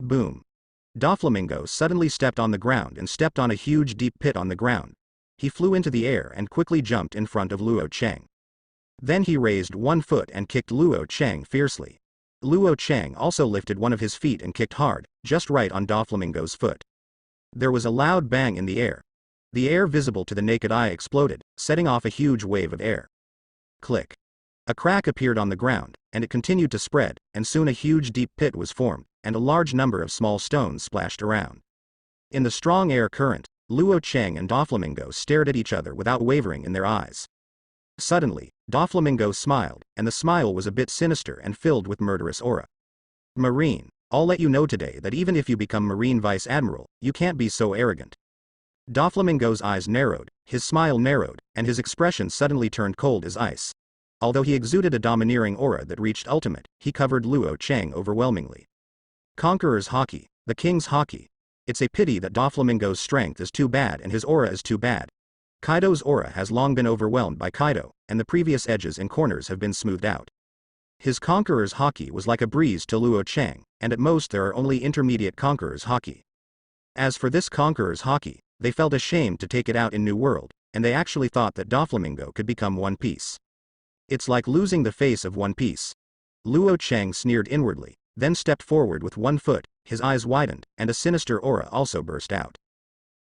Boom. Doflamingo suddenly stepped on the ground and stepped on a huge deep pit on the ground. He flew into the air and quickly jumped in front of Luo Cheng. Then he raised one foot and kicked Luo Cheng fiercely. Luo Cheng also lifted one of his feet and kicked hard, just right on Doflamingo's foot. There was a loud bang in the air. The air visible to the naked eye exploded, setting off a huge wave of air. Click. A crack appeared on the ground, and it continued to spread, and soon a huge deep pit was formed, and a large number of small stones splashed around. In the strong air current, Luo Cheng and Doflamingo stared at each other without wavering in their eyes. Suddenly, Doflamingo smiled, and the smile was a bit sinister and filled with murderous aura. Marine, I'll let you know today that even if you become Marine Vice Admiral, you can't be so arrogant. Doflamingo's eyes narrowed, his smile narrowed, and his expression suddenly turned cold as ice. Although he exuded a domineering aura that reached ultimate, he covered Luo Cheng overwhelmingly. Conqueror's haki, the king's haki. It's a pity that Doflamingo's strength is too bad and his aura is too bad. Kaido's aura has long been overwhelmed by Kaido, and the previous edges and corners have been smoothed out. His Conqueror's haki was like a breeze to Luo Cheng, and at most there are only intermediate Conqueror's haki. As for this Conqueror's haki, they felt ashamed to take it out in New World, and they actually thought that Doflamingo could become One Piece. It's like losing the face of One Piece. Luo Cheng sneered inwardly, then stepped forward with one foot, his eyes widened, and a sinister aura also burst out.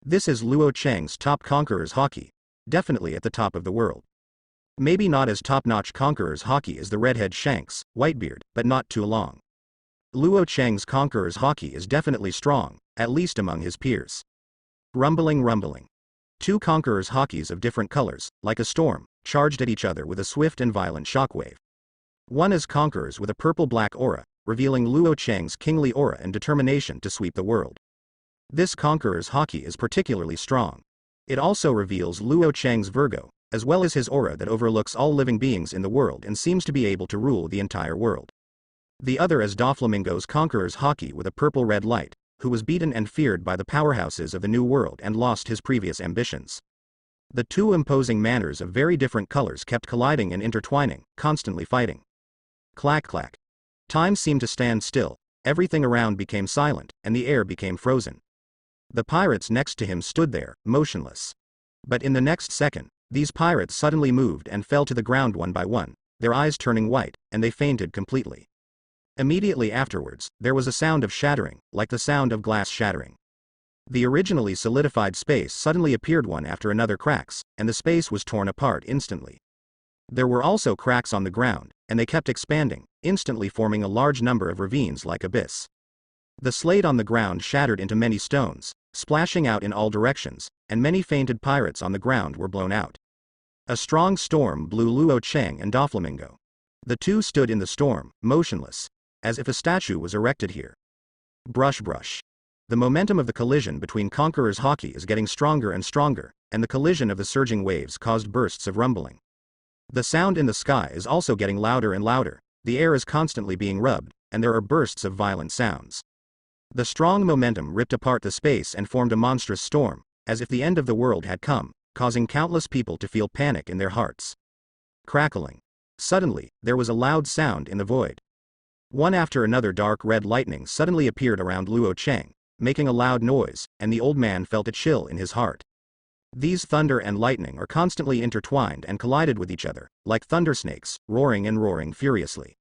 This is Luo Cheng's top Conqueror's haki, definitely at the top of the world. Maybe not as top-notch Conqueror's haki as the redhead Shanks, Whitebeard, but not too long. Luo Cheng's Conqueror's haki is definitely strong, at least among his peers. Rumbling rumbling. Two Conqueror's hakis of different colors, like a storm, charged at each other with a swift and violent shockwave. One is Conqueror's with a purple-black aura, revealing Luo Cheng's kingly aura and determination to sweep the world. This Conqueror's haki is particularly strong. It also reveals Luo Cheng's Vergo, as well as his aura that overlooks all living beings in the world and seems to be able to rule the entire world. The other is Doflamingo's Conqueror's haki with a purple-red light, who was beaten and feared by the powerhouses of the New World and lost his previous ambitions. The two imposing manners of very different colors kept colliding and intertwining, constantly fighting. Clack clack. Time seemed to stand still, everything around became silent, and the air became frozen. The pirates next to him stood there, motionless. But in the next second, these pirates suddenly moved and fell to the ground one by one, their eyes turning white, and they fainted completely. Immediately afterwards, there was a sound of shattering, like the sound of glass shattering. The originally solidified space suddenly appeared one after another cracks, and the space was torn apart instantly. There were also cracks on the ground, and they kept expanding, instantly forming a large number of ravines like abyss. The slate on the ground shattered into many stones, splashing out in all directions, and many fainted pirates on the ground were blown out. A strong storm blew Luo Cheng and Doflamingo. The two stood in the storm, motionless, as if a statue was erected here. Brush brush. The momentum of the collision between Conqueror's haki is getting stronger and stronger, and the collision of the surging waves caused bursts of rumbling. The sound in the sky is also getting louder and louder, the air is constantly being rubbed, and there are bursts of violent sounds. The strong momentum ripped apart the space and formed a monstrous storm, as if the end of the world had come, causing countless people to feel panic in their hearts. Crackling. Suddenly, there was a loud sound in the void. One after another dark red lightning suddenly appeared around Luo Cheng, making a loud noise, and the old man felt a chill in his heart. These thunder and lightning are constantly intertwined and collided with each other, like thunder snakes, roaring and roaring furiously.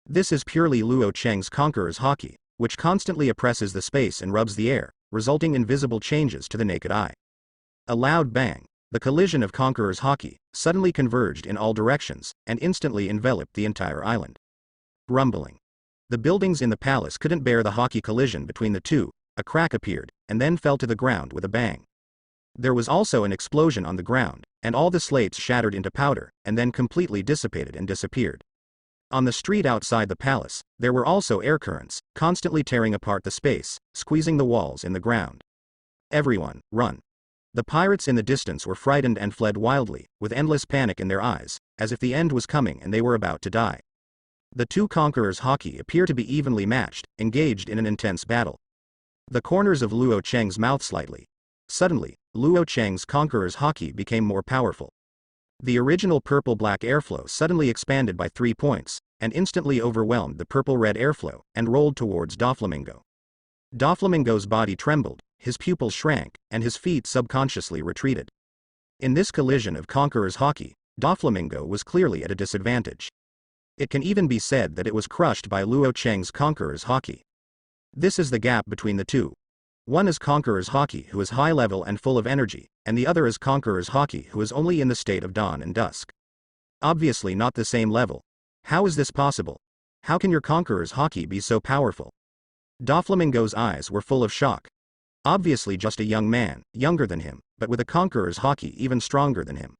This is purely Luo Cheng's Conqueror's haki, which constantly oppresses the space and rubs the air, resulting in visible changes to the naked eye. A loud bang, the collision of Conqueror's haki, suddenly converged in all directions, and instantly enveloped the entire island. Rumbling. The buildings in the palace couldn't bear the haki collision between the two, a crack appeared, and then fell to the ground with a bang. There was also an explosion on the ground, and all the slates shattered into powder, and then completely dissipated and disappeared. On the street outside the palace, there were also air currents, constantly tearing apart the space, squeezing the walls in the ground. Everyone, run. The pirates in the distance were frightened and fled wildly, with endless panic in their eyes, as if the end was coming and they were about to die. The two Conquerors' haki appear to be evenly matched, engaged in an intense battle. The corners of Luo Cheng's mouth slightly. Suddenly, Luo Cheng's Conqueror's haki became more powerful. The original purple-black airflow suddenly expanded by 3 points, and instantly overwhelmed the purple-red airflow, and rolled towards Doflamingo. Doflamingo's body trembled, his pupils shrank, and his feet subconsciously retreated. In this collision of Conqueror's haki, Doflamingo was clearly at a disadvantage. It can even be said that it was crushed by Luo Cheng's Conqueror's haki. This is the gap between the two. One is Conqueror's haki, who is high level and full of energy, and the other is Conqueror's haki, who is only in the state of dawn and dusk. Obviously not the same level. How is this possible? How can your Conqueror's haki be so powerful? Doflamingo's eyes were full of shock. Obviously just a young man, younger than him, but with a Conqueror's haki even stronger than him.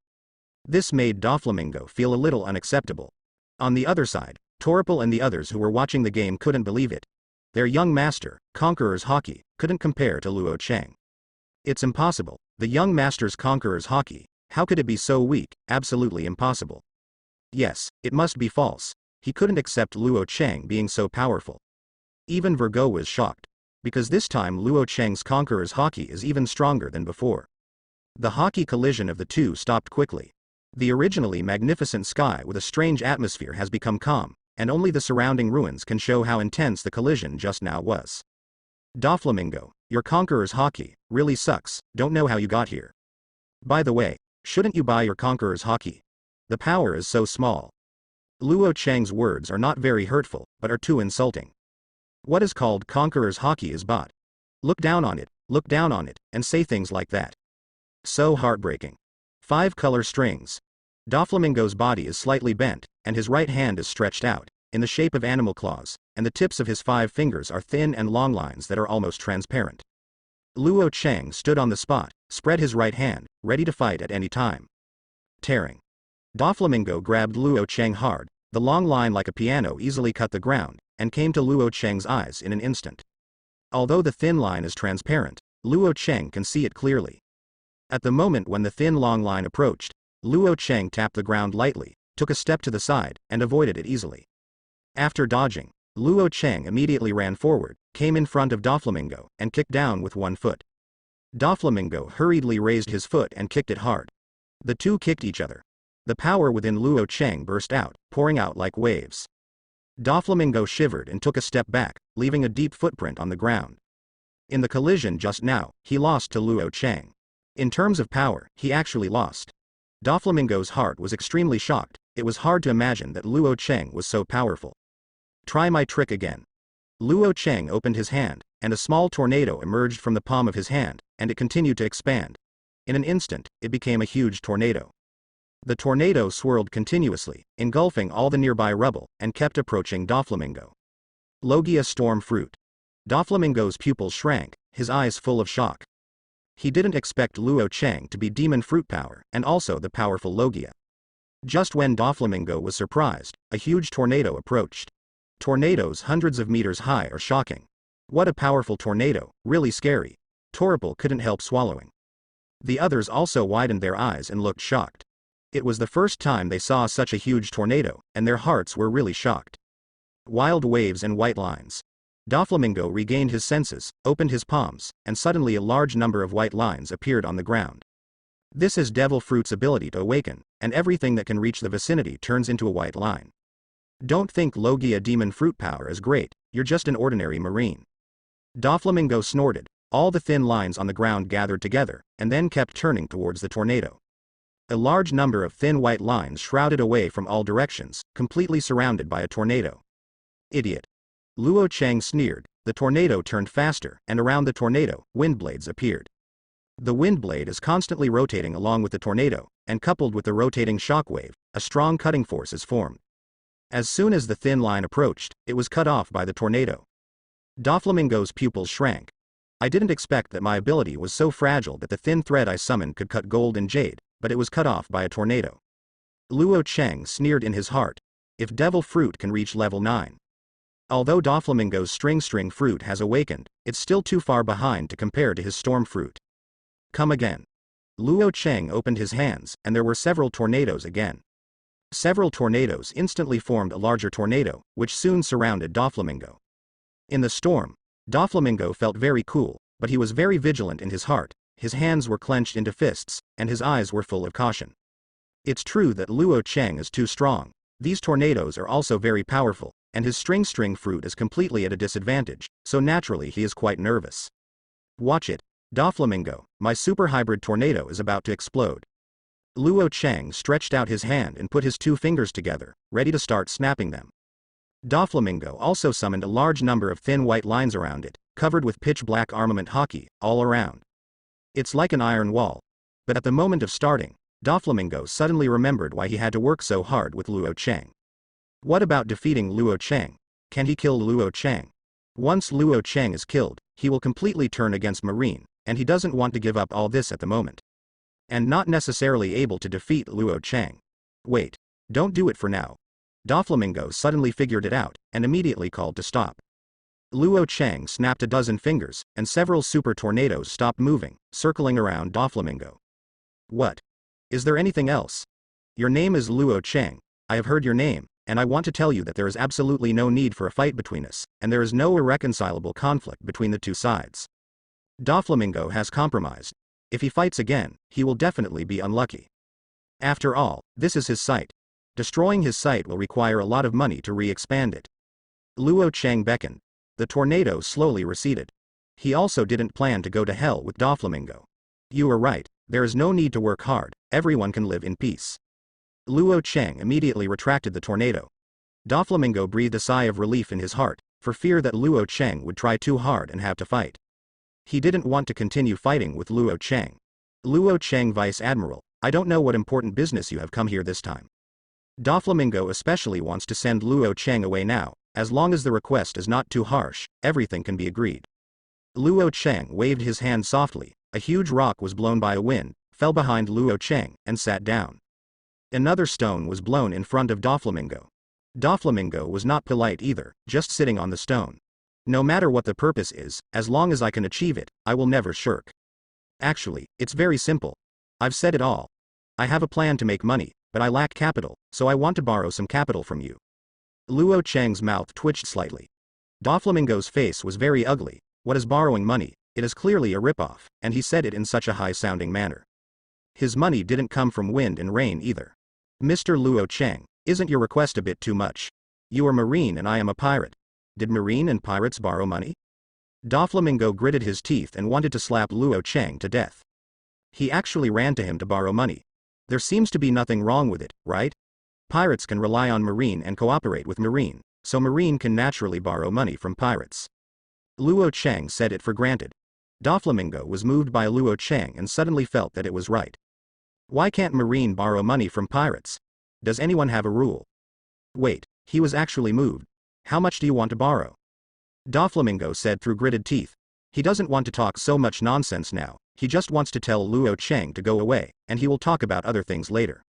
This made Doflamingo feel a little unacceptable. On the other side, Toripal and the others who were watching the game couldn't believe it. Their young master, Conqueror's haki, couldn't compare to Luo Cheng. It's impossible. The young master's Conqueror's haki, how could it be so weak? Absolutely impossible. Yes, it must be false. He couldn't accept Luo Cheng being so powerful. Even Vergo was shocked. Because this time Luo Cheng's Conqueror's haki is even stronger than before. The haki collision of the two stopped quickly. The originally magnificent sky with a strange atmosphere has become calm, and only the surrounding ruins can show how intense the collision just now was. Doflamingo, your Conqueror's haki really sucks, don't know how you got here. By the way, shouldn't you buy your Conqueror's haki? The power is so small. Luo Cheng's words are not very hurtful, but are too insulting. What is called Conqueror's haki is bought. Look down on it, and say things like that. So heartbreaking. 5 color strings. Doflamingo's body is slightly bent, and his right hand is stretched out, in the shape of animal claws, and the tips of his 5 fingers are thin and long lines that are almost transparent. Luo Cheng stood on the spot, spread his right hand, ready to fight at any time. Tearing. Doflamingo grabbed Luo Cheng hard, the long line like a piano easily cut the ground, and came to Luo Cheng's eyes in an instant. Although the thin line is transparent, Luo Cheng can see it clearly. At the moment when the thin long line approached, Luo Cheng tapped the ground lightly, took a step to the side, and avoided it easily. After dodging, Luo Cheng immediately ran forward, came in front of Doflamingo, and kicked down with one foot. Doflamingo hurriedly raised his foot and kicked it hard. The two kicked each other. The power within Luo Cheng burst out, pouring out like waves. Doflamingo shivered and took a step back, leaving a deep footprint on the ground. In the collision just now, he lost to Luo Cheng. In terms of power, he actually lost. Doflamingo's heart was extremely shocked. It was hard to imagine that Luo Cheng was so powerful. Try my trick again. Luo Cheng opened his hand, and a small tornado emerged from the palm of his hand, and it continued to expand. In an instant, it became a huge tornado. The tornado swirled continuously, engulfing all the nearby rubble, and kept approaching Doflamingo. Logia Storm Fruit. Doflamingo's pupils shrank, his eyes full of shock. He didn't expect Luo Cheng to be demon fruit power, and also the powerful Logia. Just when Doflamingo was surprised, a huge tornado approached. Tornadoes hundreds of meters high are shocking. What a powerful tornado, really scary. Toripal couldn't help swallowing. The others also widened their eyes and looked shocked. It was the first time they saw such a huge tornado, and their hearts were really shocked. Wild waves and white lines. Doflamingo regained his senses, opened his palms, and suddenly a large number of white lines appeared on the ground. This is Devil Fruit's ability to awaken, and everything that can reach the vicinity turns into a white line. Don't think Logia demon fruit power is great, you're just an ordinary marine. Doflamingo snorted, all the thin lines on the ground gathered together, and then kept turning towards the tornado. A large number of thin white lines shrouded away from all directions, completely surrounded by a tornado. Idiot. Luo Cheng sneered. The tornado turned faster, and around the tornado, wind blades appeared. The wind blade is constantly rotating along with the tornado, and coupled with the rotating shockwave, a strong cutting force is formed. As soon as the thin line approached, it was cut off by the tornado. Doflamingo's pupils shrank. I didn't expect that my ability was so fragile that the thin thread I summoned could cut gold and jade, but it was cut off by a tornado. Luo Cheng sneered in his heart. If Devil Fruit can reach level 9. Although Doflamingo's string fruit has awakened, it's still too far behind to compare to his storm fruit. Come again. Luo Cheng opened his hands, and there were several tornadoes again. Several tornadoes instantly formed a larger tornado, which soon surrounded Doflamingo. In the storm, Doflamingo felt very cool, but he was very vigilant in his heart, his hands were clenched into fists, and his eyes were full of caution. It's true that Luo Cheng is too strong. These tornadoes are also very powerful, and his string fruit is completely at a disadvantage, so naturally he is quite nervous. Watch it, Doflamingo, my super hybrid tornado is about to explode. Luo Chang stretched out his hand and put his 2 fingers together, ready to start snapping them. Doflamingo also summoned a large number of thin white lines around it, covered with pitch black armament haki, all around. It's like an iron wall. But at the moment of starting, Doflamingo suddenly remembered why he had to work so hard with Luo Chang. What about defeating Luo Chang? Can he kill Luo Chang? Once Luo Chang is killed, he will completely turn against Marine, and he doesn't want to give up all this at the moment. And not necessarily able to defeat Luo Chang. Wait, don't do it for now. Doflamingo suddenly figured it out, and immediately called to stop. Luo Chang snapped a dozen fingers, and several super tornadoes stopped moving, circling around Doflamingo. What? Is there anything else? Your name is Luo Chang, I have heard your name, and I want to tell you that there is absolutely no need for a fight between us, and there is no irreconcilable conflict between the 2 sides. Doflamingo has compromised. If he fights again, he will definitely be unlucky. After all, this is his site. Destroying his site will require a lot of money to re-expand it. Luo Chang beckoned. The tornado slowly receded. He also didn't plan to go to hell with Doflamingo. You are right, there is no need to work hard, everyone can live in peace. Luo Chang immediately retracted the tornado. Doflamingo breathed a sigh of relief in his heart, for fear that Luo Chang would try too hard and have to fight. He didn't want to continue fighting with Luo Chang. Luo Chang Vice Admiral, I don't know what important business you have come here this time. Doflamingo especially wants to send Luo Chang away now, as long as the request is not too harsh, everything can be agreed. Luo Chang waved his hand softly, a huge rock was blown by a wind, fell behind Luo Chang, and sat down. Another stone was blown in front of Doflamingo. Doflamingo was not polite either, just sitting on the stone. No matter what the purpose is, as long as I can achieve it, I will never shirk. Actually, it's very simple. I've said it all. I have a plan to make money, but I lack capital, so I want to borrow some capital from you. Luo Chang's mouth twitched slightly. Doflamingo's face was very ugly. What is borrowing money? It is clearly a ripoff, and he said it in such a high-sounding manner. His money didn't come from wind and rain either. Mr. Luo Chang, isn't your request a bit too much? You are Marine and I am a pirate. Did Marine and pirates borrow money? Doflamingo gritted his teeth and wanted to slap Luo Chang to death. He actually ran to him to borrow money. There seems to be nothing wrong with it, right? Pirates can rely on Marine and cooperate with Marine, so Marine can naturally borrow money from pirates. Luo Chang said it for granted. Doflamingo was moved by Luo Chang and suddenly felt that it was right. Why can't Marine borrow money from pirates? Does anyone have a rule? Wait, he was actually moved. How much do you want to borrow? Doflamingo said through gritted teeth. He doesn't want to talk so much nonsense now, he just wants to tell Luo Chang to go away, and he will talk about other things later.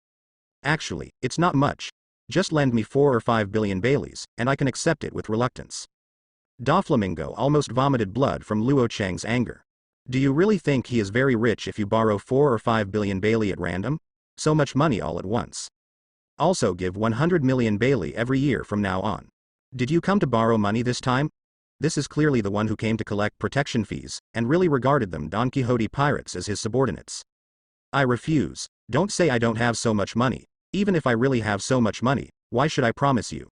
Actually, it's not much. Just lend me 4 or 5 billion Baileys, and I can accept it with reluctance. Doflamingo almost vomited blood from Luo Chang's anger. Do you really think he is very rich if you borrow 4 or 5 billion Bailey at random? So much money all at once. Also give 100 million Bailey every year from now on. Did you come to borrow money this time? This is clearly the one who came to collect protection fees, and really regarded them Don Quixote pirates as his subordinates. I refuse. Don't say I don't have so much money. Even if I really have so much money, why should I promise you?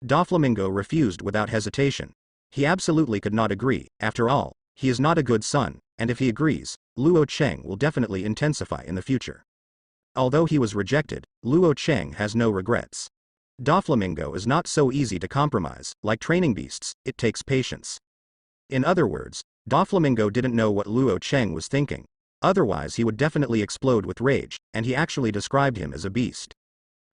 Doflamingo refused without hesitation. He absolutely could not agree, after all, he is not a good son, and if he agrees, Luo Chang will definitely intensify in the future. Although he was rejected, Luo Chang has no regrets. Doflamingo is not so easy to compromise, like training beasts, it takes patience. In other words, Doflamingo didn't know what Luo Chang was thinking. Otherwise he would definitely explode with rage, and he actually described him as a beast.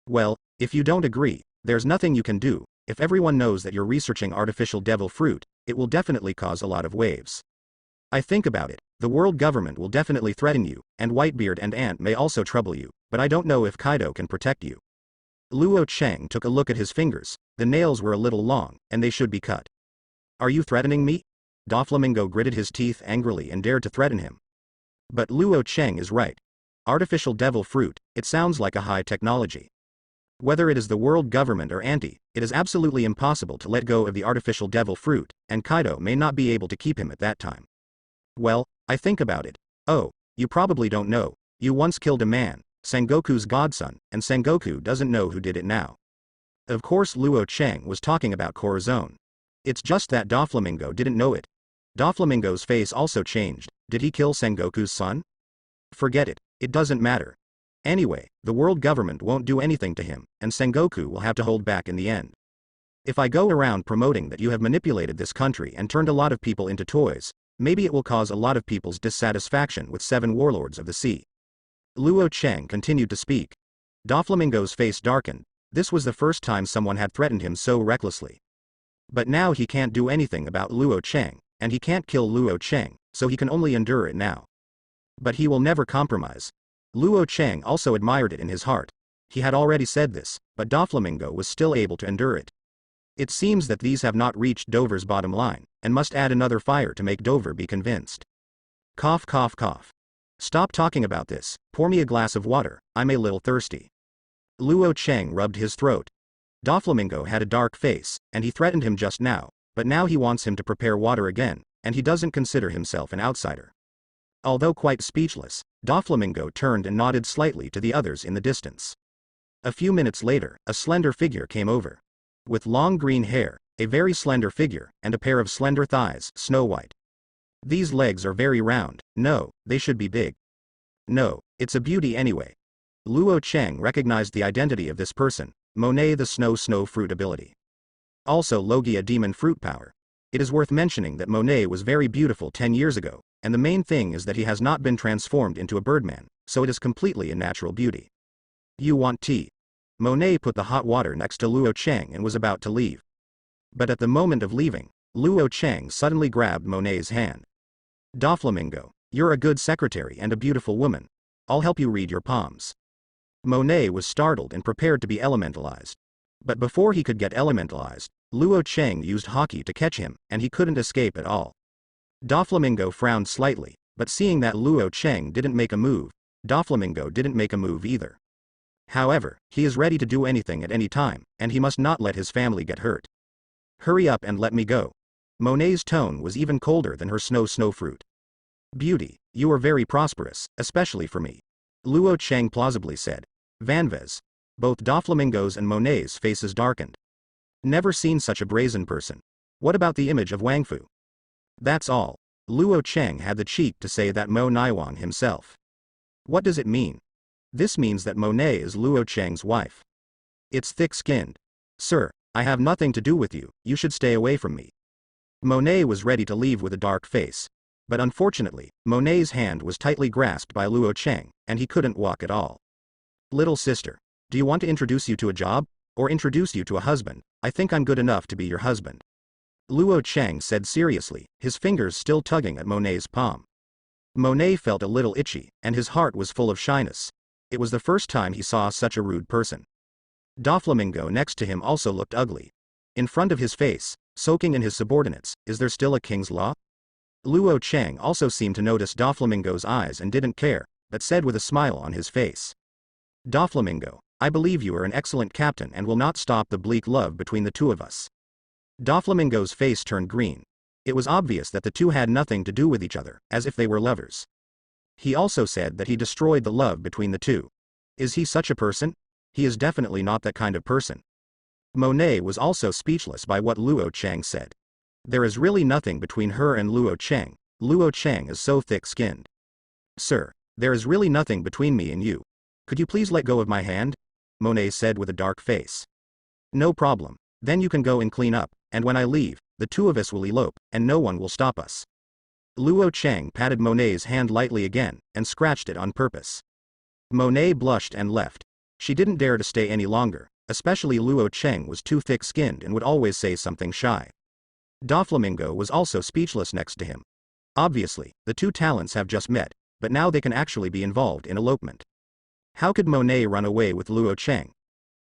Well, if you don't agree, there's nothing you can do. If everyone knows that you're researching artificial devil fruit, it will definitely cause a lot of waves. I think about it, the world government will definitely threaten you, and Whitebeard and Ant may also trouble you, but I don't know if Kaido can protect you. Luo Chang took a look at his fingers, the nails were a little long, and they should be cut. Are you threatening me? Doflamingo gritted his teeth angrily and dared to threaten him. But Luo Chang is right. Artificial devil fruit, it sounds like a high technology. Whether it is the world government or anti, it is absolutely impossible to let go of the artificial devil fruit, and Kaido may not be able to keep him at that time. Well, I think about it. Oh, you probably don't know, you once killed a man, Sengoku's godson, and Sengoku doesn't know who did it now. Of course Luo Cheng was talking about Corazon. It's just that Doflamingo didn't know it. Doflamingo's face also changed. Did he kill Sengoku's son? Forget it, it doesn't matter. Anyway, the world government won't do anything to him, and Sengoku will have to hold back in the end. If I go around promoting that you have manipulated this country and turned a lot of people into toys, maybe it will cause a lot of people's dissatisfaction with 7 warlords of the sea. Luo Cheng continued to speak. Doflamingo's face darkened. This was the first time someone had threatened him so recklessly. But now he can't do anything about Luo Cheng, and he can't kill Luo Cheng, so he can only endure it now. But he will never compromise. Luo Cheng also admired it in his heart. He had already said this, but Doflamingo was still able to endure it. It seems that these have not reached Dover's bottom line, and must add another fire to make Dover be convinced. Cough cough cough. Stop talking about this, pour me a glass of water, I'm a little thirsty. Luo Cheng rubbed his throat. Doflamingo had a dark face, and he threatened him just now, but now he wants him to prepare water again, and he doesn't consider himself an outsider. Although quite speechless, Doflamingo turned and nodded slightly to the others in the distance. A few minutes later, a slender figure came over. With long green hair, a very slender figure, and a pair of slender thighs, snow white. These legs are very round, no, they should be big. No, it's a beauty anyway. Luo Cheng recognized the identity of this person, Monet the snow fruit ability. Also Logia demon fruit power. It is worth mentioning that Monet was very beautiful 10 years ago, and the main thing is that he has not been transformed into a birdman, so it is completely a natural beauty. You want tea? Monet put the hot water next to Luo Cheng and was about to leave. But at the moment of leaving, Luo Cheng suddenly grabbed Monet's hand. Doflamingo, you're a good secretary and a beautiful woman. I'll help you read your palms. Monet was startled and prepared to be elementalized. But before he could get elementalized, Luo Cheng used haki to catch him, and he couldn't escape at all. Doflamingo frowned slightly, but seeing that Luo Cheng didn't make a move, Doflamingo didn't make a move either. However, he is ready to do anything at any time, and he must not let his family get hurt. Hurry up and let me go. Monet's tone was even colder than her snow fruit. Beauty, you are very prosperous, especially for me. Luo Cheng plausibly said. Vanves. Both Doflamingo's and Monet's faces darkened. Never seen such a brazen person. What about the image of Wangfu? That's all. Luo Cheng had the cheek to say that Mo Naiwang himself. What does it mean? This means that Monet is Luo Cheng's wife. It's thick-skinned. Sir, I have nothing to do with you, you should stay away from me. Monet was ready to leave with a dark face. But unfortunately, Monet's hand was tightly grasped by Luo Cheng, and he couldn't walk at all. Little sister, do you want to introduce you to a job? Or introduce you to a husband? I think I'm good enough to be your husband. Luo Cheng said seriously, his fingers still tugging at Monet's palm. Monet felt a little itchy, and his heart was full of shyness. It was the first time he saw such a rude person. Doflamingo next to him also looked ugly. In front of his face, soaking in his subordinates, is there still a king's law? Luo Cheng also seemed to notice Doflamingo's eyes and didn't care, but said with a smile on his face. Doflamingo, I believe you are an excellent captain and will not stop the bleak love between the two of us. Doflamingo's face turned green. It was obvious that the two had nothing to do with each other, as if they were lovers. He also said that he destroyed the love between the two. Is he such a person? He is definitely not that kind of person. Monet was also speechless by what Luo Cheng said. There is really nothing between her and Luo Cheng. Luo Cheng is so thick-skinned. Sir, there is really nothing between me and you. Could you please let go of my hand? Monet said with a dark face. No problem. Then you can go and clean up, and when I leave, the two of us will elope, and no one will stop us. Luo Cheng patted Monet's hand lightly again, and scratched it on purpose. Monet blushed and left. She didn't dare to stay any longer, especially Luo Cheng was too thick-skinned and would always say something shy. Doflamingo was also speechless next to him. Obviously, the two talents have just met, but now they can actually be involved in elopement. How could Monet run away with Luo Cheng?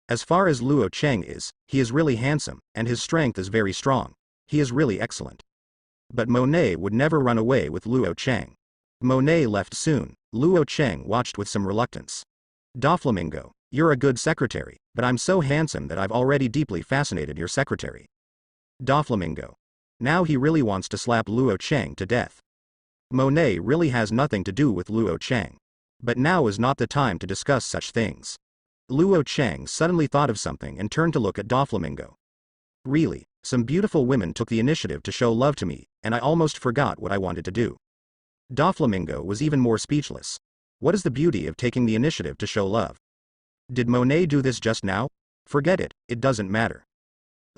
As far as Luo Cheng is, he is really handsome, and his strength is very strong. He is really excellent. But Monet would never run away with Luo Cheng. Monet left soon. Luo Cheng watched with some reluctance. Doflamingo, you're a good secretary, but I'm so handsome that I've already deeply fascinated your secretary. Doflamingo. Now he really wants to slap Luo Cheng to death. Monet really has nothing to do with Luo Cheng. But now is not the time to discuss such things. Luo Chang suddenly thought of something and turned to look at Doflamingo. Really, some beautiful women took the initiative to show love to me, and I almost forgot what I wanted to do. Doflamingo was even more speechless. What is the beauty of taking the initiative to show love? Did Monet do this just now? Forget it, it doesn't matter.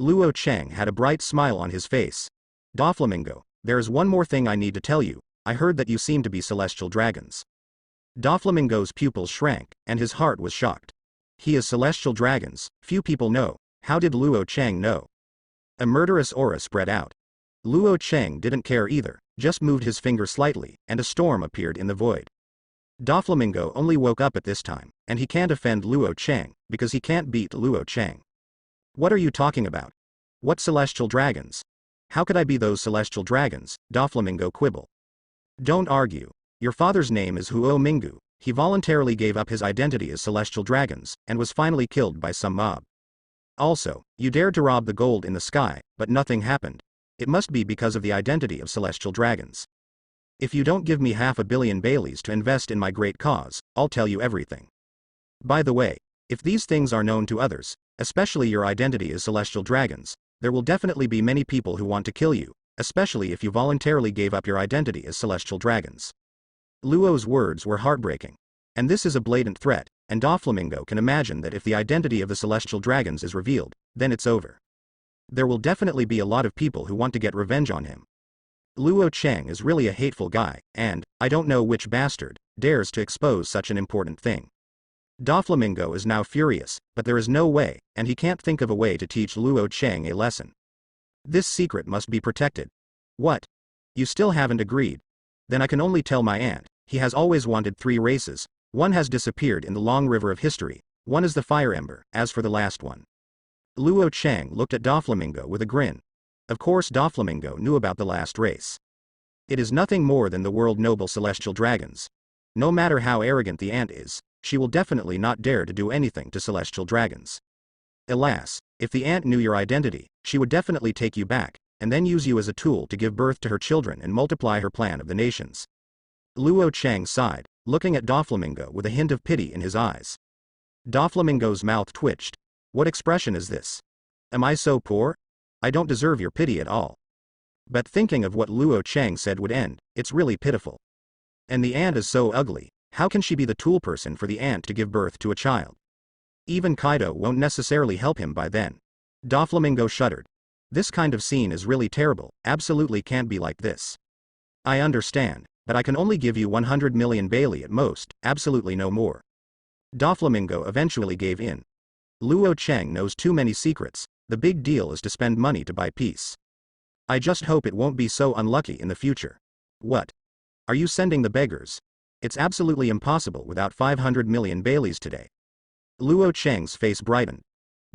Luo Chang had a bright smile on his face. Doflamingo, there is one more thing I need to tell you. I heard that you seem to be celestial dragons. Doflamingo's pupils shrank, and his heart was shocked. He is celestial dragons, few people know. How did Luo Chang know? A murderous aura spread out. Luo Chang didn't care either, just moved his finger slightly, and a storm appeared in the void. Doflamingo only woke up at this time, and he can't offend Luo Chang, because he can't beat Luo Chang. What are you talking about? What celestial dragons? How could I be those celestial dragons? Doflamingo quibbled. Don't argue. Your father's name is Mingu. He voluntarily gave up his identity as celestial dragons, and was finally killed by some mob. Also, you dared to rob the gold in the sky, but nothing happened. It must be because of the identity of celestial dragons. If you don't give me 500 million Baileys to invest in my great cause, I'll tell you everything. By the way, if these things are known to others, especially your identity as celestial dragons, there will definitely be many people who want to kill you, especially if you voluntarily gave up your identity as celestial dragons. Luo's words were heartbreaking. And this is a blatant threat, and Doflamingo can imagine that if the identity of the celestial dragons is revealed, then it's over. There will definitely be a lot of people who want to get revenge on him. Luo Chang is really a hateful guy, and, I don't know which bastard, dares to expose such an important thing. Doflamingo is now furious, but there is no way, and he can't think of a way to teach Luo Chang a lesson. This secret must be protected. What? You still haven't agreed? Then I can only tell my aunt. He has always wanted 3 races. One has disappeared in the long river of history. One is the fire ember, as for the last one. Luo Chang looked at Doflamingo with a grin. Of course Doflamingo knew about the last race. It is nothing more than the world noble celestial dragons. No matter how arrogant the ant is, she will definitely not dare to do anything to celestial dragons. Alas, if the ant knew your identity, she would definitely take you back, and then use you as a tool to give birth to her children and multiply her plan of the nations. Luo Chang sighed, looking at Doflamingo with a hint of pity in his eyes. Doflamingo's mouth twitched. What expression is this? Am I so poor? I don't deserve your pity at all. But thinking of what Luo Chang said would end, it's really pitiful. And the ant is so ugly, how can she be the tool person for the ant to give birth to a child? Even Kaido won't necessarily help him by then. Doflamingo shuddered. This kind of scene is really terrible, absolutely can't be like this. I understand, but I can only give you 100 million Bailey at most, absolutely no more. Doflamingo eventually gave in. Luo Chang knows too many secrets, the big deal is to spend money to buy peace. I just hope it won't be so unlucky in the future. What? Are you sending the beggars? It's absolutely impossible without 500 million Baileys today. Luo Chang's face brightened.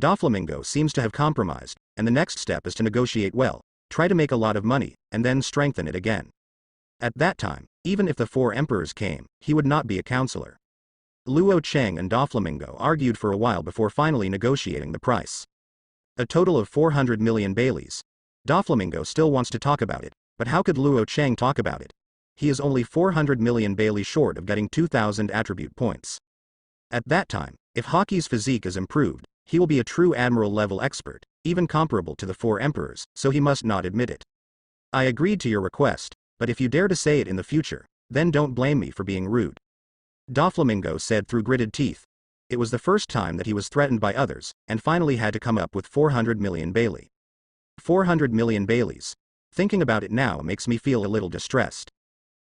Doflamingo seems to have compromised, and the next step is to negotiate well, try to make a lot of money, and then strengthen it again. At that time, even if the 4 emperors came, he would not be a counselor. Luo Chang and Doflamingo argued for a while before finally negotiating the price. A total of 400 million Baileys. Doflamingo still wants to talk about it, but how could Luo Chang talk about it? He is only 400 million Bailey short of getting 2,000 attribute points. At that time, if Haki's physique is improved, he will be a true Admiral level expert, even comparable to the 4 emperors, so he must not admit it. I agreed to your request, but if you dare to say it in the future, then don't blame me for being rude. Doflamingo said through gritted teeth. It was the first time that he was threatened by others, and finally had to come up with 400 million Bailey. 400 million Baileys. Thinking about it now makes me feel a little distressed.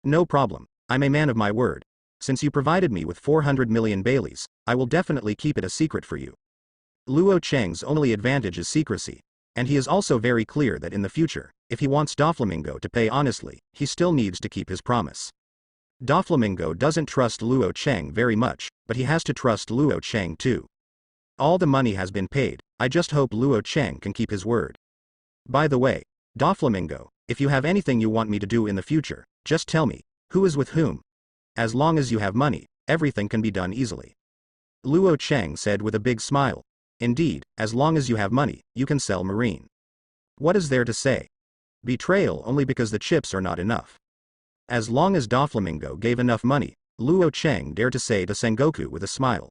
No problem, I'm a man of my word. Since you provided me with 400 million Baileys, I will definitely keep it a secret for you. Luo Chang's only advantage is secrecy, and he is also very clear that in the future, if he wants Doflamingo to pay honestly, he still needs to keep his promise. Doflamingo doesn't trust Luo Chang very much, but he has to trust Luo Chang too. All the money has been paid, I just hope Luo Chang can keep his word. By the way, Doflamingo, if you have anything you want me to do in the future, just tell me, who is with whom? As long as you have money, everything can be done easily. Luo Chang said with a big smile. Indeed, as long as you have money, you can sell marine. What is there to say? Betrayal only because the chips are not enough. As long as Doflamingo gave enough money, Luo Chang dared to say to Sengoku with a smile.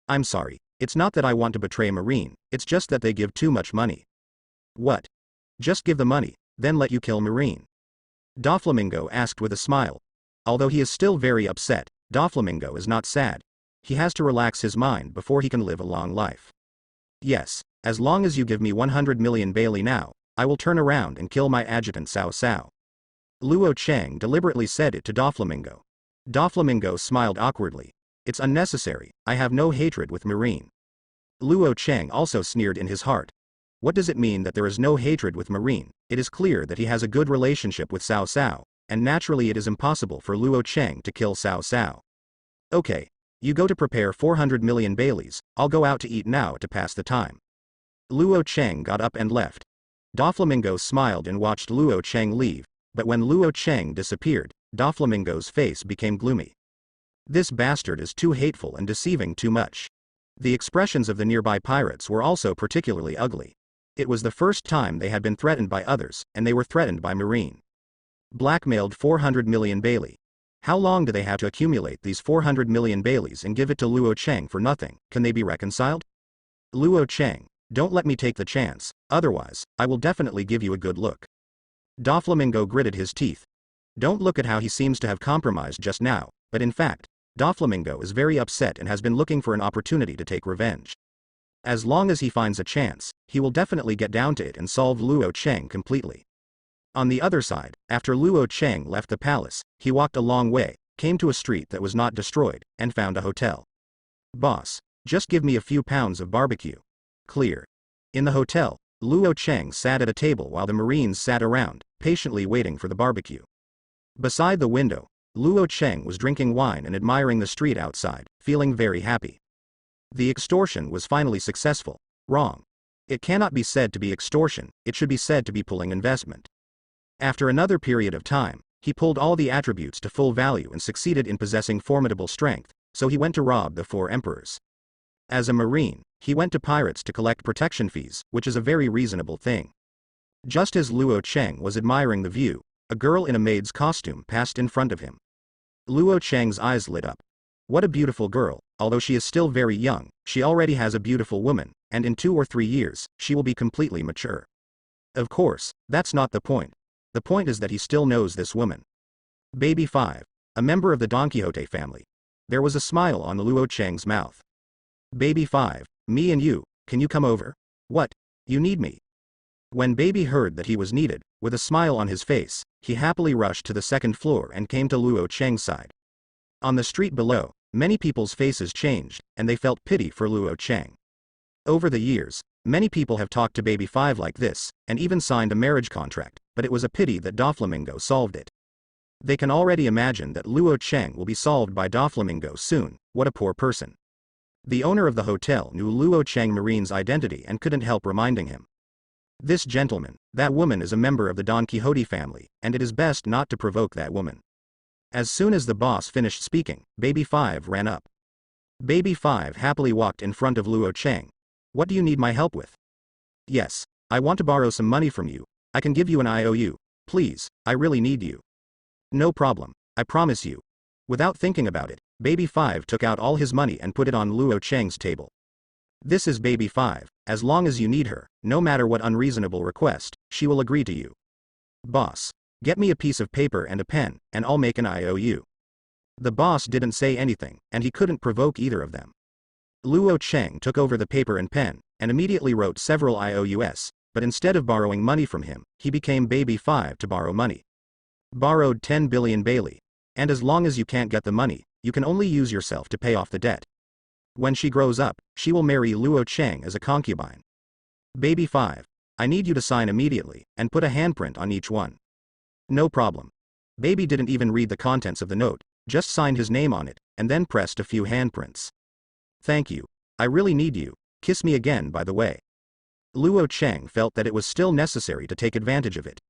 I'm sorry, it's not that I want to betray Marine, it's just that they give too much money. What? Just give the money, then let you kill Marine? Doflamingo asked with a smile. Although he is still very upset, Doflamingo is not sad. He has to relax his mind before he can live a long life. Yes, as long as you give me 100 million Bailey now, I will turn around and kill my adjutant Cao Cao. Luo Cheng deliberately said it to Doflamingo. Doflamingo smiled awkwardly. It's unnecessary, I have no hatred with Marine. Luo Cheng also sneered in his heart. What does it mean that there is no hatred with Marine? It is clear that he has a good relationship with Cao Cao, and naturally it is impossible for Luo Cheng to kill Cao Cao. Okay, you go to prepare 400 million Baileys, I'll go out to eat now to pass the time. Luo Cheng got up and left. Doflamingo smiled and watched Luo Cheng leave, but when Luo Cheng disappeared, Doflamingo's face became gloomy. This bastard is too hateful and deceiving too much. The expressions of the nearby pirates were also particularly ugly. It was the first time they had been threatened by others, and they were threatened by Marine. Blackmailed 400 million Bailey. How long do they have to accumulate these 400 million Baileys and give it to Luo Cheng for nothing? Can they be reconciled? Luo Cheng, don't let me take the chance, otherwise, I will definitely give you a good look. Doflamingo gritted his teeth. Don't look at how he seems to have compromised just now, but in fact, Doflamingo is very upset and has been looking for an opportunity to take revenge. As long as he finds a chance, he will definitely get down to it and solve Luo Cheng completely. On the other side, after Luo Cheng left the palace, he walked a long way, came to a street that was not destroyed, and found a hotel. Boss, just give me a few pounds of barbecue. Clear. In the hotel, Luo Cheng sat at a table while the Marines sat around, patiently waiting for the barbecue. Beside the window, Luo Cheng was drinking wine and admiring the street outside, feeling very happy. The extortion was finally successful. Wrong. It cannot be said to be extortion, it should be said to be pulling investment. After another period of time, he pulled all the attributes to full value and succeeded in possessing formidable strength, so he went to rob the 4 emperors. As a marine, he went to pirates to collect protection fees, which is a very reasonable thing. Just as Luo Cheng was admiring the view, a girl in a maid's costume passed in front of him. Luo Cheng's eyes lit up. What a beautiful girl, although she is still very young, she already has a beautiful woman, and in 2 or 3 years, she will be completely mature. Of course, that's not the point. The point is that he still knows this woman. Baby 5, a member of the Don Quixote family. There was a smile on Luo Cheng's mouth. Baby 5, me and you, can you come over? What? You need me? When Baby heard that he was needed, with a smile on his face, he happily rushed to the 2nd floor and came to Luo Cheng's side. On the street below, many people's faces changed, and they felt pity for Luo Cheng. Over the years, many people have talked to Baby 5 like this, and even signed a marriage contract, but it was a pity that Doflamingo solved it. They can already imagine that Luo Cheng will be solved by Doflamingo soon. What a poor person. The owner of the hotel knew Luo Cheng Marine's identity and couldn't help reminding him. This gentleman, that woman is a member of the Don Quixote family, and it is best not to provoke that woman. As soon as the boss finished speaking, Baby 5 ran up. Baby 5 happily walked in front of Luo Cheng. What do you need my help with? Yes, I want to borrow some money from you. I can give you an IOU. Please, I really need you. No problem, I promise you. Without thinking about it, Baby 5 took out all his money and put it on Luo Cheng's table. This is Baby 5, as long as you need her, no matter what unreasonable request, she will agree to you. Boss, get me a piece of paper and a pen, and I'll make an IOU. The boss didn't say anything, and he couldn't provoke either of them. Luo Cheng took over the paper and pen, and immediately wrote several IOUs, but instead of borrowing money from him, he became Baby 5 to borrow money. Borrowed 10 billion Bailey. And as long as you can't get the money, you can only use yourself to pay off the debt. When she grows up, she will marry Luo Cheng as a concubine. Baby 5, I need you to sign immediately, and put a handprint on each one. No problem. Baby didn't even read the contents of the note, just signed his name on it, and then pressed a few handprints. Thank you. I really need you. Kiss me again by the way. Luo Cheng felt that it was still necessary to take advantage of it.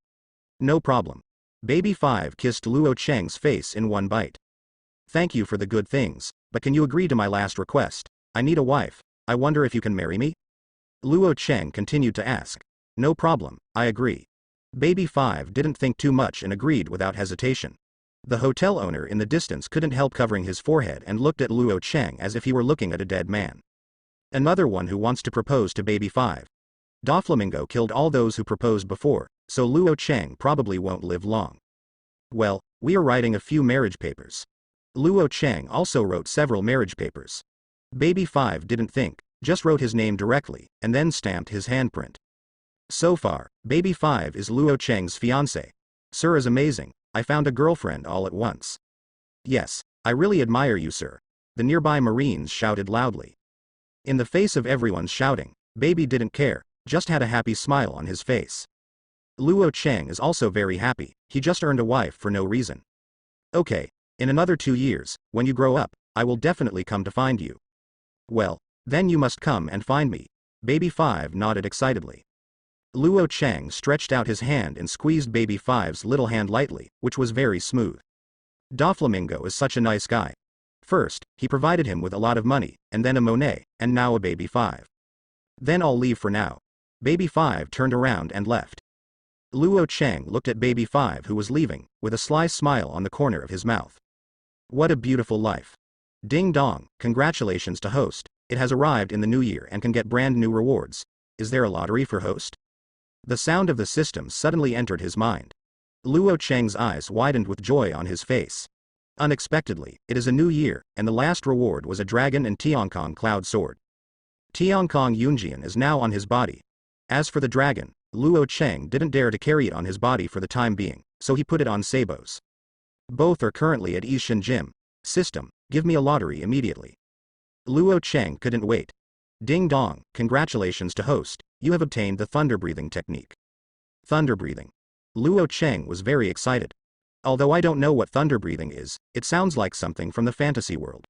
No problem. Baby 5 kissed Luo Cheng's face in one bite. Thank you for the good things, but can you agree to my last request? I need a wife. I wonder if you can marry me? Luo Cheng continued to ask. No problem, I agree. Baby 5 didn't think too much and agreed without hesitation. The hotel owner in the distance couldn't help covering his forehead and looked at Luo Cheng as if he were looking at a dead man. Another one who wants to propose to baby 5. Doflamingo killed all those who proposed before, so Luo Cheng probably won't live long. Well, we are writing a few marriage papers. Luo Cheng also wrote several marriage papers. Baby 5 didn't think, just wrote his name directly, and then stamped his handprint. So far, baby 5 is Luo Cheng's fiancé. Sir is amazing, I found a girlfriend all at once. Yes, I really admire you, sir. The nearby Marines shouted loudly. In the face of everyone's shouting, baby didn't care, just had a happy smile on his face. Luo Cheng is also very happy, he just earned a wife for no reason. Okay, in another 2 years, when you grow up, I will definitely come to find you. Well, then you must come and find me. Baby 5 nodded excitedly. Luo Cheng stretched out his hand and squeezed baby 5's little hand lightly, which was very smooth. Doflamingo is such a nice guy. First, he provided him with a lot of money, and then a monet, and now a baby 5. Then I'll leave for now. Baby 5 turned around and left. Luo Cheng looked at baby 5 who was leaving, with a sly smile on the corner of his mouth. What a beautiful life. Ding dong, congratulations to host, it has arrived in the new year and can get brand new rewards. Is there a lottery for host? The sound of the system suddenly entered his mind. Luo Cheng's eyes widened with joy on his face. Unexpectedly, it is a new year, and the last reward was a dragon and Tiankong cloud sword. Tiankong Yunjian is now on his body. As for the dragon, Luo Cheng didn't dare to carry it on his body for the time being, so he put it on Sabo's. Both are currently at Ishin Gym. System, give me a lottery immediately. Luo Cheng couldn't wait. Ding dong, congratulations to host, you have obtained the thunder breathing technique. Thunder breathing. Luo Cheng was very excited. Although I don't know what thunder breathing is, it sounds like something from the fantasy world.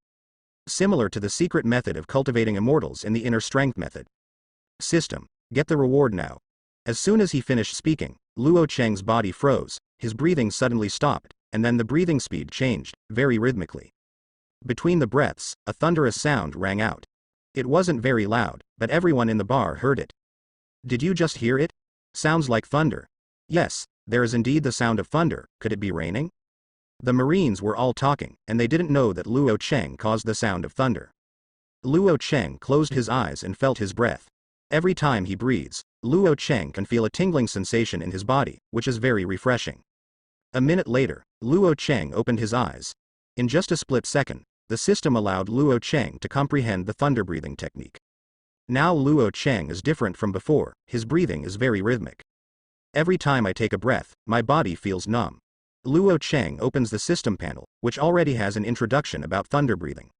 Similar to the secret method of cultivating immortals in the inner strength method. System, get the reward now. As soon as he finished speaking, Luo Cheng's body froze, his breathing suddenly stopped, and then the breathing speed changed, very rhythmically. Between the breaths, a thunderous sound rang out. It wasn't very loud, but everyone in the bar heard it. Did you just hear it? Sounds like thunder. Yes, there is indeed the sound of thunder, could it be raining? The Marines were all talking, and they didn't know that Luo Cheng caused the sound of thunder. Luo Cheng closed his eyes and felt his breath. Every time he breathes, Luo Cheng can feel a tingling sensation in his body, which is very refreshing. A minute later, Luo Cheng opened his eyes. In just a split second, the system allowed Luo Cheng to comprehend the thunder breathing technique. Now Luo Cheng is different from before, his breathing is very rhythmic. Every time I take a breath, my body feels numb. Luo Cheng opens the system panel, which already has an introduction about thunder breathing.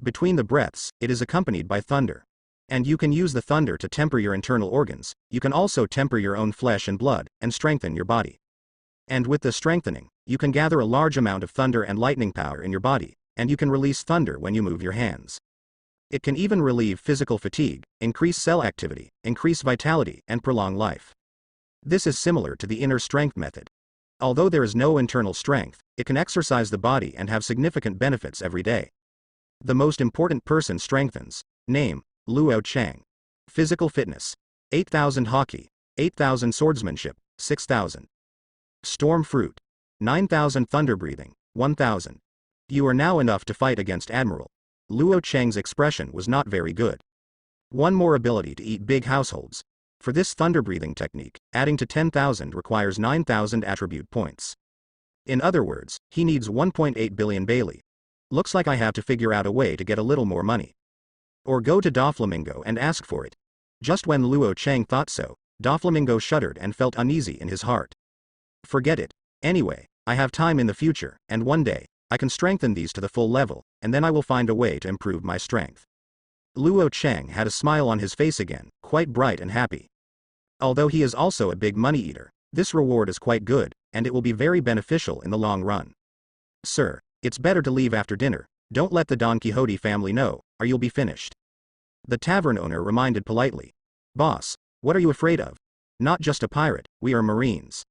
Between the breaths, it is accompanied by thunder. And you can use the thunder to temper your internal organs, you can also temper your own flesh and blood, and strengthen your body. And with the strengthening, you can gather a large amount of thunder and lightning power in your body, and you can release thunder when you move your hands. It can even relieve physical fatigue, increase cell activity, increase vitality, and prolong life. This is similar to the inner strength method. Although there is no internal strength, it can exercise the body and have significant benefits every day. The most important person strengthens. Name, Luo Cheng. Physical fitness. 8,000 haki. 8,000 swordsmanship. 6,000. Storm fruit. 9,000 thunder breathing. 1,000. You are now enough to fight against Admiral. Luo Cheng's expression was not very good. One more ability to eat big households. For this thunder breathing technique, adding to 10,000 requires 9,000 attribute points. In other words, he needs 1.8 billion Bailey. Looks like I have to figure out a way to get a little more money. Or go to Doflamingo and ask for it. Just when Luo Cheng thought so, Doflamingo shuddered and felt uneasy in his heart. Forget it. Anyway, I have time in the future, and one day, I can strengthen these to the full level, and then I will find a way to improve my strength. Luo Cheng had a smile on his face again, quite bright and happy. Although he is also a big money eater, this reward is quite good, and it will be very beneficial in the long run. Sir, it's better to leave after dinner, don't let the Don Quixote family know, or you'll be finished. The tavern owner reminded politely. Boss, what are you afraid of? Not just a pirate, we are Marines.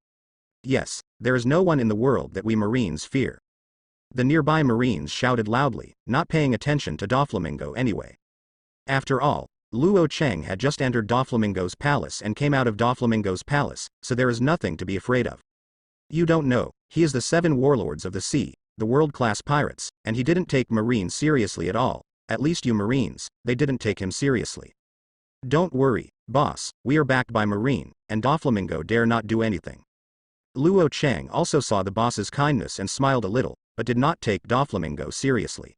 Yes, there is no one in the world that we Marines fear. The nearby Marines shouted loudly, not paying attention to Doflamingo anyway. After all, Luo Cheng had just entered Doflamingo's palace and came out of Doflamingo's palace, so there is nothing to be afraid of. You don't know, He is the 7 warlords of the sea, the world-class pirates, and he didn't take Marines seriously at all. At least you Marines, they didn't take him seriously. Don't worry, boss, we are backed by Marine, and Doflamingo dare not do anything. Luo Chang also saw the boss's kindness and smiled a little, but did not take Doflamingo seriously.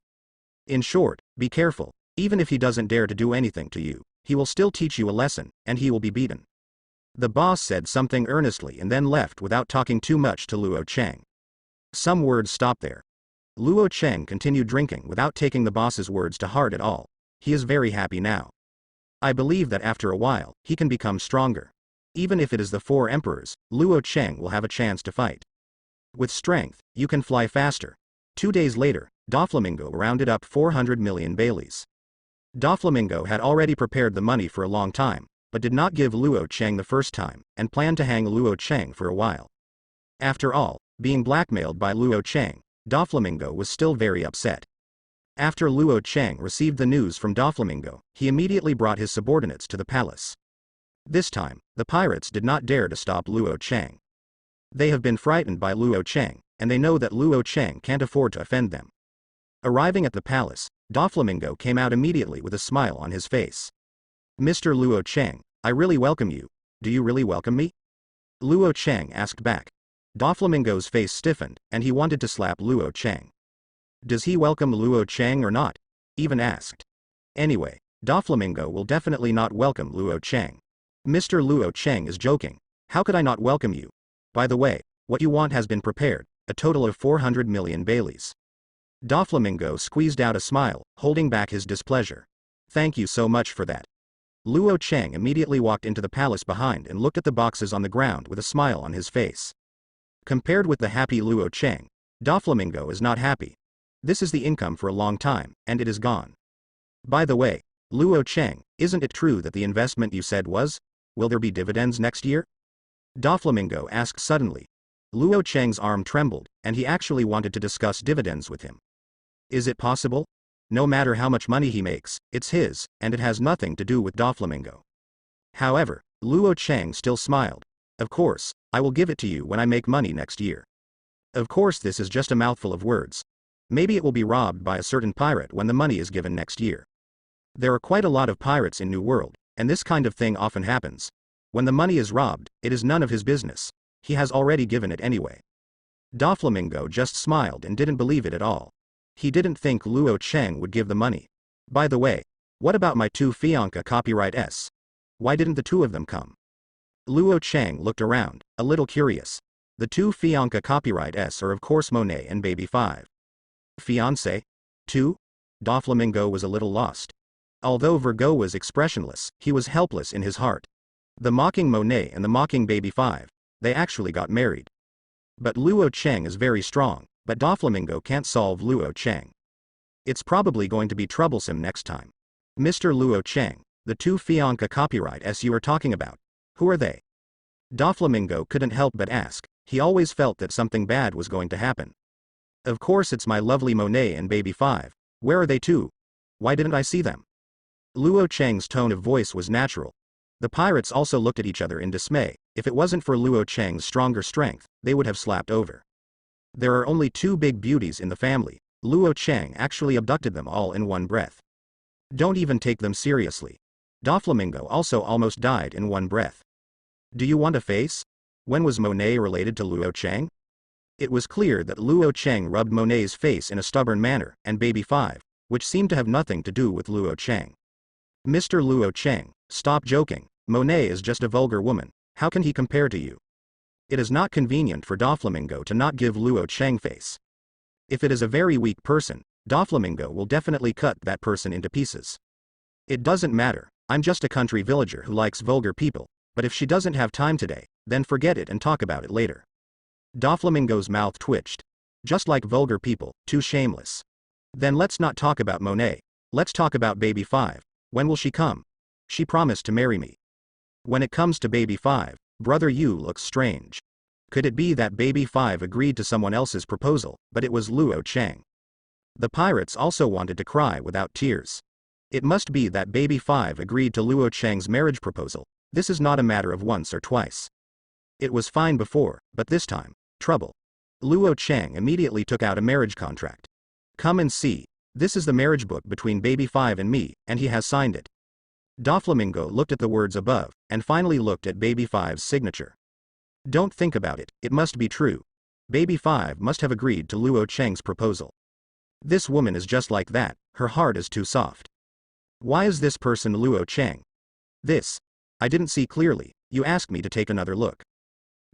In short, be careful, even if he doesn't dare to do anything to you, he will still teach you a lesson, and he will be beaten. The boss said something earnestly and then left without talking too much to Luo Chang. Some words stopped there. Luo Chang continued drinking without taking the boss's words to heart at all. He is very happy now. I believe that after a while, he can become stronger. Even if it is the 4 emperors, Luo Chang will have a chance to fight. With strength, you can fly faster. 2 days later, Doflamingo rounded up 400 million Baileys. Doflamingo had already prepared the money for a long time, but did not give Luo Chang the first time, and planned to hang Luo Chang for a while. After all, being blackmailed by Luo Chang, Doflamingo was still very upset. After Luo Chang received the news from Doflamingo, he immediately brought his subordinates to the palace. This time, the pirates did not dare to stop Luo Chang. They have been frightened by Luo Chang, and they know that Luo Chang can't afford to offend them. Arriving at the palace, Doflamingo came out immediately with a smile on his face. Mr. Luo Chang, I really welcome you. Do you really welcome me? Luo Chang asked back. Doflamingo's face stiffened, and he wanted to slap Luo Chang. Does he welcome Luo Chang or not? Even asked. Anyway, Doflamingo will definitely not welcome Luo Chang. Mr. Luo Chang is joking. How could I not welcome you? By the way, what you want has been prepared, a total of 400 million Baileys. Doflamingo squeezed out a smile, holding back his displeasure. Thank you so much for that. Luo Chang immediately walked into the palace behind and looked at the boxes on the ground with a smile on his face. Compared with the happy Luo Chang, Doflamingo is not happy. This is the income for a long time, and it is gone. By the way, Luo Chang, isn't it true that the investment you said was? Will there be dividends next year? Doflamingo asked suddenly. Luo Chang's arm trembled, and he actually wanted to discuss dividends with him. Is it possible? No matter how much money he makes, it's his, and it has nothing to do with Doflamingo. However, Luo Chang still smiled. Of course, I will give it to you when I make money next year. Of course, this is just a mouthful of words. Maybe it will be robbed by a certain pirate when the money is given next year. There are quite a lot of pirates in New World, and this kind of thing often happens. When the money is robbed, it is none of his business. He has already given it anyway. Doflamingo just smiled and didn't believe it at all. He didn't think Luo Chang would give the money. By the way, what about my 2 Fianca copyright S? Why didn't the 2 of them come? Luo Chang looked around, a little curious. The 2 Fianca copyright S are of course Monet and Baby 5. Fiancé? 2? Doflamingo was a little lost. Although Vergo was expressionless, he was helpless in his heart. The mocking Monet and the mocking Baby 5, they actually got married. But Luo Chang is very strong, but Doflamingo can't solve Luo Chang. It's probably going to be troublesome next time. Mr. Luo Chang, the 2 Fianca copyright S you are talking about, who are they? Doflamingo couldn't help but ask. He always felt that something bad was going to happen. Of course it's my lovely Monet and Baby 5. Where are they too? Why didn't I see them? Luo Chang's tone of voice was natural. The pirates also looked at each other in dismay. If it wasn't for Luo Chang's stronger strength, they would have slapped over. There are only 2 big beauties in the family. Luo Chang actually abducted them all in one breath. Don't even take them seriously. Doflamingo also almost died in one breath. Do you want a face? When was Monet related to Luo Chang? It was clear that Luo Chang rubbed Monet's face in a stubborn manner, and Baby 5, which seemed to have nothing to do with Luo Chang. Mr. Luo Chang, stop joking. Monet is just a vulgar woman. How can he compare to you? It is not convenient for Doflamingo to not give Luo Chang face. If it is a very weak person, Doflamingo will definitely cut that person into pieces. It doesn't matter, I'm just a country villager who likes vulgar people, but if she doesn't have time today, then forget it and talk about it later. Doflamingo's mouth twitched. Just like vulgar people, too shameless. Then let's not talk about Monet. Let's talk about Baby 5. When will she come? She promised to marry me. When it comes to Baby 5, Brother Yu looks strange. Could it be that Baby 5 agreed to someone else's proposal, but it was Luo Chang? The pirates also wanted to cry without tears. It must be that Baby 5 agreed to Luo Chang's marriage proposal. This is not a matter of once or twice. It was fine before, but this time, trouble. Luo Chang immediately took out a marriage contract. Come and see. This is the marriage book between Baby 5 and me, and he has signed it. Doflamingo looked at the words above, and finally looked at Baby 5's signature. Don't think about it, it must be true. Baby 5 must have agreed to Luo Chang's proposal. This woman is just like that, her heart is too soft. Why is this person Luo Chang? This. I didn't see clearly, you asked me to take another look.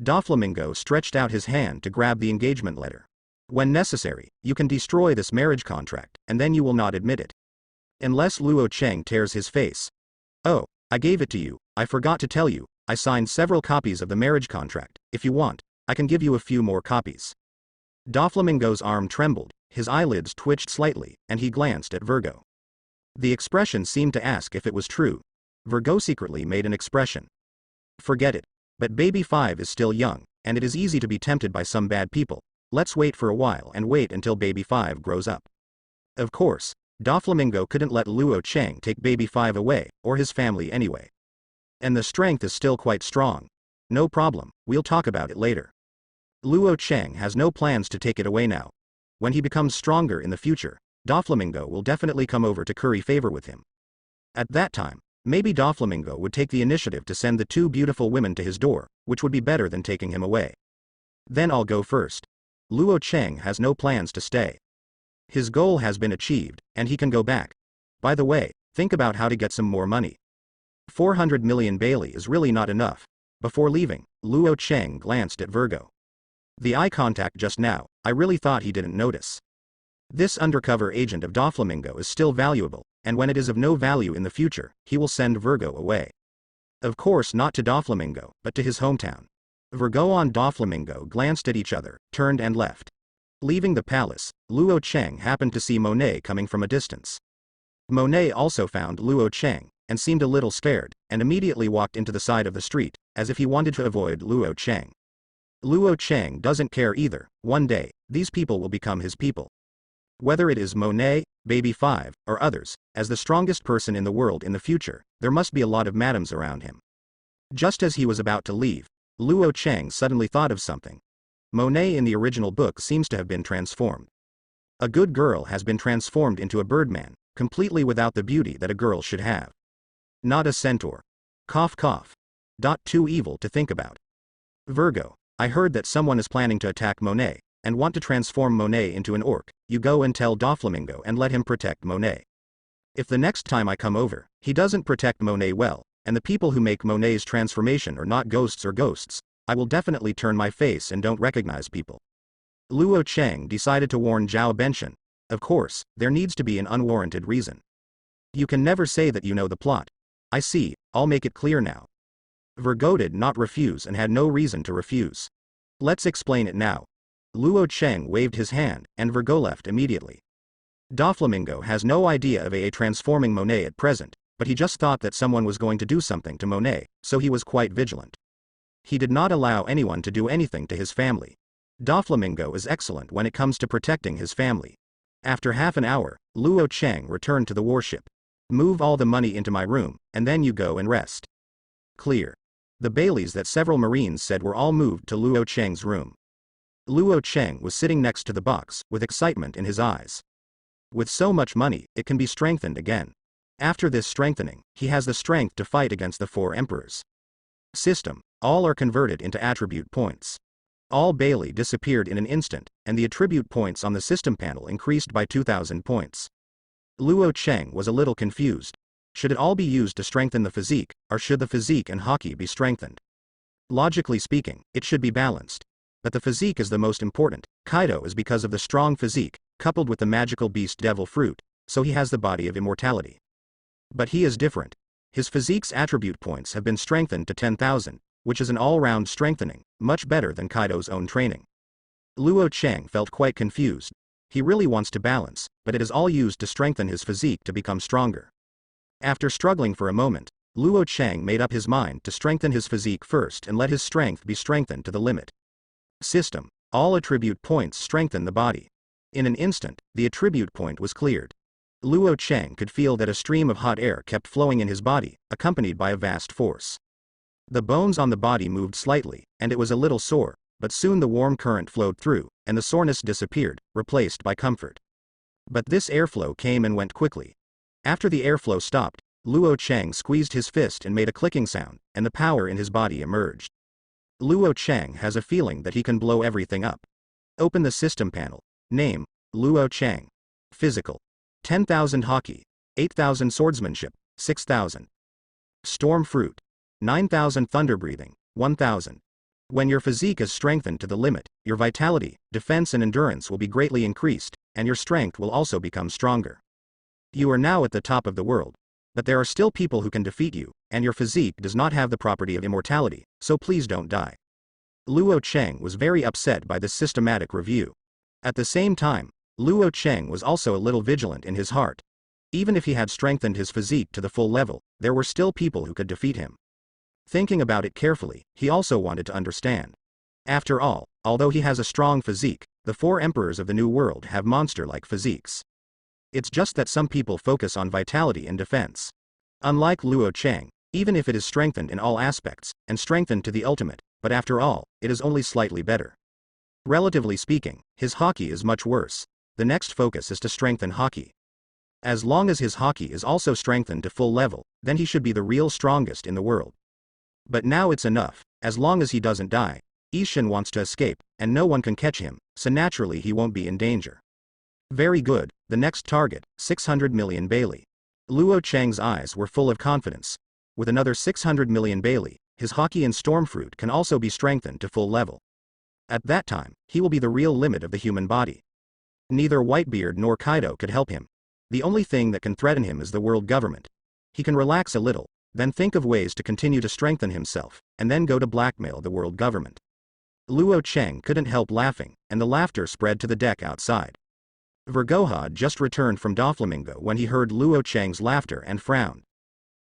Doflamingo stretched out his hand to grab the engagement letter. When necessary, you can destroy this marriage contract, and then you will not admit it. Unless Luo Chang tears his face. Oh, I gave it to you, I forgot to tell you, I signed several copies of the marriage contract. If you want, I can give you a few more copies. Doflamingo's arm trembled, his eyelids twitched slightly, and he glanced at Vergo. The expression seemed to ask if it was true. Vergo secretly made an expression. Forget it. But Baby 5 is still young, and it is easy to be tempted by some bad people. Let's wait for a while and wait until Baby 5 grows up. Of course, Doflamingo couldn't let Luo Chang take Baby 5 away, or his family anyway. And the strength is still quite strong. No problem, we'll talk about it later. Luo Chang has no plans to take it away now. When he becomes stronger in the future, Doflamingo will definitely come over to curry favor with him. At that time, maybe Doflamingo would take the initiative to send the two beautiful women to his door, which would be better than taking him away. Then I'll go first. Luo Chang has no plans to stay. His goal has been achieved, and he can go back. By the way, think about how to get some more money. 400 million Bailey is really not enough. Before leaving, Luo Chang glanced at Vergo. The eye contact just now, I really thought he didn't notice. This undercover agent of Doflamingo is still valuable, and when it is of no value in the future, he will send Vergo away. Of course not to Doflamingo, but to his hometown. Vergo and Doflamingo glanced at each other, turned and left. Leaving the palace, Luo Chang happened to see Monet coming from a distance. Monet also found Luo Chang, and seemed a little scared, and immediately walked into the side of the street, as if he wanted to avoid Luo Chang. Luo Chang doesn't care either. One day, these people will become his people. Whether it is Monet, Baby 5, or others, as the strongest person in the world in the future, there must be a lot of madams around him. Just as he was about to leave, Luo Chang suddenly thought of something. Monet in the original book seems to have been transformed. A good girl has been transformed into a birdman, completely without the beauty that a girl should have. Not a centaur. Cough cough. Too evil to think about. Vergo, I heard that someone is planning to attack Monet, and want to transform Monet into an orc. You go and tell Doflamingo and let him protect Monet. If the next time I come over, he doesn't protect Monet well, and the people who make Monet's transformation are not ghosts or ghosts, I will definitely turn my face and don't recognize people. Luo Chang decided to warn Zhao Benshan. Of course, there needs to be an unwarranted reason. You can never say that you know the plot. I see, I'll make it clear now. Vergo did not refuse and had no reason to refuse. Let's explain it now. Luo Chang waved his hand, and Vergo left immediately. Doflamingo has no idea of a transforming Monet at present, but he just thought that someone was going to do something to Monet, so he was quite vigilant. He did not allow anyone to do anything to his family. Doflamingo is excellent when it comes to protecting his family. After half an hour, Luo Chang returned to the warship. Move all the money into my room, and then you go and rest. Clear. The Baileys that several Marines said were all moved to Luo Chang's room. Luo Chang was sitting next to the box, with excitement in his eyes. With so much money, it can be strengthened again. After this strengthening, he has the strength to fight against the 4 emperors. System, all are converted into attribute points. All Bailey disappeared in an instant, and the attribute points on the system panel increased by 2,000 points. Luo Chang was a little confused. Should it all be used to strengthen the physique, or should the physique and haki be strengthened? Logically speaking, it should be balanced. But the physique is the most important. Kaido is because of the strong physique, coupled with the magical beast devil fruit, so he has the body of immortality. But he is different. His physique's attribute points have been strengthened to 10,000, which is an all-round strengthening, much better than Kaido's own training. Luo Chang felt quite confused. He really wants to balance, but it is all used to strengthen his physique to become stronger. After struggling for a moment, Luo Chang made up his mind to strengthen his physique first and let his strength be strengthened to the limit. System, all attribute points strengthen the body. In an instant, the attribute point was cleared. Luo Chang could feel that a stream of hot air kept flowing in his body, accompanied by a vast force. The bones on the body moved slightly, and it was a little sore, but soon the warm current flowed through, and the soreness disappeared, replaced by comfort. But this airflow came and went quickly. After the airflow stopped, Luo Cheng squeezed his fist and made a clicking sound, and the power in his body emerged. Luo Cheng has a feeling that he can blow everything up. Open the system panel. Name, Luo Cheng. Physical. 10,000 haki. 8,000 swordsmanship. 6,000. Storm fruit. 9,000 thunder breathing. 1,000. When your physique is strengthened to the limit, your vitality, defense and endurance will be greatly increased, and your strength will also become stronger. You are now at the top of the world. But there are still people who can defeat you, and your physique does not have the property of immortality, so please don't die. Luo Cheng was very upset by this systematic review. At the same time, Luo Cheng was also a little vigilant in his heart. Even if he had strengthened his physique to the full level, there were still people who could defeat him. Thinking about it carefully, he also wanted to understand. After all, although he has a strong physique, the 4 emperors of the New World have monster-like physiques. It's just that some people focus on vitality and defense. Unlike Luo Cheng, even if it is strengthened in all aspects, and strengthened to the ultimate, but after all, it is only slightly better. Relatively speaking, his haki is much worse. The next focus is to strengthen haki. As long as his haki is also strengthened to full level, then he should be the real strongest in the world. But now it's enough, as long as he doesn't die. Ishin wants to escape, and no one can catch him, so naturally he won't be in danger. Very good, the next target, 600 million Bailey. Luo Cheng's eyes were full of confidence. With another 600 million Bailey, his haki and stormfruit can also be strengthened to full level. At that time, he will be the real limit of the human body. Neither Whitebeard nor Kaido could help him. The only thing that can threaten him is the world government. He can relax a little, then think of ways to continue to strengthen himself, and then go to blackmail the world government. Luo Cheng couldn't help laughing, and the laughter spread to the deck outside. Vergo had just returned from Doflamingo when he heard Luo Cheng's laughter and frowned.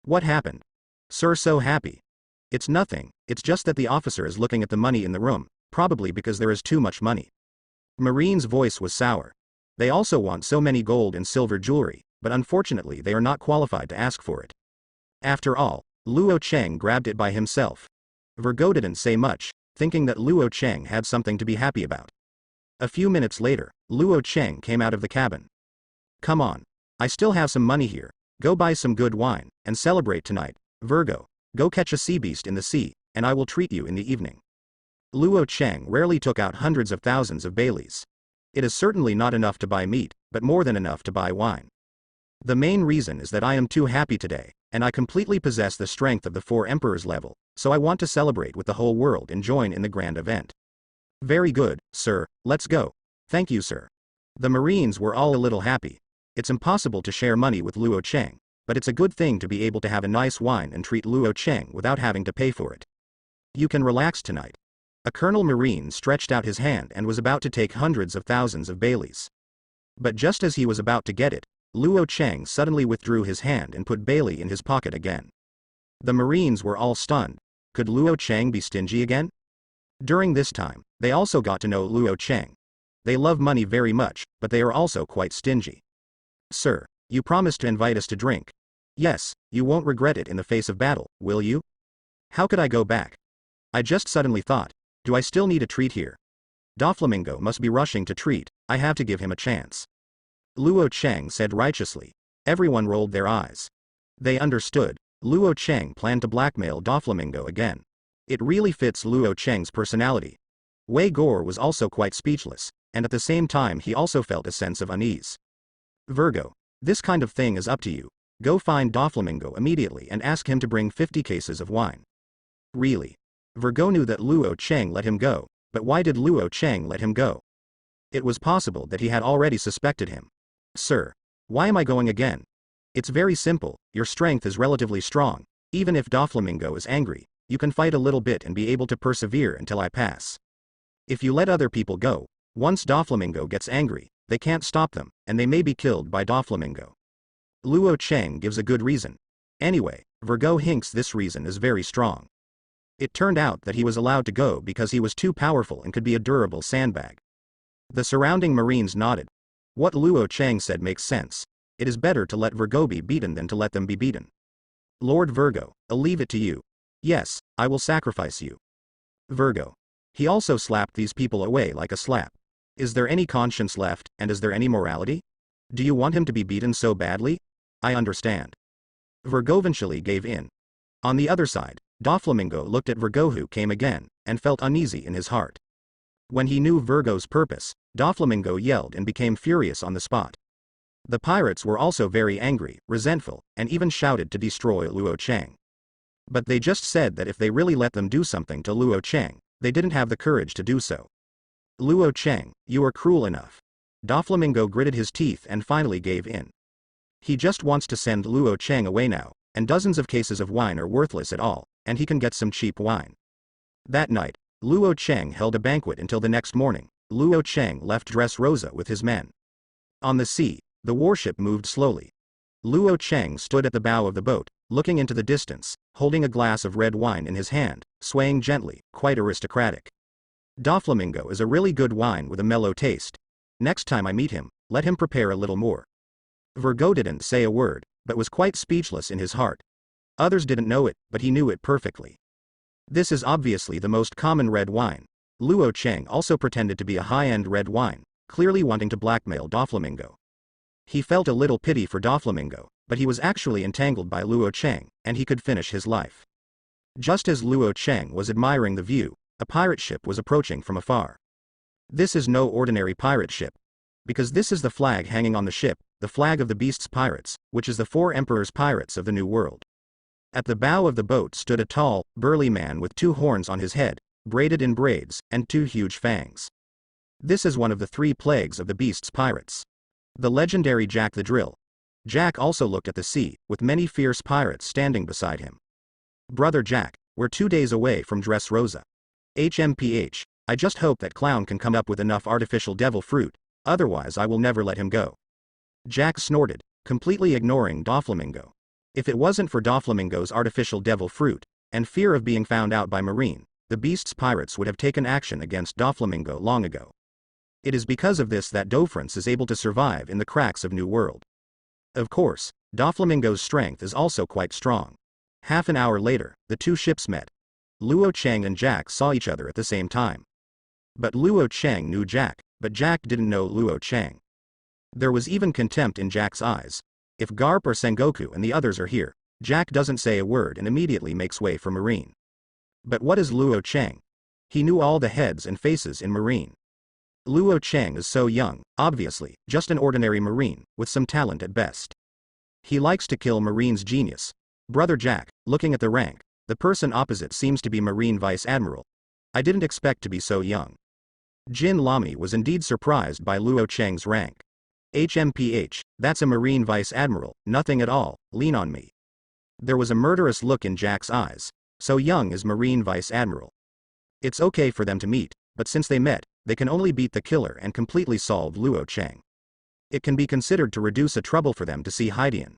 What happened? Sir, so happy. It's nothing, it's just that the officer is looking at the money in the room, probably because there is too much money. Marine's voice was sour. They also want so many gold and silver jewelry, but unfortunately they are not qualified to ask for it. After all, Luo Cheng grabbed it by himself. Vergo didn't say much, thinking that Luo Cheng had something to be happy about. A few minutes later, Luo Cheng came out of the cabin. Come on. I still have some money here. Go buy some good wine, and celebrate tonight. Vergo, go catch a sea beast in the sea, and I will treat you in the evening. Luo Cheng rarely took out hundreds of thousands of Baileys. It is certainly not enough to buy meat, but more than enough to buy wine. The main reason is that I am too happy today, and I completely possess the strength of the 4 emperors level, so I want to celebrate with the whole world and join in the grand event. Very good, sir, let's go. Thank you, sir. The Marines were all a little happy. It's impossible to share money with Luo Cheng, but it's a good thing to be able to have a nice wine and treat Luo Cheng without having to pay for it. You can relax tonight. A Colonel Marine stretched out his hand and was about to take hundreds of thousands of Baileys. But just as he was about to get it, Luo Cheng suddenly withdrew his hand and put Bailey in his pocket again. The Marines were all stunned. Could Luo Cheng be stingy again? During this time, they also got to know Luo Cheng. They love money very much, but they are also quite stingy. Sir, you promised to invite us to drink. Yes, you won't regret it in the face of battle, will you? How could I go back? I just suddenly thought, do I still need a treat here? Doflamingo must be rushing to treat, I have to give him a chance. Luo Cheng said righteously. Everyone rolled their eyes. They understood. Luo Cheng planned to blackmail Doflamingo again. It really fits Luo Cheng's personality. Wei Gor was also quite speechless, and at the same time he also felt a sense of unease. Vergo, this kind of thing is up to you. Go find Doflamingo immediately and ask him to bring 50 cases of wine. Really? Vergo knew that Luo Cheng let him go, but why did Luo Cheng let him go? It was possible that he had already suspected him. Sir, why am I going again? It's very simple, your strength is relatively strong. Even if Doflamingo is angry, you can fight a little bit and be able to persevere until I pass. If you let other people go, once Doflamingo gets angry, they can't stop them, and they may be killed by Doflamingo. Luo Cheng gives a good reason. Anyway, Vergo hinks this reason is very strong. It turned out that he was allowed to go because he was too powerful and could be a durable sandbag. The surrounding Marines nodded. What Luo Cheng said makes sense. It is better to let Vergo be beaten than to let them be beaten. Lord Vergo, I'll leave it to you. Yes, I will sacrifice you. Vergo. He also slapped these people away like a slap. Is there any conscience left, and is there any morality? Do you want him to be beaten so badly? I understand. Vergo eventually gave in. On the other side, Doflamingo looked at Vergo, who came again, and felt uneasy in his heart. When he knew Vergo's purpose, Doflamingo yelled and became furious on the spot. The pirates were also very angry, resentful, and even shouted to destroy Luo Chang. But they just said that if they really let them do something to Luo Chang, they didn't have the courage to do so. Luo Chang, you are cruel enough. Doflamingo gritted his teeth and finally gave in. He just wants to send Luo Chang away now, and dozens of cases of wine are worthless at all, and he can get some cheap wine. That night, Luo Chang held a banquet until the next morning. Luo Chang left Dressrosa with his men. On the sea, the warship moved slowly. Luo Chang stood at the bow of the boat, looking into the distance, holding a glass of red wine in his hand, swaying gently, quite aristocratic. Doflamingo is a really good wine with a mellow taste. Next time I meet him, let him prepare a little more. Vergo didn't say a word, but was quite speechless in his heart. Others didn't know it, but he knew it perfectly. This is obviously the most common red wine. Luo Chang also pretended to be a high-end red wine, clearly wanting to blackmail Doflamingo. He felt a little pity for Doflamingo, but he was actually entangled by Luo Chang, and he could finish his life. Just as Luo Chang was admiring the view, a pirate ship was approaching from afar. This is no ordinary pirate ship. Because this is the flag hanging on the ship, the flag of the Beast's Pirates, which is the 4 Emperor's pirates of the New World. At the bow of the boat stood a tall, burly man with 2 horns on his head, braided in braids, and 2 huge fangs. This is one of the 3 plagues of the Beast's Pirates. The legendary Jack the Drill. Jack also looked at the sea, with many fierce pirates standing beside him. Brother Jack, we're 2 days away from Dressrosa. HMPH, I just hope that clown can come up with enough artificial devil fruit, otherwise I will never let him go. Jack snorted, completely ignoring Doflamingo. If it wasn't for Doflamingo's artificial devil fruit, and fear of being found out by Marine, the Beast's Pirates would have taken action against Doflamingo long ago. It is because of this that Dofrance is able to survive in the cracks of New World. Of course, Doflamingo's strength is also quite strong. Half an hour later, the 2 ships met. Luo Chang and Jack saw each other at the same time. But Luo Chang knew Jack, but Jack didn't know Luo Chang. There was even contempt in Jack's eyes. If Garp or Sengoku and the others are here, Jack doesn't say a word and immediately makes way for Marine. But what is Luo Chang? He knew all the heads and faces in Marine. Luo Chang is so young, obviously, just an ordinary Marine, with some talent at best. He likes to kill Marine's genius. Brother Jack, looking at the rank, the person opposite seems to be Marine Vice Admiral. I didn't expect to be so young. Jin Lami was indeed surprised by Luo Chang's rank. HMPH, that's a Marine Vice Admiral, nothing at all, lean on me. There was a murderous look in Jack's eyes. So young is Marine Vice Admiral. It's okay for them to meet, but since they met, they can only beat the killer and completely solve Luo Chang. It can be considered to reduce a trouble for them to see Haidian.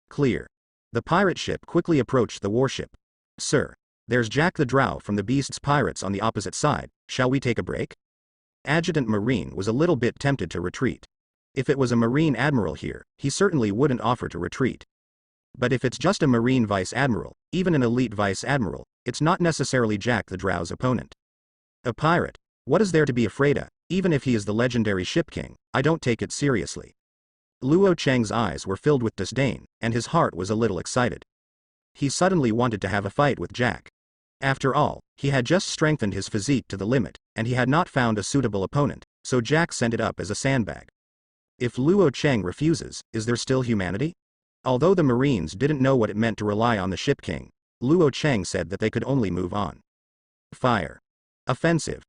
Clear. The pirate ship quickly approached the warship. Sir, there's Jack the Drow from the Beast's Pirates on the opposite side, shall we take a break? Adjutant Marine was a little bit tempted to retreat. If it was a Marine Admiral here, he certainly wouldn't offer to retreat. But if it's just a Marine Vice Admiral, even an elite Vice Admiral, it's not necessarily Jack the Drow's opponent. A pirate? What is there to be afraid of? Even if he is the legendary Ship King, I don't take it seriously. Luo Chang's eyes were filled with disdain, and his heart was a little excited. He suddenly wanted to have a fight with Jack. After all, he had just strengthened his physique to the limit, and he had not found a suitable opponent, so Jack sent it up as a sandbag. If Luo Chang refuses, is there still humanity? Although the Marines didn't know what it meant to rely on the Ship King, Luo Chang said that they could only move on. Fire. Offensive.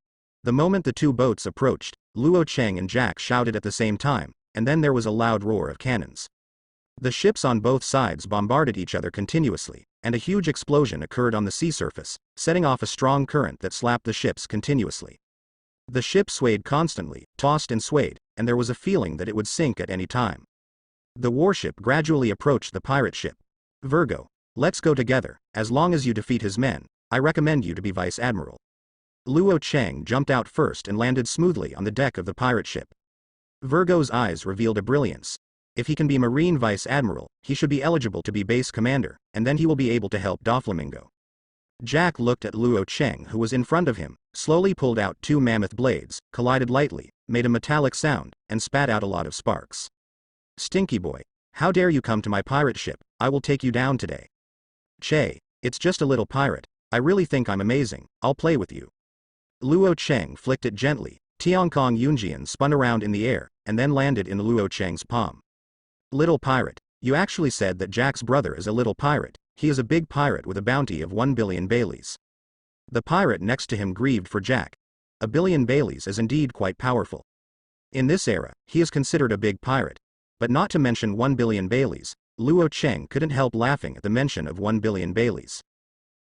The moment the 2 boats approached, Luo Chang and Jack shouted at the same time, and then there was a loud roar of cannons. The ships on both sides bombarded each other continuously, and a huge explosion occurred on the sea surface, setting off a strong current that slapped the ships continuously. The ship swayed constantly, tossed and swayed, and there was a feeling that it would sink at any time. The warship gradually approached the pirate ship. Vergo, let's go together. As long as you defeat his men, I recommend you to be Vice Admiral. Luo Chang jumped out first and landed smoothly on the deck of the pirate ship. Vergo's eyes revealed a brilliance. If he can be Marine Vice Admiral, he should be eligible to be base commander, and then he will be able to help Doflamingo. Jack looked at Luo Chang, who was in front of him, slowly pulled out two mammoth blades, collided lightly, made a metallic sound, and spat out a lot of sparks. Stinky boy. How dare you come to my pirate ship, I will take you down today. Che, it's just a little pirate, I really think I'm amazing, I'll play with you. Luo Cheng flicked it gently, Tiankong Yunjian spun around in the air, and then landed in Luo Cheng's palm. Little pirate, you actually said that Jack's brother is a little pirate, he is a big pirate with a bounty of 1 billion Baileys. The pirate next to him grieved for Jack. A billion Baileys is indeed quite powerful. In this era, he is considered a big pirate. But not to mention 1 billion Baileys, Luo Cheng couldn't help laughing at the mention of 1 billion Baileys.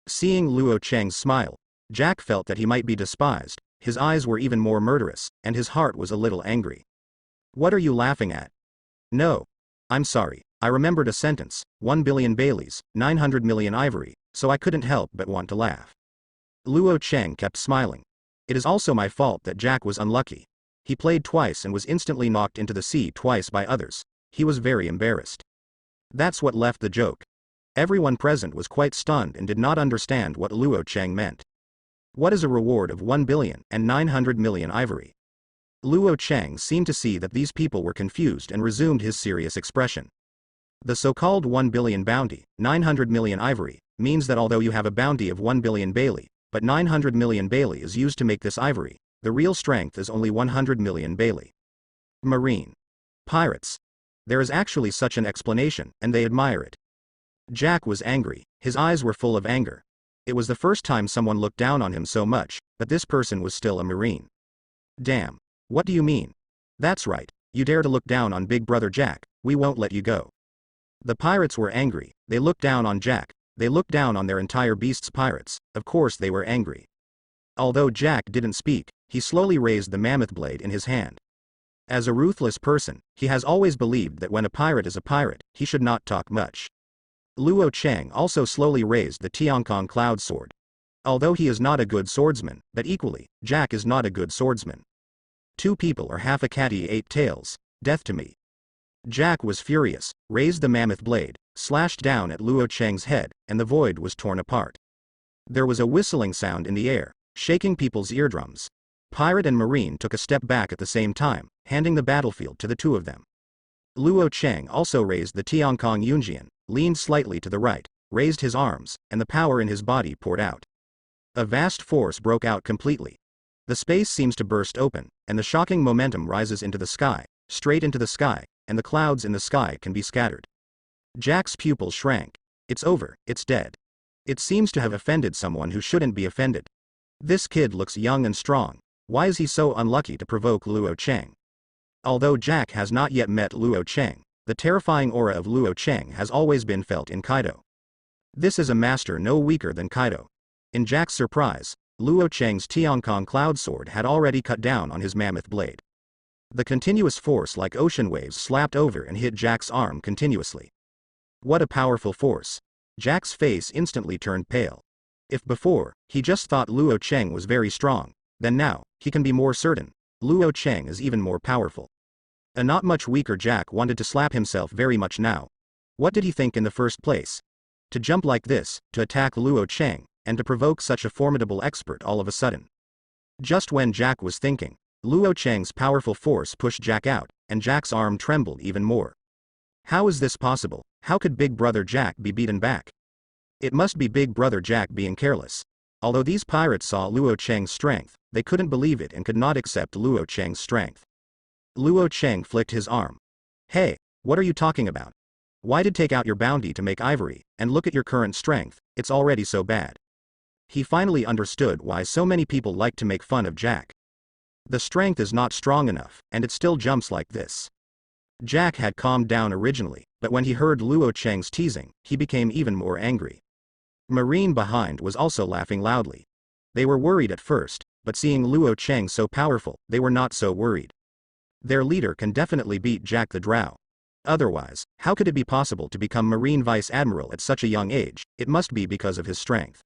Seeing Luo Cheng's smile, Jack felt that he might be despised, his eyes were even more murderous, and his heart was a little angry. What are you laughing at? No. I'm sorry, I remembered a sentence, 1 billion Baileys, 900 million ivory, so I couldn't help but want to laugh. Luo Cheng kept smiling. It is also my fault that Jack was unlucky. He played twice and was instantly knocked into the sea twice by others. He was very embarrassed. That's what left the joke. Everyone present was quite stunned and did not understand what Luo Cheng meant. What is a reward of 1 billion and 900 million ivory? Luo Cheng seemed to see that these people were confused and resumed his serious expression. The so-called 1 billion bounty, 900 million ivory, means that although you have a bounty of 1 billion Bailey, but 900 million Bailey is used to make this ivory, the real strength is only 100 million Bailey. Marine. Pirates. There is actually such an explanation, and they admire it. Jack was angry, his eyes were full of anger. It was the first time someone looked down on him so much, but this person was still a Marine. Damn. What do you mean? That's right, you dare to look down on Big Brother Jack, we won't let you go. The pirates were angry, they looked down on Jack, they looked down on their entire beast's pirates, of course they were angry. Although Jack didn't speak, he slowly raised the mammoth blade in his hand. As a ruthless person, he has always believed that when a pirate is a pirate, he should not talk much. Luo Cheng also slowly raised the Tiankong cloud sword. Although he is not a good swordsman, but equally, Jack is not a good swordsman. Two people are half a catty 8 tails, death to me. Jack was furious, raised the mammoth blade, slashed down at Luo Cheng's head, and the void was torn apart. There was a whistling sound in the air, shaking people's eardrums. Pirate and Marine took a step back at the same time, handing the battlefield to the two of them. Luo Cheng also raised the Tiankong Yunjian, leaned slightly to the right, raised his arms, and the power in his body poured out. A vast force broke out completely. The space seems to burst open, and the shocking momentum rises into the sky, straight into the sky, and the clouds in the sky can be scattered. Jack's pupil shrank. It's over, it's dead. It seems to have offended someone who shouldn't be offended. This kid looks young and strong. Why is he so unlucky to provoke Luo Cheng? Although Jack has not yet met Luo Cheng, the terrifying aura of Luo Cheng has always been felt in Kaido. This is a master no weaker than Kaido. In Jack's surprise, Luo Cheng's Tiankong cloud sword had already cut down on his mammoth blade. The continuous force like ocean waves slapped over and hit Jack's arm continuously. What a powerful force. Jack's face instantly turned pale. If before, he just thought Luo Cheng was very strong, then now, he can be more certain, Luo Cheng is even more powerful. A not much weaker Jack wanted to slap himself very much now. What did he think in the first place? To jump like this, to attack Luo Cheng, and to provoke such a formidable expert all of a sudden. Just when Jack was thinking, Luo Cheng's powerful force pushed Jack out, and Jack's arm trembled even more. How is this possible? How could Big Brother Jack be beaten back? It must be Big Brother Jack being careless. Although these pirates saw Luo Cheng's strength, they couldn't believe it and could not accept Luo Cheng's strength. Luo Cheng flicked his arm. Hey, what are you talking about? Why did take out your bounty to make ivory, and look at your current strength, it's already so bad. He finally understood why so many people like to make fun of Jack. The strength is not strong enough, and it still jumps like this. Jack had calmed down originally, but when he heard Luo Cheng's teasing, he became even more angry. Marine behind was also laughing loudly. They were worried at first, but seeing Luo Cheng so powerful, they were not so worried. Their leader can definitely beat Jack the Drow. Otherwise, how could it be possible to become Marine Vice Admiral at such a young age? It must be because of his strength.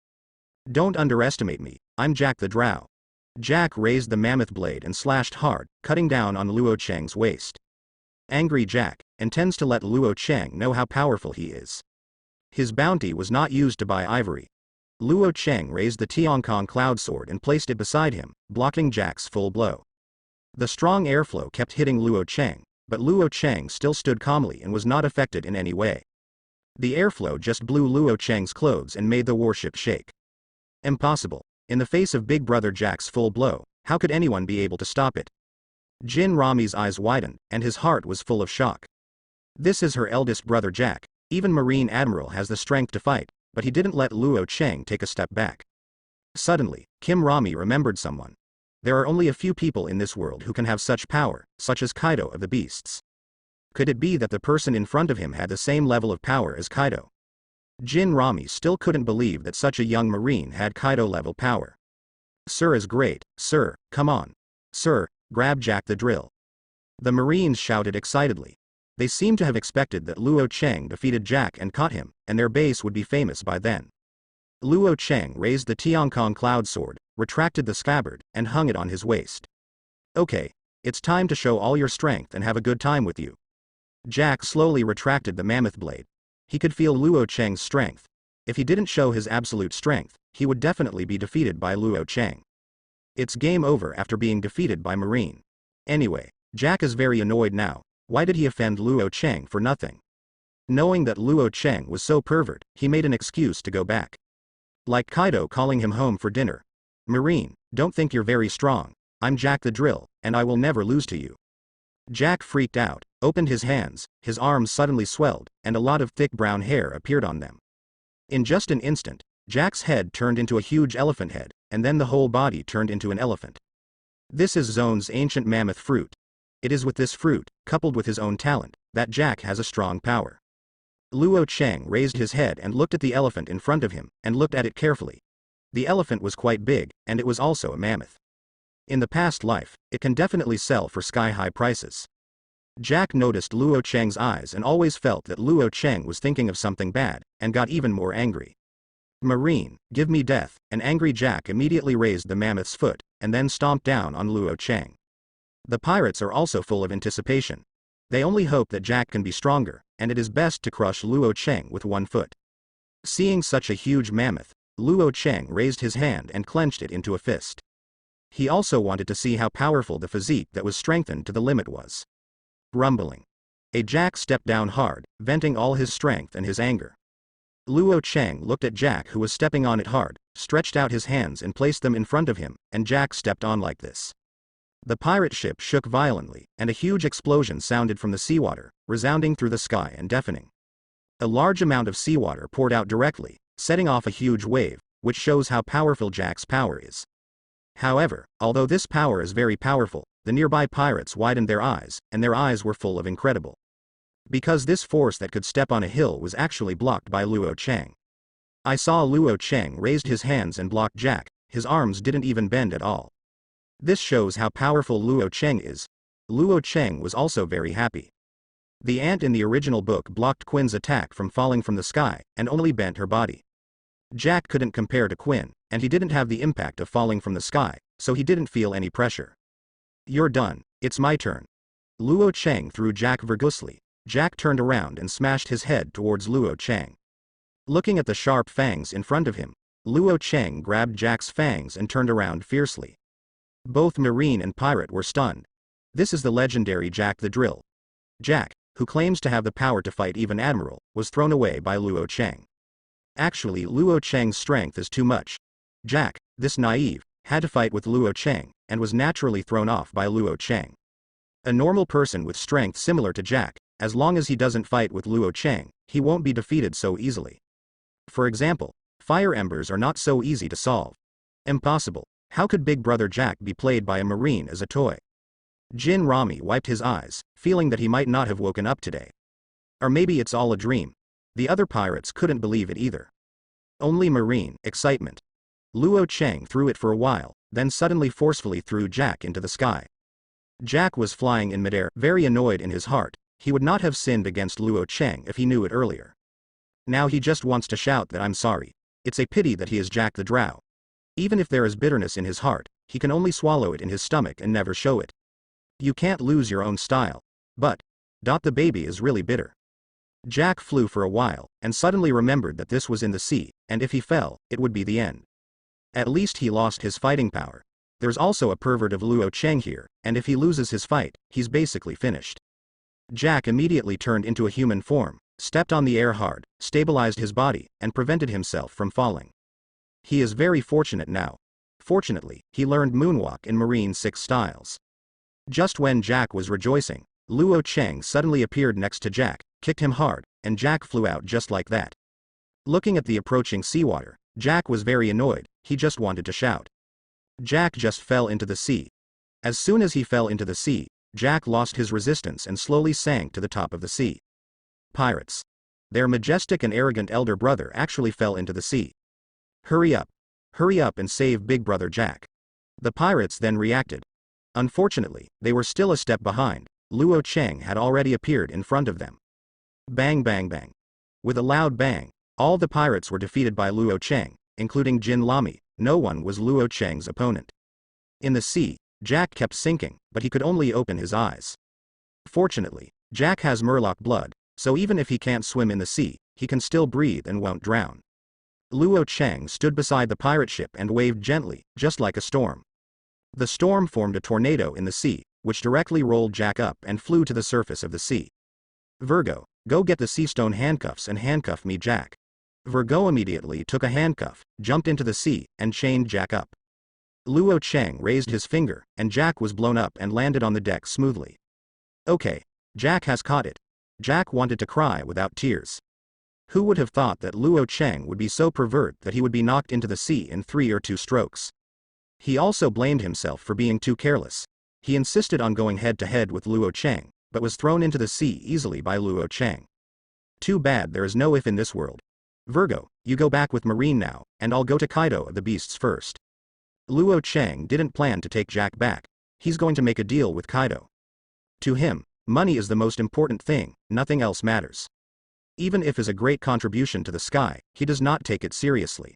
Don't underestimate me, I'm Jack the Drow. Jack raised the mammoth blade and slashed hard, cutting down on Luo Cheng's waist. Angry Jack intends to let Luo Cheng know how powerful he is. His bounty was not used to buy ivory. Luo Cheng raised the Tiankong cloud sword and placed it beside him, blocking Jack's full blow. The strong airflow kept hitting Luo Cheng, but Luo Cheng still stood calmly and was not affected in any way. The airflow just blew Luo Cheng's clothes and made the warship shake. Impossible. In the face of Big Brother Jack's full blow, how could anyone be able to stop it? Jin Rami's eyes widened, and his heart was full of shock. This is her eldest brother Jack. Even Marine Admiral has the strength to fight, but he didn't let Luo Cheng take a step back. Suddenly, Kim Rami remembered someone. There are only a few people in this world who can have such power, such as Kaido of the Beasts. Could it be that the person in front of him had the same level of power as Kaido? Jin Rami still couldn't believe that such a young Marine had Kaido-level power. Sir is great, sir, come on. Sir, grab Jack the drill. The Marines shouted excitedly. They seemed to have expected that Luo Cheng defeated Jack and caught him, and their base would be famous by then. Luo Cheng raised the Tiankong cloud sword, retracted the scabbard, and hung it on his waist. Okay, it's time to show all your strength and have a good time with you. Jack slowly retracted the mammoth blade. He could feel Luo Cheng's strength. If he didn't show his absolute strength, he would definitely be defeated by Luo Cheng. It's game over after being defeated by Marine. Anyway, Jack is very annoyed now. Why did he offend Luo Cheng for nothing? Knowing that Luo Cheng was so pervert, he made an excuse to go back. Like Kaido calling him home for dinner. Marine, don't think you're very strong. I'm Jack the Drill, and I will never lose to you. Jack freaked out, opened his hands, his arms suddenly swelled, and a lot of thick brown hair appeared on them. In just an instant, Jack's head turned into a huge elephant head, and then the whole body turned into an elephant. This is Zone's ancient mammoth fruit. It is with this fruit, coupled with his own talent, that Jack has a strong power. Luo Cheng raised his head and looked at the elephant in front of him, and looked at it carefully. The elephant was quite big, and it was also a mammoth. In the past life, it can definitely sell for sky-high prices. Jack noticed Luo Cheng's eyes and always felt that Luo Cheng was thinking of something bad, and got even more angry. Marine, give me death, and angry Jack immediately raised the mammoth's foot, and then stomped down on Luo Cheng. The pirates are also full of anticipation. They only hope that Jack can be stronger, and it is best to crush Luo Cheng with one foot. Seeing such a huge mammoth, Luo Cheng raised his hand and clenched it into a fist. He also wanted to see how powerful the physique that was strengthened to the limit was. Rumbling. Jack stepped down hard, venting all his strength and his anger. Luo Cheng looked at Jack, who was stepping on it hard, stretched out his hands and placed them in front of him, and Jack stepped on like this. The pirate ship shook violently, and a huge explosion sounded from the seawater, resounding through the sky and deafening. A large amount of seawater poured out directly, setting off a huge wave, which shows how powerful Jack's power is. However, although this power is very powerful, the nearby pirates widened their eyes, and their eyes were full of incredible. Because this force that could step on a hill was actually blocked by Luo Cheng. I saw Luo Cheng raised his hands and blocked Jack, his arms didn't even bend at all. This shows how powerful Luo Cheng is. Luo Cheng was also very happy. The ant in the original book blocked Quinn's attack from falling from the sky, and only bent her body. Jack couldn't compare to Quinn, and he didn't have the impact of falling from the sky, so he didn't feel any pressure. You're done, it's my turn. Luo Cheng threw Jack vigorously. Jack turned around and smashed his head towards Luo Cheng. Looking at the sharp fangs in front of him, Luo Cheng grabbed Jack's fangs and turned around fiercely. Both Marine and pirate were stunned. This is the legendary Jack the Drill. Jack, who claims to have the power to fight even Admiral, was thrown away by Luo Cheng. Actually, Luo Cheng's strength is too much. Jack, this naive, had to fight with Luo Cheng, and was naturally thrown off by Luo Cheng. A normal person with strength similar to Jack, as long as he doesn't fight with Luo Cheng, he won't be defeated so easily. For example, fire embers are not so easy to solve. Impossible. How could Big Brother Jack be played by a Marine as a toy? Jin Rami wiped his eyes, feeling that he might not have woken up today. Or maybe it's all a dream. The other pirates couldn't believe it either. Only Marine, excitement. Luo Cheng threw it for a while, then suddenly forcefully threw Jack into the sky. Jack was flying in midair, very annoyed in his heart. He would not have sinned against Luo Cheng if he knew it earlier. Now he just wants to shout that I'm sorry. It's a pity that he is Jack the Drow. Even if there is bitterness in his heart, he can only swallow it in his stomach and never show it. You can't lose your own style. But, the baby is really bitter. Jack flew for a while, and suddenly remembered that this was in the sea, and if he fell, it would be the end. At least he lost his fighting power. There's also a pervert of Luo Cheng here, and if he loses his fight, he's basically finished. Jack immediately turned into a human form, stepped on the air hard, stabilized his body, and prevented himself from falling. He is very fortunate now. Fortunately, he learned moonwalk in Marine 6 styles. Just when Jack was rejoicing, Luo Cheng suddenly appeared next to Jack, kicked him hard, and Jack flew out just like that. Looking at the approaching seawater, Jack was very annoyed, he just wanted to shout. Jack just fell into the sea. As soon as he fell into the sea, Jack lost his resistance and slowly sank to the top of the sea. Pirates. Their majestic and arrogant elder brother actually fell into the sea. Hurry up. Hurry up and save Big Brother Jack. The pirates then reacted. Unfortunately, they were still a step behind. Luo Cheng had already appeared in front of them. Bang bang bang. With a loud bang, all the pirates were defeated by Luo Cheng, including Jin Lami. No one was Luo Cheng's opponent. In the sea, Jack kept sinking, but he could only open his eyes. Fortunately, Jack has Murloc blood, so even if he can't swim in the sea, he can still breathe and won't drown. Luo Cheng stood beside the pirate ship and waved gently, just like a storm. The storm formed a tornado in the sea, which directly rolled Jack up and flew to the surface of the sea. Vergo, go get the sea stone handcuffs and handcuff me, Jack. Vergo immediately took a handcuff, jumped into the sea, and chained Jack up. Luo Cheng raised his finger, and Jack was blown up and landed on the deck smoothly. Okay, Jack has caught it. Jack wanted to cry without tears. Who would have thought that Luo Cheng would be so pervert that he would be knocked into the sea in 3 or 2 strokes? He also blamed himself for being too careless. He insisted on going head-to-head with Luo Cheng, but was thrown into the sea easily by Luo Cheng. Too bad there is no if in this world. Vergo, you go back with Marine now, and I'll go to Kaido of the Beasts first. Luo Cheng didn't plan to take Jack back. He's going to make a deal with Kaido. To him, money is the most important thing, nothing else matters. Even if it is a great contribution to the sky, he does not take it seriously.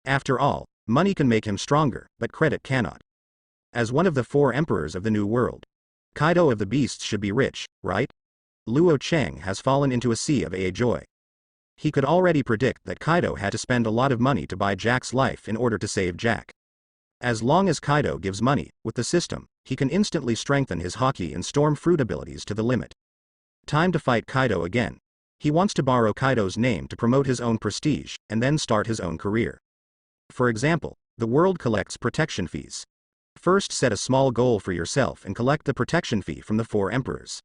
After all, money can make him stronger, but credit cannot. As one of the 4 emperors of the New World, Kaido of the Beasts should be rich, right? Luo Cheng has fallen into a sea of joy. He could already predict that Kaido had to spend a lot of money to buy Jack's life in order to save Jack. As long as Kaido gives money, with the system, he can instantly strengthen his haki and storm fruit abilities to the limit. Time to fight Kaido again. He wants to borrow Kaido's name to promote his own prestige, and then start his own career. For example, the world collects protection fees. First set a small goal for yourself and collect the protection fee from the 4 emperors.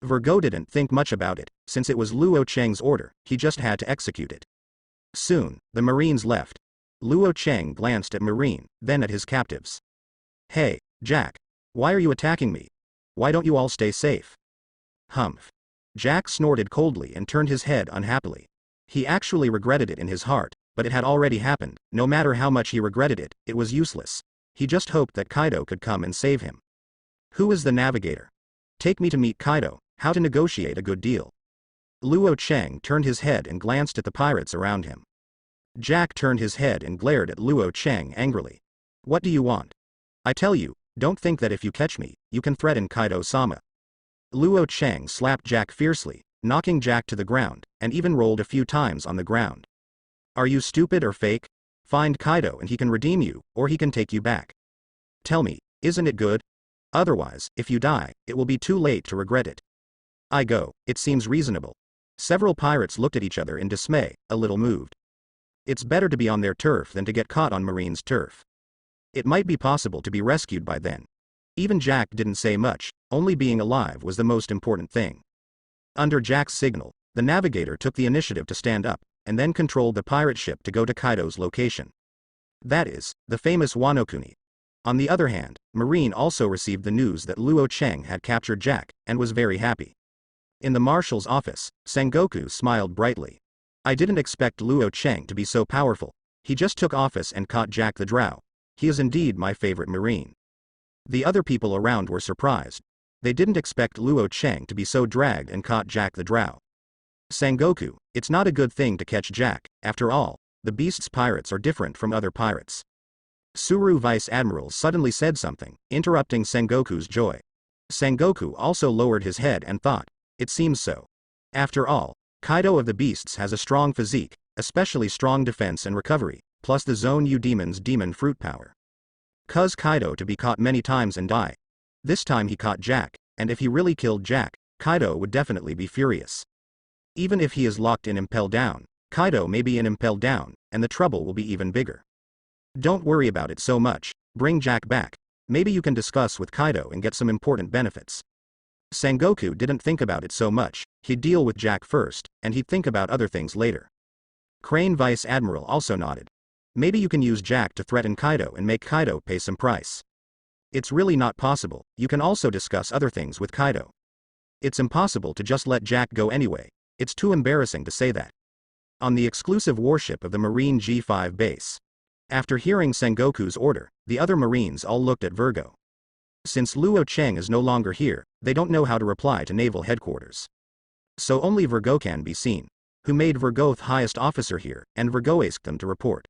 Vergo didn't think much about it, since it was Luo Cheng's order, he just had to execute it. Soon, the Marines left. Luo Cheng glanced at Marine, then at his captives. Hey, Jack. Why are you attacking me? Why don't you all stay safe? Humph. Jack snorted coldly and turned his head unhappily. He actually regretted it in his heart, but it had already happened. No matter how much he regretted it, it was useless. He just hoped that Kaido could come and save him. Who is the navigator? Take me to meet Kaido. How to negotiate a good deal. Luo Cheng turned his head and glanced at the pirates around him. Jack turned his head and glared at Luo Cheng angrily. What do you want? I tell you, don't think that if you catch me, you can threaten Kaido-sama. Luo Cheng slapped Jack fiercely, knocking Jack to the ground, and even rolled a few times on the ground. Are you stupid or fake? Find Kaido and he can redeem you, or he can take you back. Tell me, isn't it good? Otherwise, if you die, it will be too late to regret it. I go, it seems reasonable. Several pirates looked at each other in dismay, a little moved. It's better to be on their turf than to get caught on Marine's turf. It might be possible to be rescued by then. Even Jack didn't say much, only being alive was the most important thing. Under Jack's signal, the navigator took the initiative to stand up, and then controlled the pirate ship to go to Kaido's location. That is, the famous Wano-kuni. On the other hand, Marine also received the news that Luo Cheng had captured Jack, and was very happy. In the marshal's office, Sengoku smiled brightly. I didn't expect Luo Cheng to be so powerful. He just took office and caught Jack the Drow. He is indeed my favorite Marine. The other people around were surprised. They didn't expect Luo Cheng to be so dragged and caught Jack the Drow. Sengoku, it's not a good thing to catch Jack. After all, the Beast's pirates are different from other pirates. Suru Vice Admiral suddenly said something, interrupting Sengoku's joy. Sengoku also lowered his head and thought, it seems so. After all, Kaido of the Beasts has a strong physique, especially strong defense and recovery, plus the Zone U Demon's demon fruit power. Cause Kaido to be caught many times and die. This time he caught Jack, and if he really killed Jack, Kaido would definitely be furious. Even if he is locked in Impel Down, Kaido may be in Impel Down, and the trouble will be even bigger. Don't worry about it so much, bring Jack back. Maybe you can discuss with Kaido and get some important benefits. Sengoku didn't think about it so much, he'd deal with Jack first, and he'd think about other things later. Crane Vice Admiral also nodded. Maybe you can use Jack to threaten Kaido and make Kaido pay some price. It's really not possible, you can also discuss other things with Kaido. It's impossible to just let Jack go anyway, it's too embarrassing to say that. On the exclusive warship of the Marine G5 base. After hearing Sengoku's order, the other Marines all looked at Vergo. Since Luo Cheng is no longer here, they don't know how to reply to naval headquarters. So only Vergo can be seen, who made Vergo the highest officer here, and Vergo asked them to report.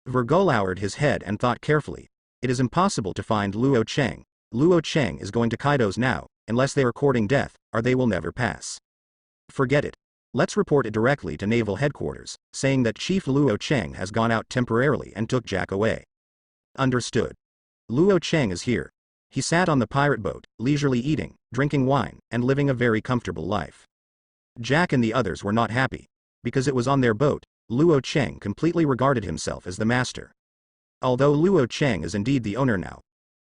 Vergo lowered his head and thought carefully. It is impossible to find Luo Cheng. Luo Cheng is going to Kaido's now, unless they are courting death, or they will never pass. Forget it. Let's report it directly to naval headquarters, saying that Chief Luo Cheng has gone out temporarily and took Jack away. Understood. Luo Cheng is here. He sat on the pirate boat, leisurely eating, drinking wine, and living a very comfortable life. Jack and the others were not happy. Because it was on their boat, Luo Cheng completely regarded himself as the master. Although Luo Cheng is indeed the owner now.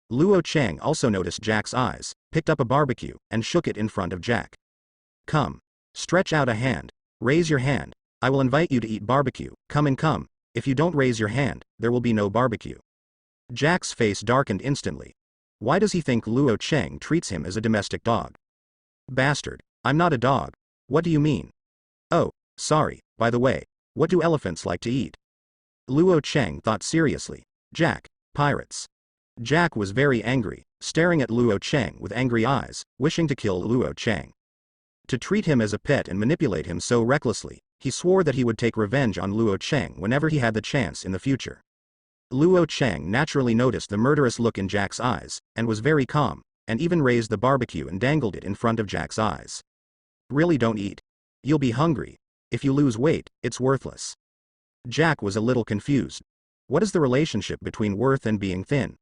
Luo Cheng also noticed Jack's eyes, picked up a barbecue, and shook it in front of Jack. Come. Stretch out a hand. Raise your hand. I will invite you to eat barbecue. Come and come. If you don't raise your hand, there will be no barbecue. Jack's face darkened instantly. Why does he think Luo Cheng treats him as a domestic dog? Bastard. I'm not a dog. What do you mean? Oh, sorry, by the way, what do elephants like to eat? Luo Cheng thought seriously. Jack, pirates. Jack was very angry, staring at Luo Cheng with angry eyes, wishing to kill Luo Cheng. To treat him as a pet and manipulate him so recklessly, he swore that he would take revenge on Luo Cheng whenever he had the chance in the future. Luo Cheng naturally noticed the murderous look in Jack's eyes, and was very calm, and even raised the barbecue and dangled it in front of Jack's eyes. Really don't eat. You'll be hungry. If you lose weight, it's worthless. Jack was a little confused. What is the relationship between worth and being thin?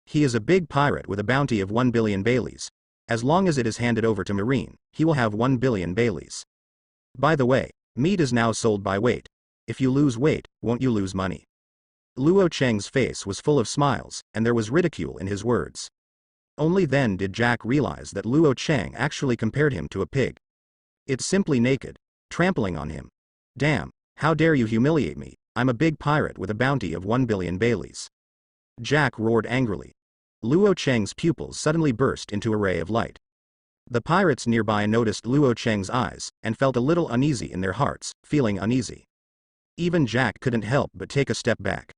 He is a big pirate with a bounty of 1 billion Baileys. As long as it is handed over to Marine, he will have 1 billion Baileys. By the way, meat is now sold by weight. If you lose weight, won't you lose money? Luo Cheng's face was full of smiles, and there was ridicule in his words. Only then did Jack realize that Luo Cheng actually compared him to a pig. It's simply naked, trampling on him. Damn, how dare you humiliate me, I'm a big pirate with a bounty of 1 billion Baileys. Jack roared angrily. Luo Cheng's pupils suddenly burst into a ray of light. The pirates nearby noticed Luo Cheng's eyes, and felt a little uneasy in their hearts, feeling uneasy. Even Jack couldn't help but take a step back.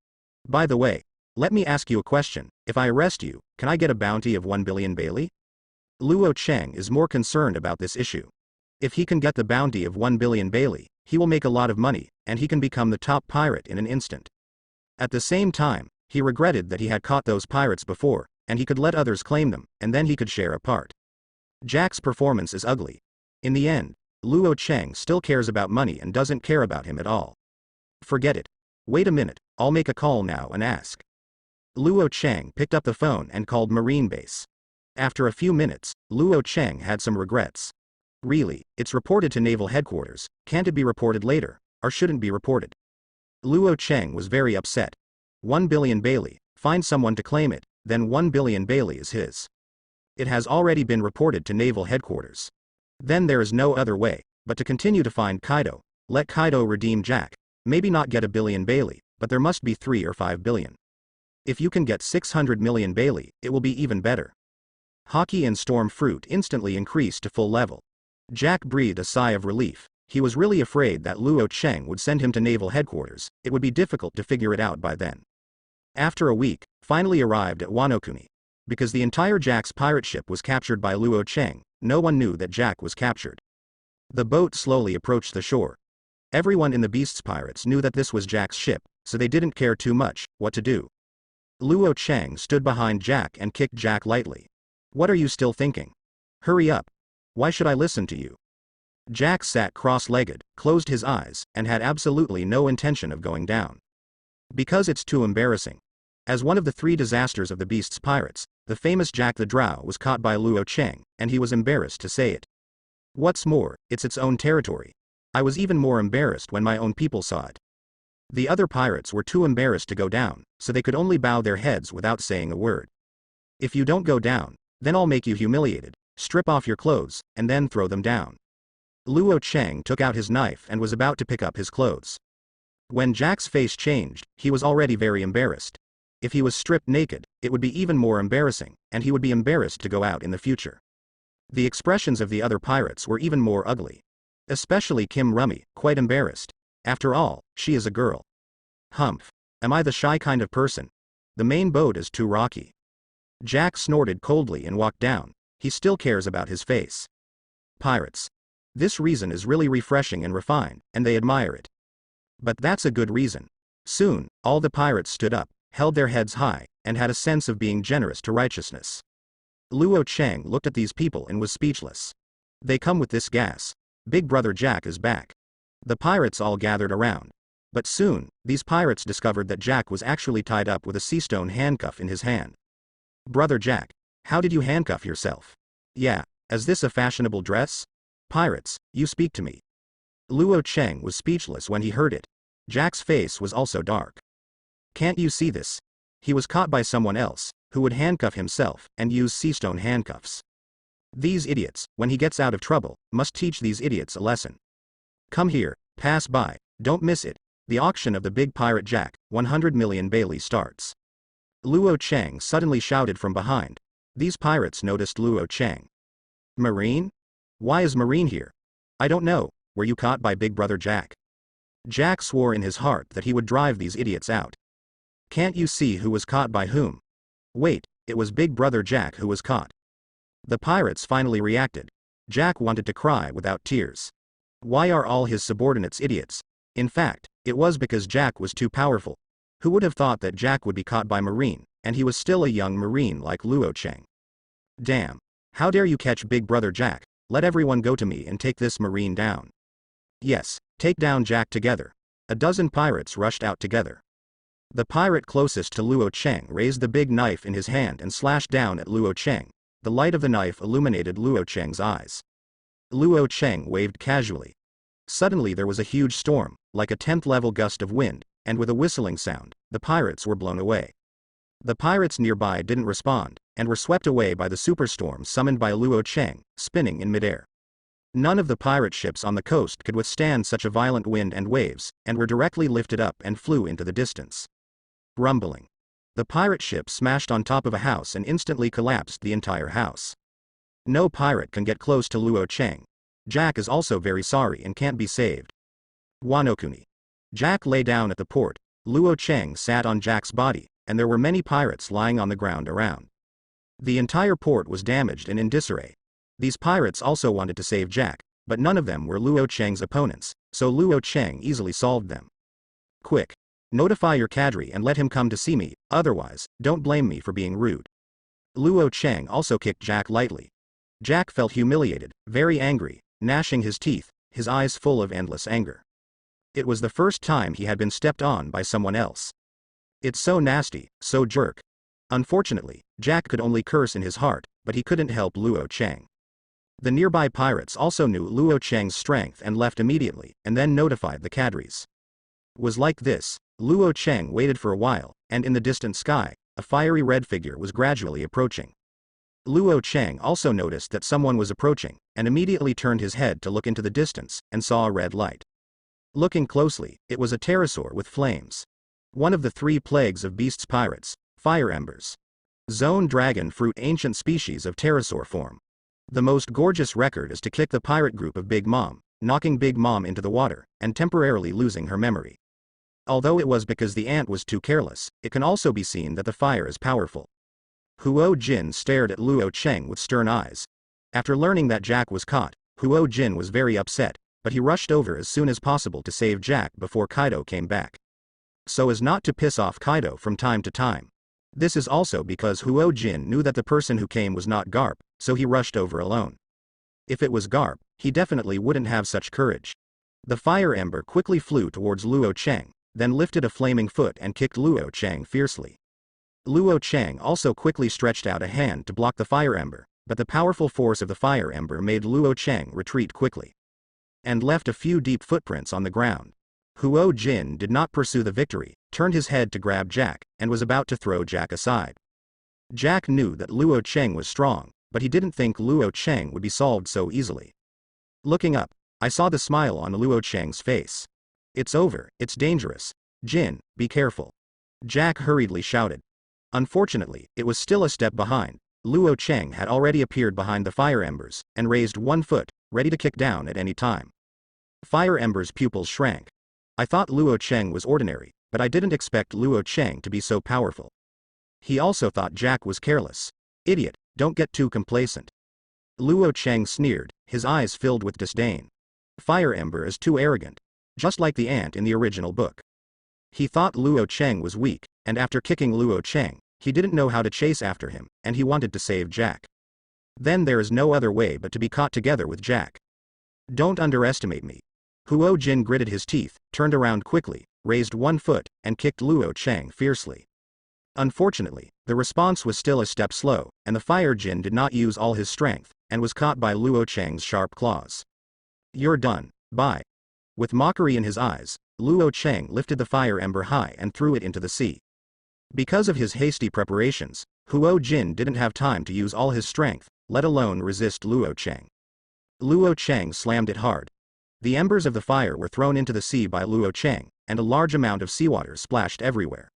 By the way, let me ask you a question, if I arrest you, can I get a bounty of 1 billion Bailey? Luo Cheng is more concerned about this issue. If he can get the bounty of 1 billion Bailey, he will make a lot of money, and he can become the top pirate in an instant. At the same time, he regretted that he had caught those pirates before, and he could let others claim them, and then he could share a part. Jack's performance is ugly. In the end, Luo Cheng still cares about money and doesn't care about him at all. Forget it. Wait a minute, I'll make a call now and ask. Luo Cheng picked up the phone and called Marine Base. After a few minutes, Luo Cheng had some regrets. Really, it's reported to naval headquarters, can't it be reported later, or shouldn't be reported? Luo Cheng was very upset. 1 billion Bailey, find someone to claim it, then 1 billion Bailey is his. It has already been reported to naval headquarters. Then there is no other way, but to continue to find Kaido, let Kaido redeem Jack, maybe not get 1 billion Bailey, but there must be 3 or 5 billion. If you can get 600 million Bailey, it will be even better. Haki and Storm Fruit instantly increased to full level. Jack breathed a sigh of relief. He was really afraid that Luo Cheng would send him to naval headquarters, it would be difficult to figure it out by then. After a week, finally arrived at Wanokuni. Because the entire Jack's pirate ship was captured by Luo Cheng, no one knew that Jack was captured. The boat slowly approached the shore. Everyone in the Beast's pirates knew that this was Jack's ship, so they didn't care too much what to do. Luo Cheng stood behind Jack and kicked Jack lightly. What are you still thinking? Hurry up. Why should I listen to you? Jack sat cross-legged, closed his eyes, and had absolutely no intention of going down. Because it's too embarrassing. As one of the 3 disasters of the Beast's pirates, the famous Jack the Drow was caught by Luo Cheng, and he was embarrassed to say it. What's more, it's its own territory. I was even more embarrassed when my own people saw it. The other pirates were too embarrassed to go down, so they could only bow their heads without saying a word. If you don't go down, then I'll make you humiliated, strip off your clothes, and then throw them down. Luo Cheng took out his knife and was about to pick up his clothes. When Jack's face changed, he was already very embarrassed. If he was stripped naked, it would be even more embarrassing, and he would be embarrassed to go out in the future. The expressions of the other pirates were even more ugly. Especially Kim Rummy, quite embarrassed. After all, she is a girl. Humph. Am I the shy kind of person? The main boat is too rocky. Jack snorted coldly and walked down. He still cares about his face. Pirates. This reason is really refreshing and refined, and they admire it. But that's a good reason. Soon, all the pirates stood up, held their heads high, and had a sense of being generous to righteousness. Luo Cheng looked at these people and was speechless. They come with this gas. Big Brother Jack is back. The pirates all gathered around. But soon, these pirates discovered that Jack was actually tied up with a seastone handcuff in his hand. Brother Jack, how did you handcuff yourself? Yeah, is this a fashionable dress? Pirates, you speak to me. Luo Cheng was speechless when he heard it. Jack's face was also dark. Can't you see this? He was caught by someone else, who would handcuff himself, and use seastone handcuffs. These idiots, when he gets out of trouble, must teach these idiots a lesson. Come here, pass by, don't miss it. The auction of the big pirate Jack, 100 million Bailey starts. Luo Cheng suddenly shouted from behind. These pirates noticed Luo Cheng. Marine? Why is Marine here? I don't know, were you caught by Big Brother Jack? Jack swore in his heart that he would drive these idiots out. Can't you see who was caught by whom? Wait, it was Big Brother Jack who was caught. The pirates finally reacted. Jack wanted to cry without tears. Why are all his subordinates idiots? In fact, it was because Jack was too powerful. Who would have thought that Jack would be caught by Marine, and he was still a young Marine like Luo Cheng? Damn. How dare you catch Big Brother Jack? Let everyone go to me and take this Marine down. Yes, take down Jack together. A dozen pirates rushed out together. The pirate closest to Luo Cheng raised the big knife in his hand and slashed down at Luo Cheng. The light of the knife illuminated Luo Cheng's eyes. Luo Cheng waved casually. Suddenly there was a huge storm, like a 10th level gust of wind, and with a whistling sound, the pirates were blown away. The pirates nearby didn't respond, and were swept away by the superstorm summoned by Luo Cheng, spinning in midair. None of the pirate ships on the coast could withstand such a violent wind and waves, and were directly lifted up and flew into the distance. Rumbling. The pirate ship smashed on top of a house and instantly collapsed the entire house. No pirate can get close to Luo Cheng. Jack is also very sorry and can't be saved. Wanokuni. Jack lay down at the port. Luo Cheng sat on Jack's body, and there were many pirates lying on the ground around. The entire port was damaged and in disarray. These pirates also wanted to save Jack, but none of them were Luo Cheng's opponents, so Luo Cheng easily solved them. Quick. Notify your cadre and let him come to see me, otherwise, don't blame me for being rude. Luo Cheng also kicked Jack lightly. Jack felt humiliated, very angry, gnashing his teeth, his eyes full of endless anger. It was the first time he had been stepped on by someone else. It's so nasty, so jerk. Unfortunately, Jack could only curse in his heart, but he couldn't help Luo Cheng. The nearby pirates also knew Luo Cheng's strength and left immediately, and then notified the cadres. Was like this. Luo Cheng waited for a while, and in the distant sky, a fiery red figure was gradually approaching. Luo Cheng also noticed that someone was approaching, and immediately turned his head to look into the distance, and saw a red light. Looking closely, it was a pterosaur with flames. One of the 3 plagues of Beast's pirates, fire embers. Zone dragon fruit, ancient species of pterosaur form. The most gorgeous record is to kick the pirate group of Big Mom, knocking Big Mom into the water, and temporarily losing her memory. Although it was because the ant was too careless, it can also be seen that the fire is powerful. Huo Jin stared at Luo Cheng with stern eyes. After learning that Jack was caught, Huo Jin was very upset, but he rushed over as soon as possible to save Jack before Kaido came back. So as not to piss off Kaido from time to time. This is also because Huo Jin knew that the person who came was not Garp, so he rushed over alone. If it was Garp, He definitely wouldn't have such courage. The fire ember quickly flew towards Luo Cheng, then lifted a flaming foot and kicked Luo Cheng fiercely. Luo Cheng also quickly stretched out a hand to block the fire ember, but the powerful force of the fire ember made Luo Cheng retreat quickly and left a few deep footprints on the ground. Huo Jin did not pursue the victory, turned his head to grab Jack, and was about to throw Jack aside. Jack knew that Luo Cheng was strong, but he didn't think Luo Cheng would be solved so easily. Looking up, I saw the smile on Luo Cheng's face. It's over, it's dangerous. Jin, be careful. Jack hurriedly shouted. Unfortunately, it was still a step behind. Luo Cheng had already appeared behind the fire embers, and raised one foot, ready to kick down at any time. Fire Ember's pupils shrank. I thought Luo Cheng was ordinary, but I didn't expect Luo Cheng to be so powerful. He also thought Jack was careless. Idiot, don't get too complacent. Luo Cheng sneered, his eyes filled with disdain. Fire Ember is too arrogant. Just like the ant in the original book. He thought Luo Cheng was weak, and after kicking Luo Cheng, he didn't know how to chase after him, and he wanted to save Jack. Then there is no other way but to be caught together with Jack. Don't underestimate me. Huo Jin gritted his teeth, turned around quickly, raised one foot, and kicked Luo Cheng fiercely. Unfortunately, the response was still a step slow, and the Fire Jin did not use all his strength, and was caught by Luo Cheng's sharp claws. You're done, bye. With mockery in his eyes, Luo Cheng lifted the fire ember high and threw it into the sea. Because of his hasty preparations, Huo Jin didn't have time to use all his strength, let alone resist Luo Cheng. Luo Cheng slammed it hard. The embers of the fire were thrown into the sea by Luo Cheng, and a large amount of seawater splashed everywhere.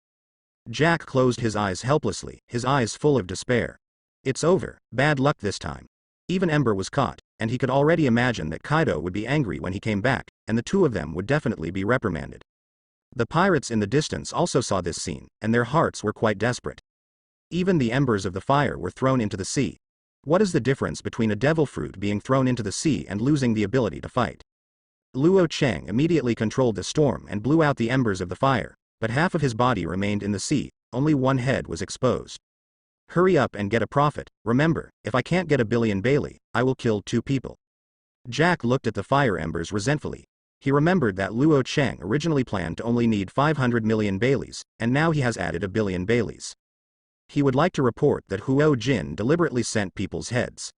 Jack closed his eyes helplessly, his eyes full of despair. It's over, bad luck this time. Even Ember was caught, and he could already imagine that Kaido would be angry when he came back, and the two of them would definitely be reprimanded. The pirates in the distance also saw this scene, and their hearts were quite desperate. Even the embers of the fire were thrown into the sea. What is the difference between a devil fruit being thrown into the sea and losing the ability to fight? Luo Cheng immediately controlled the storm and blew out the embers of the fire, but half of his body remained in the sea, only one head was exposed. Hurry up and get a profit, remember, if I can't get 1 billion Bailey, I will kill 2 people. Jack looked at the fire embers resentfully. He remembered that Luo Cheng originally planned to only need 500 million Baileys, and now he has added 1 billion Baileys. He would like to report that Huo Jin deliberately sent people's heads.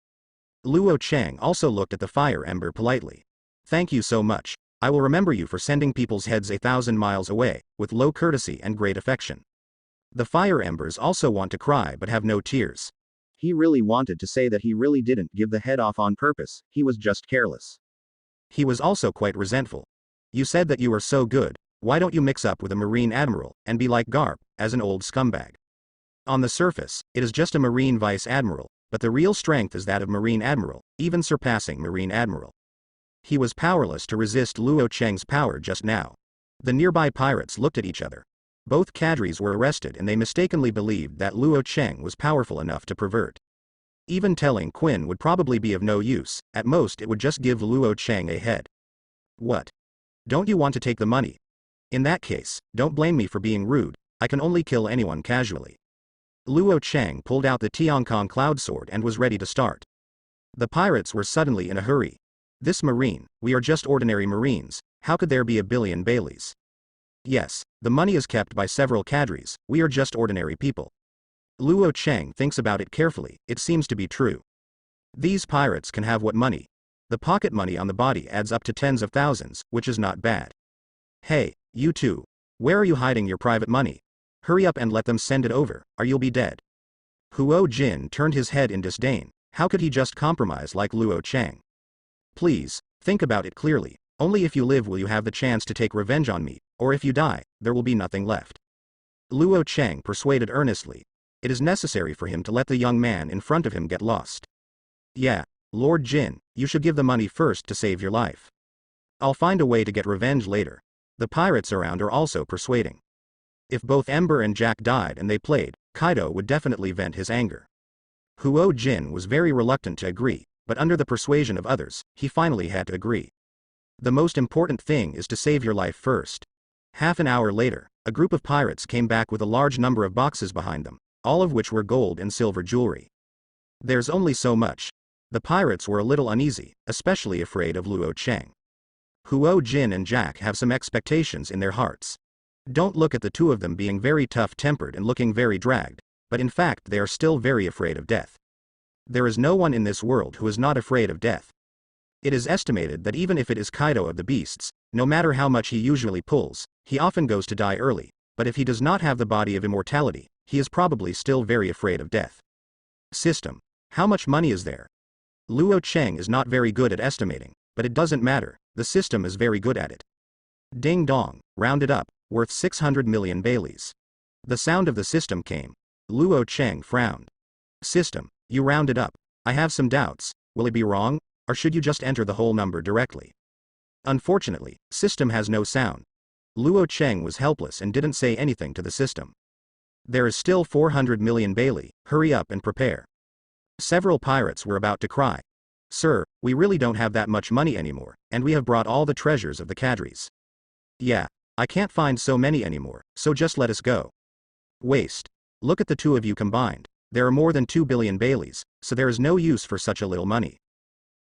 Luo Cheng also looked at the fire ember politely. Thank you so much. I will remember you for sending people's heads 1,000 miles away, with low courtesy and great affection. The fire embers also want to cry but have no tears. He really wanted to say that he really didn't give the head off on purpose, he was just careless. He was also quite resentful. You said that you were so good, why don't you mix up with a Marine Admiral, and be like Garp, as an old scumbag? On the surface, it is just a Marine Vice Admiral, but the real strength is that of Marine Admiral, even surpassing Marine Admiral. He was powerless to resist Luo Cheng's power just now. The nearby pirates looked at each other. Both cadres were arrested and they mistakenly believed that Luo Cheng was powerful enough to pervert. Even telling Quinn would probably be of no use, at most it would just give Luo Cheng a head. What? Don't you want to take the money? In that case, don't blame me for being rude, I can only kill anyone casually. Luo Cheng pulled out the Tiankong Cloud Sword and was ready to start. The pirates were suddenly in a hurry. This Marine, we are just ordinary Marines, how could there be 1 billion Baileys? Yes, the money is kept by several cadres, we are just ordinary people. Luo Cheng thinks about it carefully, it seems to be true. These pirates can have what money? The pocket money on the body adds up to tens of thousands, which is not bad. Hey, you two. Where are you hiding your private money? Hurry up and let them send it over, or you'll be dead. Huo Jin turned his head in disdain, how could he just compromise like Luo Cheng? Please, think about it clearly, only if you live will you have the chance to take revenge on me, or if you die, there will be nothing left. Luo Cheng persuaded earnestly. It is necessary for him to let the young man in front of him get lost. Yeah, Lord Jin, you should give the money first to save your life. I'll find a way to get revenge later. The pirates around are also persuading. If both Ember and Jack died and they played, Kaido would definitely vent his anger. Huo Jin was very reluctant to agree, but under the persuasion of others, he finally had to agree. The most important thing is to save your life first. Half an hour later, a group of pirates came back with a large number of boxes behind them, all of which were gold and silver jewelry. There's only so much. The pirates were a little uneasy, especially afraid of Luo Cheng. Huo Jin and Jack have some expectations in their hearts. Don't look at the two of them being very tough-tempered and looking very dragged, but in fact they are still very afraid of death. There is no one in this world who is not afraid of death. It is estimated that even if it is Kaido of the beasts, no matter how much he usually pulls, he often goes to die early, but if he does not have the body of immortality, he is probably still very afraid of death. System. How much money is there? Luo Cheng is not very good at estimating, but it doesn't matter, the system is very good at it. Ding dong, rounded up, worth 600 million Baileys. The sound of the system came. Luo Cheng frowned. System, you rounded up. I have some doubts, will it be wrong, or should you just enter the whole number directly? Unfortunately, system has no sound. Luo Cheng was helpless and didn't say anything to the system. There is still 400 million Bailey, hurry up and prepare. Several pirates were about to cry. Sir, we really don't have that much money anymore, and we have brought all the treasures of the cadres. Yeah, I can't find so many anymore, so just let us go. Waste. Look at the two of you combined. There are more than 2 billion Baileys, so there is no use for such a little money.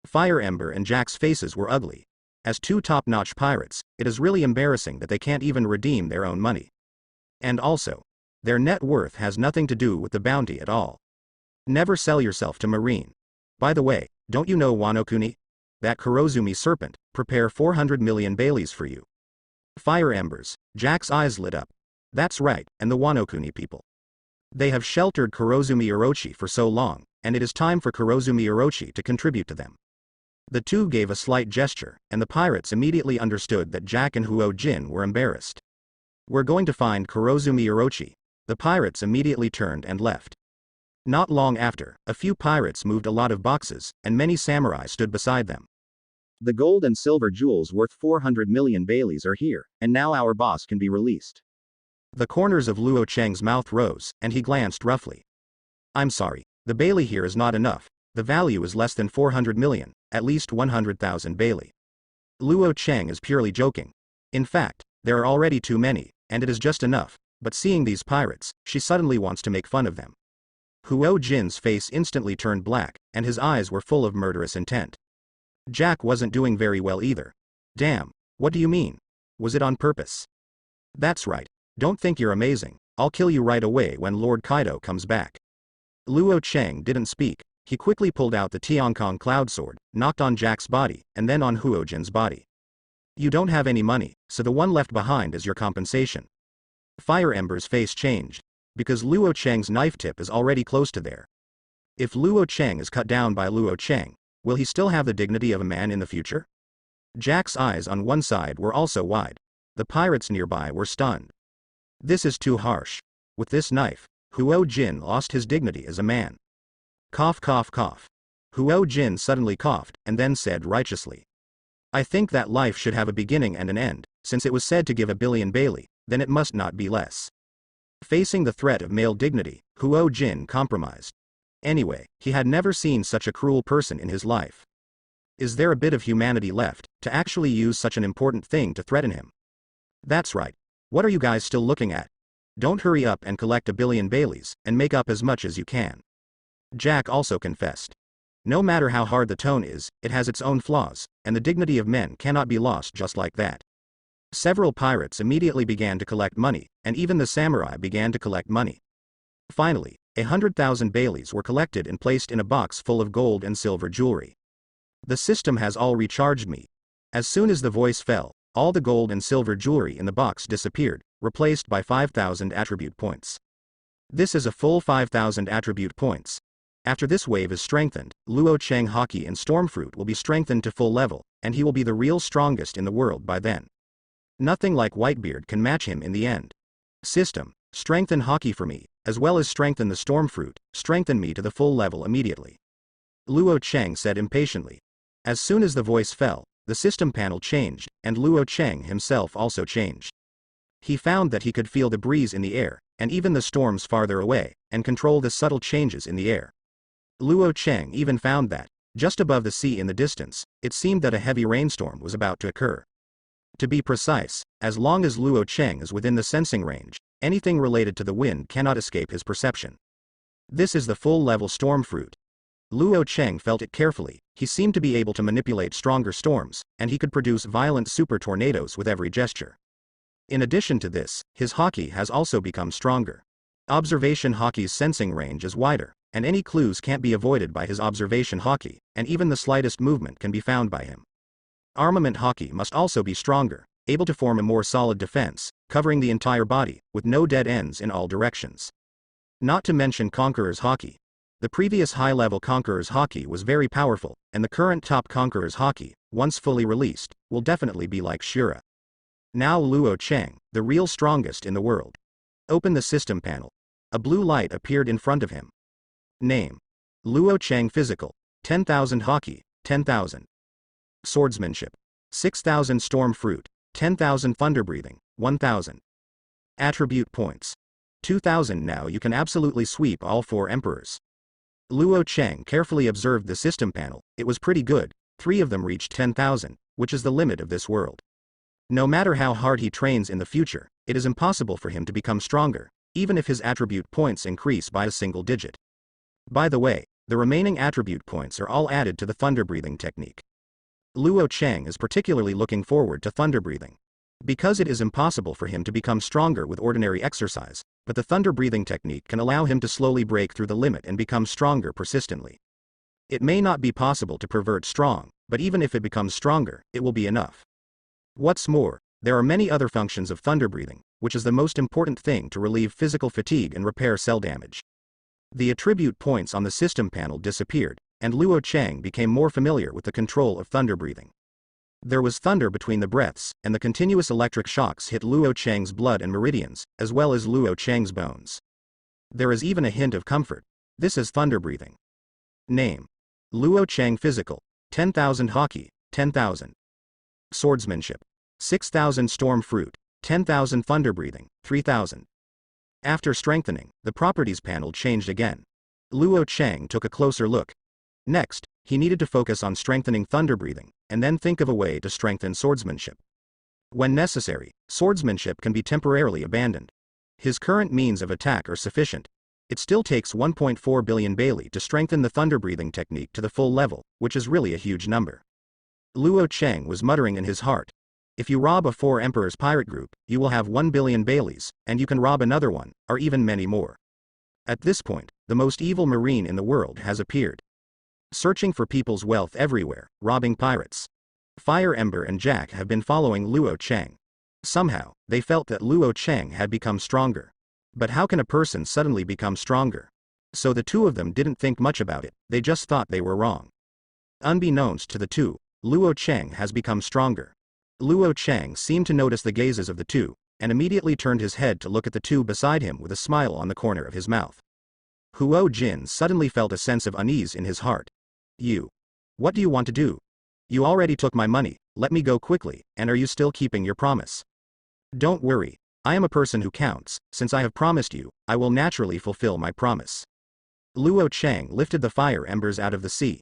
Fire Ember and Jack's faces were ugly. As two top-notch pirates, it is really embarrassing that they can't even redeem their own money. And also, their net worth has nothing to do with the bounty at all. Never sell yourself to Marine. By the way, don't you know Wano-kuni? That Kurozumi serpent, prepare 400 million Baileys for you. Fire Embers, Jack's eyes lit up. That's right, and the Wano-kuni people. They have sheltered Kurozumi Orochi for so long, and it is time for Kurozumi Orochi to contribute to them. The two gave a slight gesture, and the pirates immediately understood that Jack and Huo Jin were embarrassed. We're going to find Kurozumi Orochi. The pirates immediately turned and left. Not long after, a few pirates moved a lot of boxes, and many samurai stood beside them. The gold and silver jewels worth 400 million Baileys are here, and now our boss can be released. The corners of Luo Cheng's mouth rose, and he glanced roughly. I'm sorry, the Bailey here is not enough. The value is less than 400 million, at least 100,000 Bailey. Luo Cheng is purely joking. In fact, there are already too many, and it is just enough, but seeing these pirates, she suddenly wants to make fun of them. Huo Jin's face instantly turned black, and his eyes were full of murderous intent. Jack wasn't doing very well either. Damn, what do you mean? Was it on purpose? That's right. Don't think you're amazing, I'll kill you right away when Lord Kaido comes back. Luo Cheng didn't speak. He quickly pulled out the Tiankong cloud sword, knocked on Jack's body, and then on Huo Jin's body. You don't have any money, so the one left behind is your compensation. Fire Ember's face changed, because Luo Cheng's knife tip is already close to there. If Luo Cheng is cut down by Luo Cheng, will he still have the dignity of a man in the future? Jack's eyes on one side were also wide. The pirates nearby were stunned. This is too harsh. With this knife, Huo Jin lost his dignity as a man. Cough cough cough. Huo Jin suddenly coughed, and then said righteously. I think that life should have a beginning and an end, since it was said to give 1 billion Bailey, then it must not be less. Facing the threat of male dignity, Huo Jin compromised. Anyway, he had never seen such a cruel person in his life. Is there a bit of humanity left, to actually use such an important thing to threaten him? That's right. What are you guys still looking at? Don't hurry up and collect 1 billion Baileys, and make up as much as you can. Jack also confessed. No matter how hard the tone is, it has its own flaws, and the dignity of men cannot be lost just like that. Several pirates immediately began to collect money, and even the samurai began to collect money. Finally, 100,000 Baileys were collected and placed in a box full of gold and silver jewelry. The system has all recharged me. As soon as the voice fell, all the gold and silver jewelry in the box disappeared, replaced by 5,000 attribute points. This is a full 5,000 attribute points. After this wave is strengthened, Luo Cheng Haki and Stormfruit will be strengthened to full level, and he will be the real strongest in the world by then. Nothing like Whitebeard can match him in the end. System, strengthen Haki for me, as well as strengthen the Stormfruit, strengthen me to the full level immediately. Luo Cheng said impatiently. As soon as the voice fell, the system panel changed, and Luo Cheng himself also changed. He found that he could feel the breeze in the air, and even the storms farther away, and control the subtle changes in the air. Luo Cheng even found that, just above the sea in the distance, it seemed that a heavy rainstorm was about to occur. To be precise, as long as Luo Cheng is within the sensing range, anything related to the wind cannot escape his perception. This is the full-level Stormfruit. Luo Cheng felt it carefully. He seemed to be able to manipulate stronger storms, and he could produce violent super tornadoes with every gesture. In addition to this, his haki has also become stronger. Observation haki's sensing range is wider, and any clues can't be avoided by his observation haki, and even the slightest movement can be found by him. Armament haki must also be stronger, able to form a more solid defense, covering the entire body, with no dead ends in all directions. Not to mention Conqueror's haki. The previous high-level Conqueror's haki was very powerful, and the current top Conqueror's haki, once fully released, will definitely be like Shura. Now Luo Cheng, the real strongest in the world. Open the system panel. A blue light appeared in front of him. Name. Luo Cheng Physical. 10,000 haki, 10,000. Swordsmanship. 6,000 Storm Fruit. 10,000 Thunder Breathing, 1,000. Attribute points. 2,000. Now you can absolutely sweep all 4 emperors. Luo Cheng carefully observed the system panel. It was pretty good. 3 of them reached 10,000, which is the limit of this world. No matter how hard he trains in the future, it is impossible for him to become stronger, even if his attribute points increase by a single digit. By the way, the remaining attribute points are all added to the thunder breathing technique. Luo Cheng is particularly looking forward to thunder breathing. Because it is impossible for him to become stronger with ordinary exercise, but the thunder breathing technique can allow him to slowly break through the limit and become stronger persistently. It may not be possible to pervert strong, but even if it becomes stronger, it will be enough. What's more, there are many other functions of thunder breathing, which is the most important thing to relieve physical fatigue and repair cell damage. The attribute points on the system panel disappeared, and Luo Cheng became more familiar with the control of thunder breathing. There was thunder between the breaths, and the continuous electric shocks hit Luo Cheng's blood and meridians, as well as Luo Cheng's bones. There is even a hint of comfort. This is thunder breathing. Name. Luo Cheng Physical. 10,000 haki, 10,000. Swordsmanship. 6,000 Storm Fruit. 10,000 Thunder Breathing, 3,000. After strengthening, the properties panel changed again. Luo Cheng took a closer look. Next, he needed to focus on strengthening thunder breathing, and then think of a way to strengthen swordsmanship. When necessary, swordsmanship can be temporarily abandoned. His current means of attack are sufficient. It still takes 1.4 billion Bailey to strengthen the thunder breathing technique to the full level, which is really a huge number. Luo Cheng was muttering in his heart. If you rob a 4 Emperors pirate group, you will have 1 billion Baileys, and you can rob another one, or even many more. At this point, the most evil marine in the world has appeared. Searching for people's wealth everywhere, robbing pirates. Fire Ember and Jack have been following Luo Cheng. Somehow, they felt that Luo Cheng had become stronger. But how can a person suddenly become stronger? So the two of them didn't think much about it, they just thought they were wrong. Unbeknownst to the two, Luo Cheng has become stronger. Luo Cheng seemed to notice the gazes of the two, and immediately turned his head to look at the two beside him with a smile on the corner of his mouth. Huo Jin suddenly felt a sense of unease in his heart. You. What do you want to do? You already took my money, let me go quickly, and are you still keeping your promise? Don't worry, I am a person who counts, since I have promised you, I will naturally fulfill my promise. Luo Cheng lifted the fire embers out of the sea.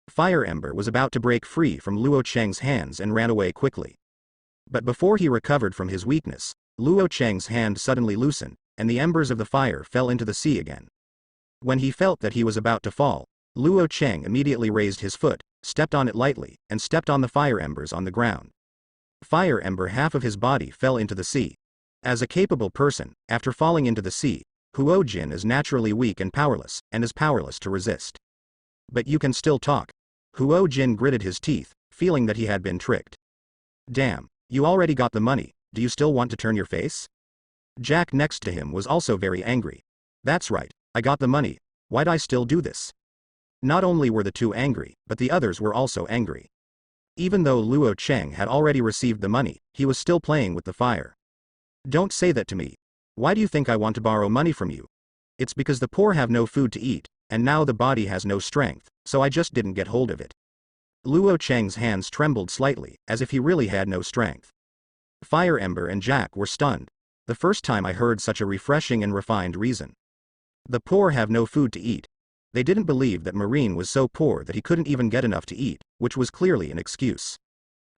Fire Ember was about to break free from Luo Cheng's hands and ran away quickly. But before he recovered from his weakness, Luo Cheng's hand suddenly loosened, and the embers of the fire fell into the sea again. When he felt that he was about to fall, Luo Cheng immediately raised his foot, stepped on it lightly, and stepped on the fire embers on the ground. Fire Ember half of his body fell into the sea. As a capable person, after falling into the sea, Huo Jin is naturally weak and is powerless to resist. But you can still talk. Huo Jin gritted his teeth, feeling that he had been tricked. Damn, you already got the money, do you still want to turn your face? Jack next to him was also very angry. That's right, I got the money, why'd I still do this? Not only were the two angry, but the others were also angry. Even though Luo Cheng had already received the money, he was still playing with the fire. Don't say that to me. Why do you think I want to borrow money from you? It's because the poor have no food to eat, and now the body has no strength, so I just didn't get hold of it. Luo Cheng's hands trembled slightly, as if he really had no strength. Fire Ember and Jack were stunned. The first time I heard such a refreshing and refined reason. The poor have no food to eat. They didn't believe that Marine was so poor that he couldn't even get enough to eat, which was clearly an excuse.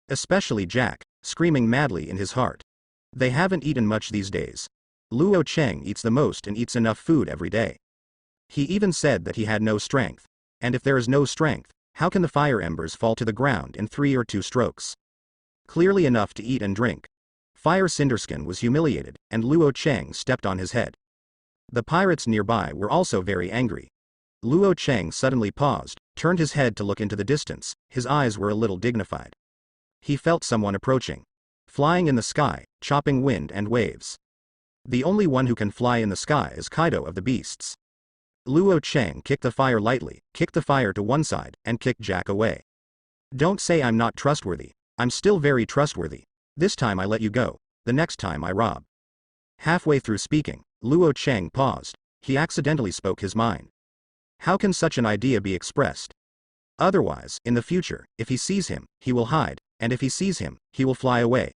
Especially Jack, screaming madly in his heart. They haven't eaten much these days. Luo Cheng eats the most and eats enough food every day. He even said that he had no strength. And if there is no strength, how can the fire embers fall to the ground in 3 or 2 strokes? Clearly enough to eat and drink. Fire Cinderskin was humiliated, and Luo Cheng stepped on his head. The pirates nearby were also very angry. Luo Cheng suddenly paused, turned his head to look into the distance, his eyes were a little dignified. He felt someone approaching. Flying in the sky, chopping wind and waves. The only one who can fly in the sky is Kaido of the beasts. Luo Cheng kicked the fire lightly, kicked the fire to one side, and kicked Jack away. Don't say I'm not trustworthy. I'm still very trustworthy. This time I let you go, the next time I rob. Halfway through speaking, Luo Cheng paused. He accidentally spoke his mind. How can such an idea be expressed? Otherwise, in the future, if he sees him, he will hide, and if he sees him, he will fly away.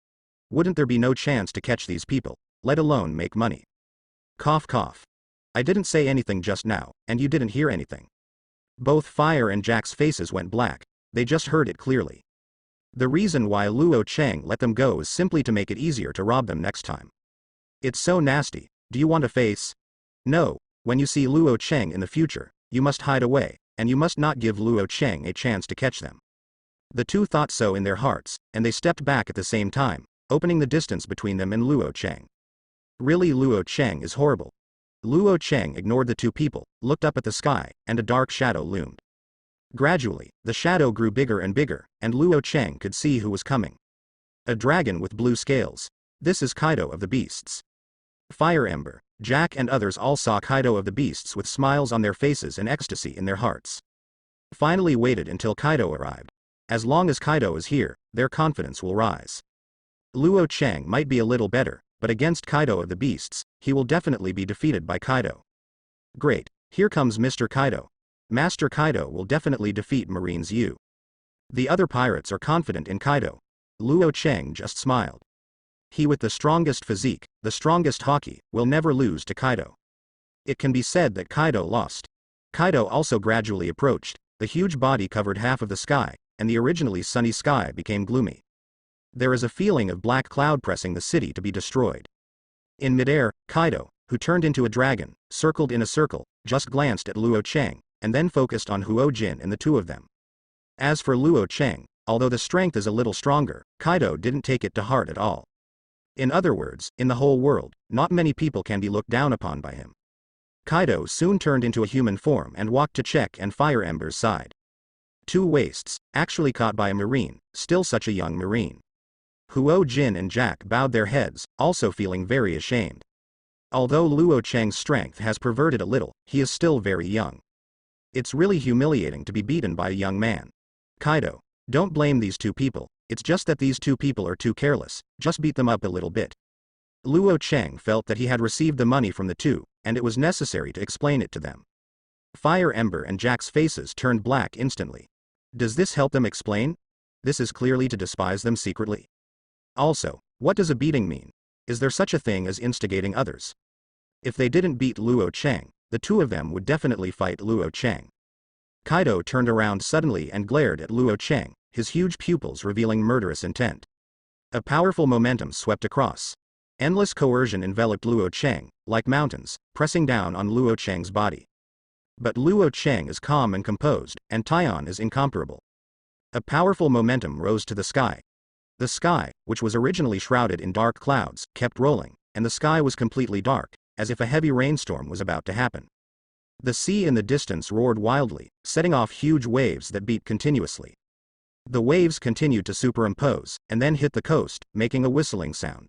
Wouldn't there be no chance to catch these people, let alone make money? Cough cough. I didn't say anything just now, and you didn't hear anything. Both Fire and Jack's faces went black, they just heard it clearly. The reason why Luo Cheng let them go is simply to make it easier to rob them next time. It's so nasty, do you want a face? No, when you see Luo Cheng in the future, you must hide away, and you must not give Luo Cheng a chance to catch them. The two thought so in their hearts, and they stepped back at the same time, opening the distance between them and Luo Cheng. Really, Luo Cheng is horrible. Luo Cheng ignored the two people, looked up at the sky, and a dark shadow loomed. Gradually, the shadow grew bigger and bigger, and Luo Cheng could see who was coming. A dragon with blue scales. This is Kaido of the beasts. Fire Ember, Jack and others all saw Kaido of the beasts with smiles on their faces and ecstasy in their hearts. Finally waited until Kaido arrived. As long as Kaido is here, their confidence will rise. Luo Cheng might be a little better, but against Kaido of the beasts, he will definitely be defeated by Kaido. Great, here comes Mr. Kaido. Master Kaido will definitely defeat Marine's U. The other pirates are confident in Kaido. Luo Cheng just smiled. He with the strongest physique, the strongest haki, will never lose to Kaido. It can be said that Kaido lost. Kaido also gradually approached, the huge body covered half of the sky, and the originally sunny sky became gloomy. There is a feeling of black cloud pressing the city to be destroyed. In midair, Kaido, who turned into a dragon, circled in a circle, just glanced at Luo Cheng, and then focused on Huo Jin and the two of them. As for Luo Cheng, although the strength is a little stronger, Kaido didn't take it to heart at all. In other words, in the whole world, not many people can be looked down upon by him. Kaido soon turned into a human form and walked to Jack and Fire Ember's side. Two wastes, actually caught by a marine, still such a young marine. Huo Jin and Jack bowed their heads, also feeling very ashamed. Although Luo Cheng's strength has perverted a little, he is still very young. It's really humiliating to be beaten by a young man. Kaido, don't blame these two people, it's just that these two people are too careless, just beat them up a little bit. Luo Cheng felt that he had received the money from the two, and it was necessary to explain it to them. Fire Ember and Jack's faces turned black instantly. Does this help them explain? This is clearly to despise them secretly. Also, what does a beating mean? Is there such a thing as instigating others? If they didn't beat Luo Cheng, the two of them would definitely fight Luo Cheng. Kaido turned around suddenly and glared at Luo Cheng, his huge pupils revealing murderous intent. A powerful momentum swept across. Endless coercion enveloped Luo Cheng, like mountains, pressing down on Luo Cheng's body. But Luo Cheng is calm and composed, and Taion is incomparable. A powerful momentum rose to the sky. The sky, which was originally shrouded in dark clouds, kept rolling, and the sky was completely dark, as if a heavy rainstorm was about to happen. The sea in the distance roared wildly, setting off huge waves that beat continuously. The waves continued to superimpose, and then hit the coast, making a whistling sound.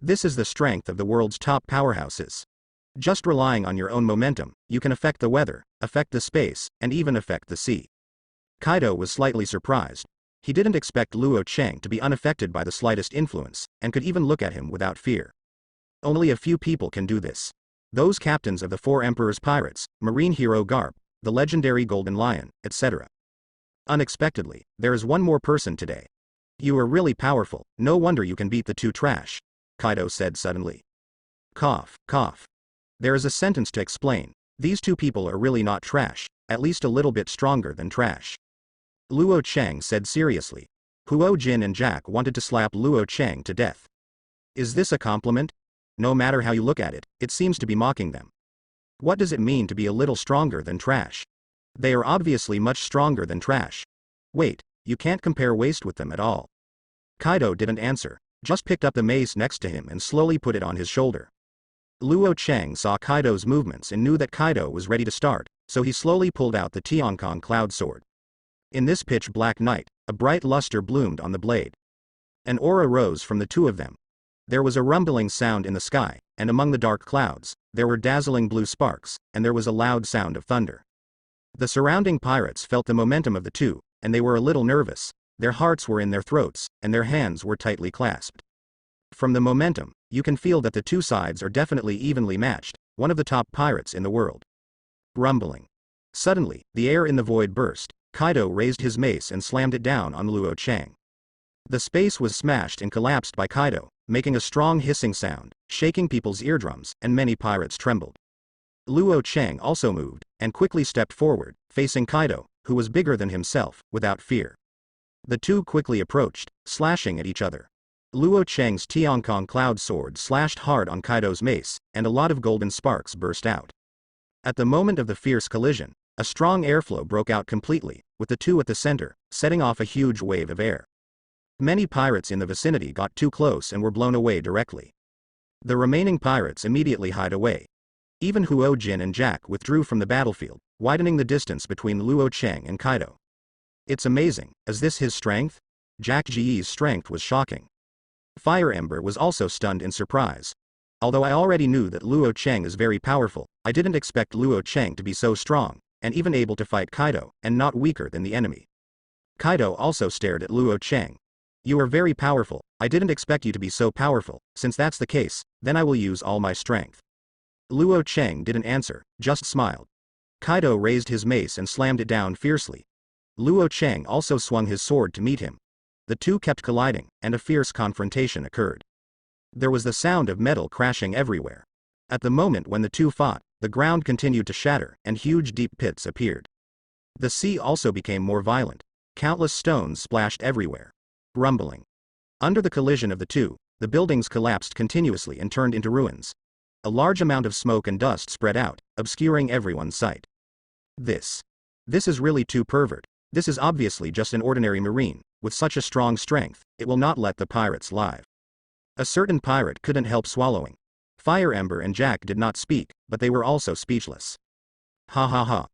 This is the strength of the world's top powerhouses. Just relying on your own momentum, you can affect the weather, affect the space, and even affect the sea. Kaido was slightly surprised. He didn't expect Luo Cheng to be unaffected by the slightest influence, and could even look at him without fear. Only a few people can do this. Those captains of the Four Emperors' pirates, marine hero Garp, the legendary Golden Lion, etc. Unexpectedly, there is one more person today. You are really powerful, no wonder you can beat the two trash, Kaido said suddenly. Cough, cough. There is a sentence to explain. These two people are really not trash, at least a little bit stronger than trash. Luo Cheng said seriously. Huo Jin and Jack wanted to slap Luo Cheng to death. Is this a compliment? No matter how you look at it, it seems to be mocking them. What does it mean to be a little stronger than trash? They are obviously much stronger than trash. Wait, you can't compare waste with them at all. Kaido didn't answer, just picked up the mace next to him and slowly put it on his shoulder. Luo Cheng saw Kaido's movements and knew that Kaido was ready to start, so he slowly pulled out the Tiankong Cloud Sword. In this pitch-black night, a bright luster bloomed on the blade. An aura rose from the two of them. There was a rumbling sound in the sky, and among the dark clouds, there were dazzling blue sparks, and there was a loud sound of thunder. The surrounding pirates felt the momentum of the two, and they were a little nervous. Their hearts were in their throats, and their hands were tightly clasped. From the momentum, you can feel that the two sides are definitely evenly matched, one of the top pirates in the world. Rumbling. Suddenly, the air in the void burst. Kaido raised his mace and slammed it down on Luo Cheng. The space was smashed and collapsed by Kaido, making a strong hissing sound, shaking people's eardrums, and many pirates trembled. Luo Cheng also moved, and quickly stepped forward, facing Kaido, who was bigger than himself, without fear. The two quickly approached, slashing at each other. Luo Cheng's Tiankong Cloud Sword slashed hard on Kaido's mace, and a lot of golden sparks burst out. At the moment of the fierce collision, a strong airflow broke out completely, with the two at the center, setting off a huge wave of air. Many pirates in the vicinity got too close and were blown away directly. The remaining pirates immediately hid away. Even Huo Jin and Jack withdrew from the battlefield, widening the distance between Luo Cheng and Kaido. It's amazing, is this his strength? Jack Ji's strength was shocking. Fire Ember was also stunned in surprise. Although I already knew that Luo Cheng is very powerful, I didn't expect Luo Cheng to be so strong, and even able to fight Kaido, and not weaker than the enemy. Kaido also stared at Luo Cheng. You are very powerful, I didn't expect you to be so powerful. Since that's the case, then I will use all my strength. Luo Cheng didn't answer, just smiled. Kaido raised his mace and slammed it down fiercely. Luo Cheng also swung his sword to meet him. The two kept colliding, and a fierce confrontation occurred. There was the sound of metal crashing everywhere. At the moment when the two fought, the ground continued to shatter, and huge deep pits appeared. The sea also became more violent. Countless stones splashed everywhere. Rumbling. Under the collision of the two, the buildings collapsed continuously and turned into ruins. A large amount of smoke and dust spread out, obscuring everyone's sight. This is really too pervert. This is obviously just an ordinary marine. With such a strong strength, it will not let the pirates live. A certain pirate couldn't help swallowing. Fire Ember and Jack did not speak, but they were also speechless. Ha ha ha.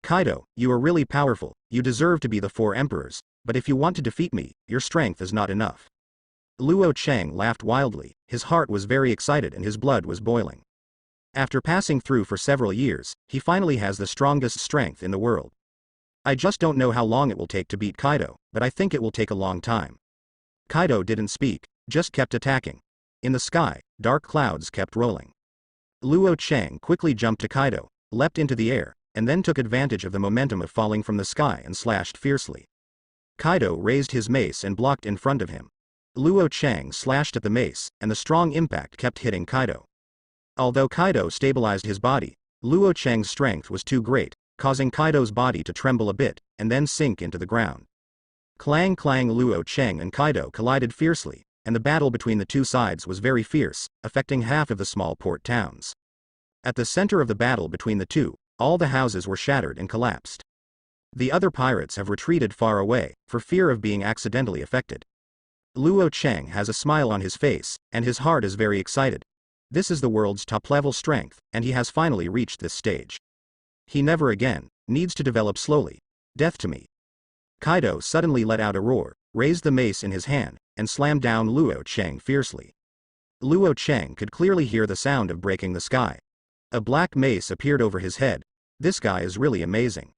Kaido, you are really powerful, you deserve to be the four emperors, but if you want to defeat me, your strength is not enough. Luo Cheng laughed wildly, his heart was very excited and his blood was boiling. After passing through for several years, he finally has the strongest strength in the world. I just don't know how long it will take to beat Kaido, but I think it will take a long time. Kaido didn't speak, just kept attacking. In the sky, dark clouds kept rolling. Luo Cheng quickly jumped to Kaido, leapt into the air, and then took advantage of the momentum of falling from the sky and slashed fiercely. Kaido raised his mace and blocked in front of him. Luo Cheng slashed at the mace, and the strong impact kept hitting Kaido. Although Kaido stabilized his body, Luo Cheng's strength was too great, causing Kaido's body to tremble a bit, and then sink into the ground. Clang clang. Luo Cheng and Kaido collided fiercely, and the battle between the two sides was very fierce, affecting half of the small port towns. At the center of the battle between the two, all the houses were shattered and collapsed. The other pirates have retreated far away, for fear of being accidentally affected. Luo Cheng has a smile on his face, and his heart is very excited. This is the world's top-level strength, and he has finally reached this stage. He never again needs to develop slowly. Death to me. Kaido suddenly let out a roar, raised the mace in his hand, and slammed down Luo Cheng fiercely. Luo Cheng could clearly hear the sound of breaking the sky. A black mace appeared over his head. This guy is really amazing.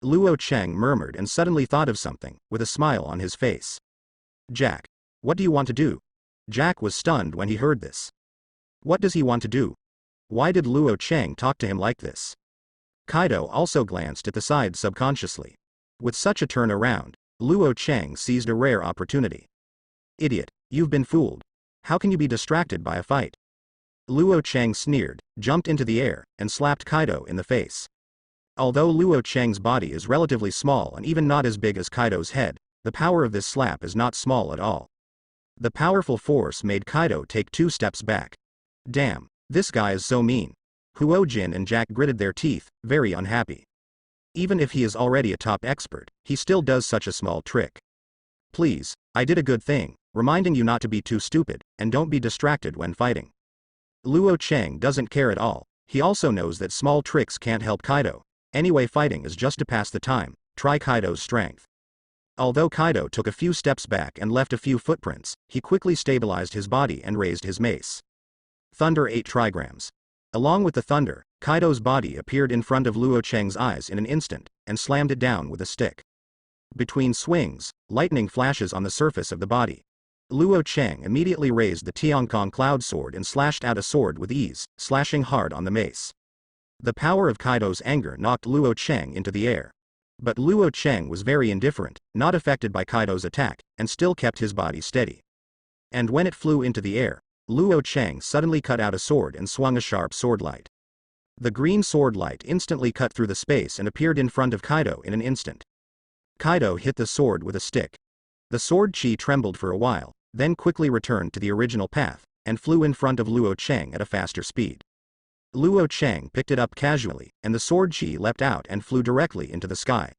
Luo Cheng murmured and suddenly thought of something, with a smile on his face. Jack. What do you want to do? Jack was stunned when he heard this. What does he want to do? Why did Luo Cheng talk to him like this? Kaido also glanced at the side subconsciously. With such a turn around, Luo Cheng seized a rare opportunity. Idiot, you've been fooled. How can you be distracted by a fight? Luo Cheng sneered, jumped into the air, and slapped Kaido in the face. Although Luo Cheng's body is relatively small and even not as big as Kaido's head, the power of this slap is not small at all. The powerful force made Kaido take 2 steps back. Damn, this guy is so mean. Huo Jin and Jack gritted their teeth, very unhappy. Even if he is already a top expert, he still does such a small trick. Please, I did a good thing, reminding you not to be too stupid, and don't be distracted when fighting. Luo Cheng doesn't care at all. He also knows that small tricks can't help Kaido. Anyway, fighting is just to pass the time. Try Kaido's strength. Although Kaido took a few steps back and left a few footprints, he quickly stabilized his body and raised his mace. Thunder 8 trigrams. Along with the thunder, Kaido's body appeared in front of Luo Cheng's eyes in an instant, and slammed it down with a stick. Between swings, lightning flashes on the surface of the body. Luo Cheng immediately raised the Tiankong Cloud Sword and slashed out a sword with ease, slashing hard on the mace. The power of Kaido's anger knocked Luo Cheng into the air. But Luo Cheng was very indifferent, not affected by Kaido's attack, and still kept his body steady. And when it flew into the air, Luo Cheng suddenly cut out a sword and swung a sharp sword light. The green sword light instantly cut through the space and appeared in front of Kaido in an instant. Kaido hit the sword with a stick. The sword chi trembled for a while, then quickly returned to the original path, and flew in front of Luo Cheng at a faster speed. Luo Cheng picked it up casually, and the sword chi leapt out and flew directly into the sky.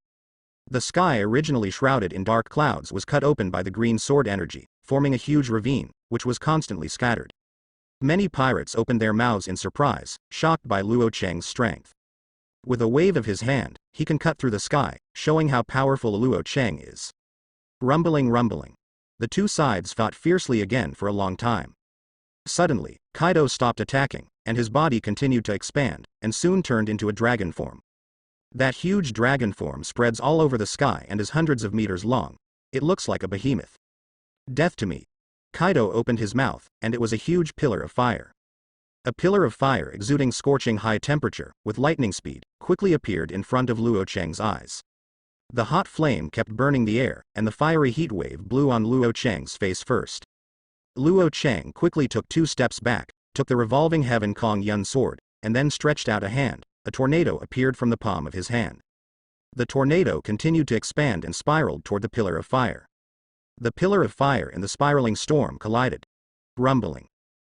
The sky, originally shrouded in dark clouds, was cut open by the green sword energy, forming a huge ravine, which was constantly scattered. Many pirates opened their mouths in surprise, shocked by Luo Cheng's strength. With a wave of his hand, he can cut through the sky, showing how powerful Luo Cheng is. Rumbling, rumbling. The two sides fought fiercely again for a long time. Suddenly, Kaido stopped attacking, and his body continued to expand, and soon turned into a dragon form. That huge dragon form spreads all over the sky and is hundreds of meters long. It looks like a behemoth. Death to me. Kaido opened his mouth, and it was a huge pillar of fire. A pillar of fire exuding scorching high temperature, with lightning speed, quickly appeared in front of Luo Cheng's eyes. The hot flame kept burning the air, and the fiery heat wave blew on Luo Cheng's face first. Luo Cheng quickly took 2 steps back, took the revolving Heaven Kong Yun sword, and then stretched out a hand. A tornado appeared from the palm of his hand. The tornado continued to expand and spiraled toward the pillar of fire. The pillar of fire and the spiraling storm collided. Rumbling.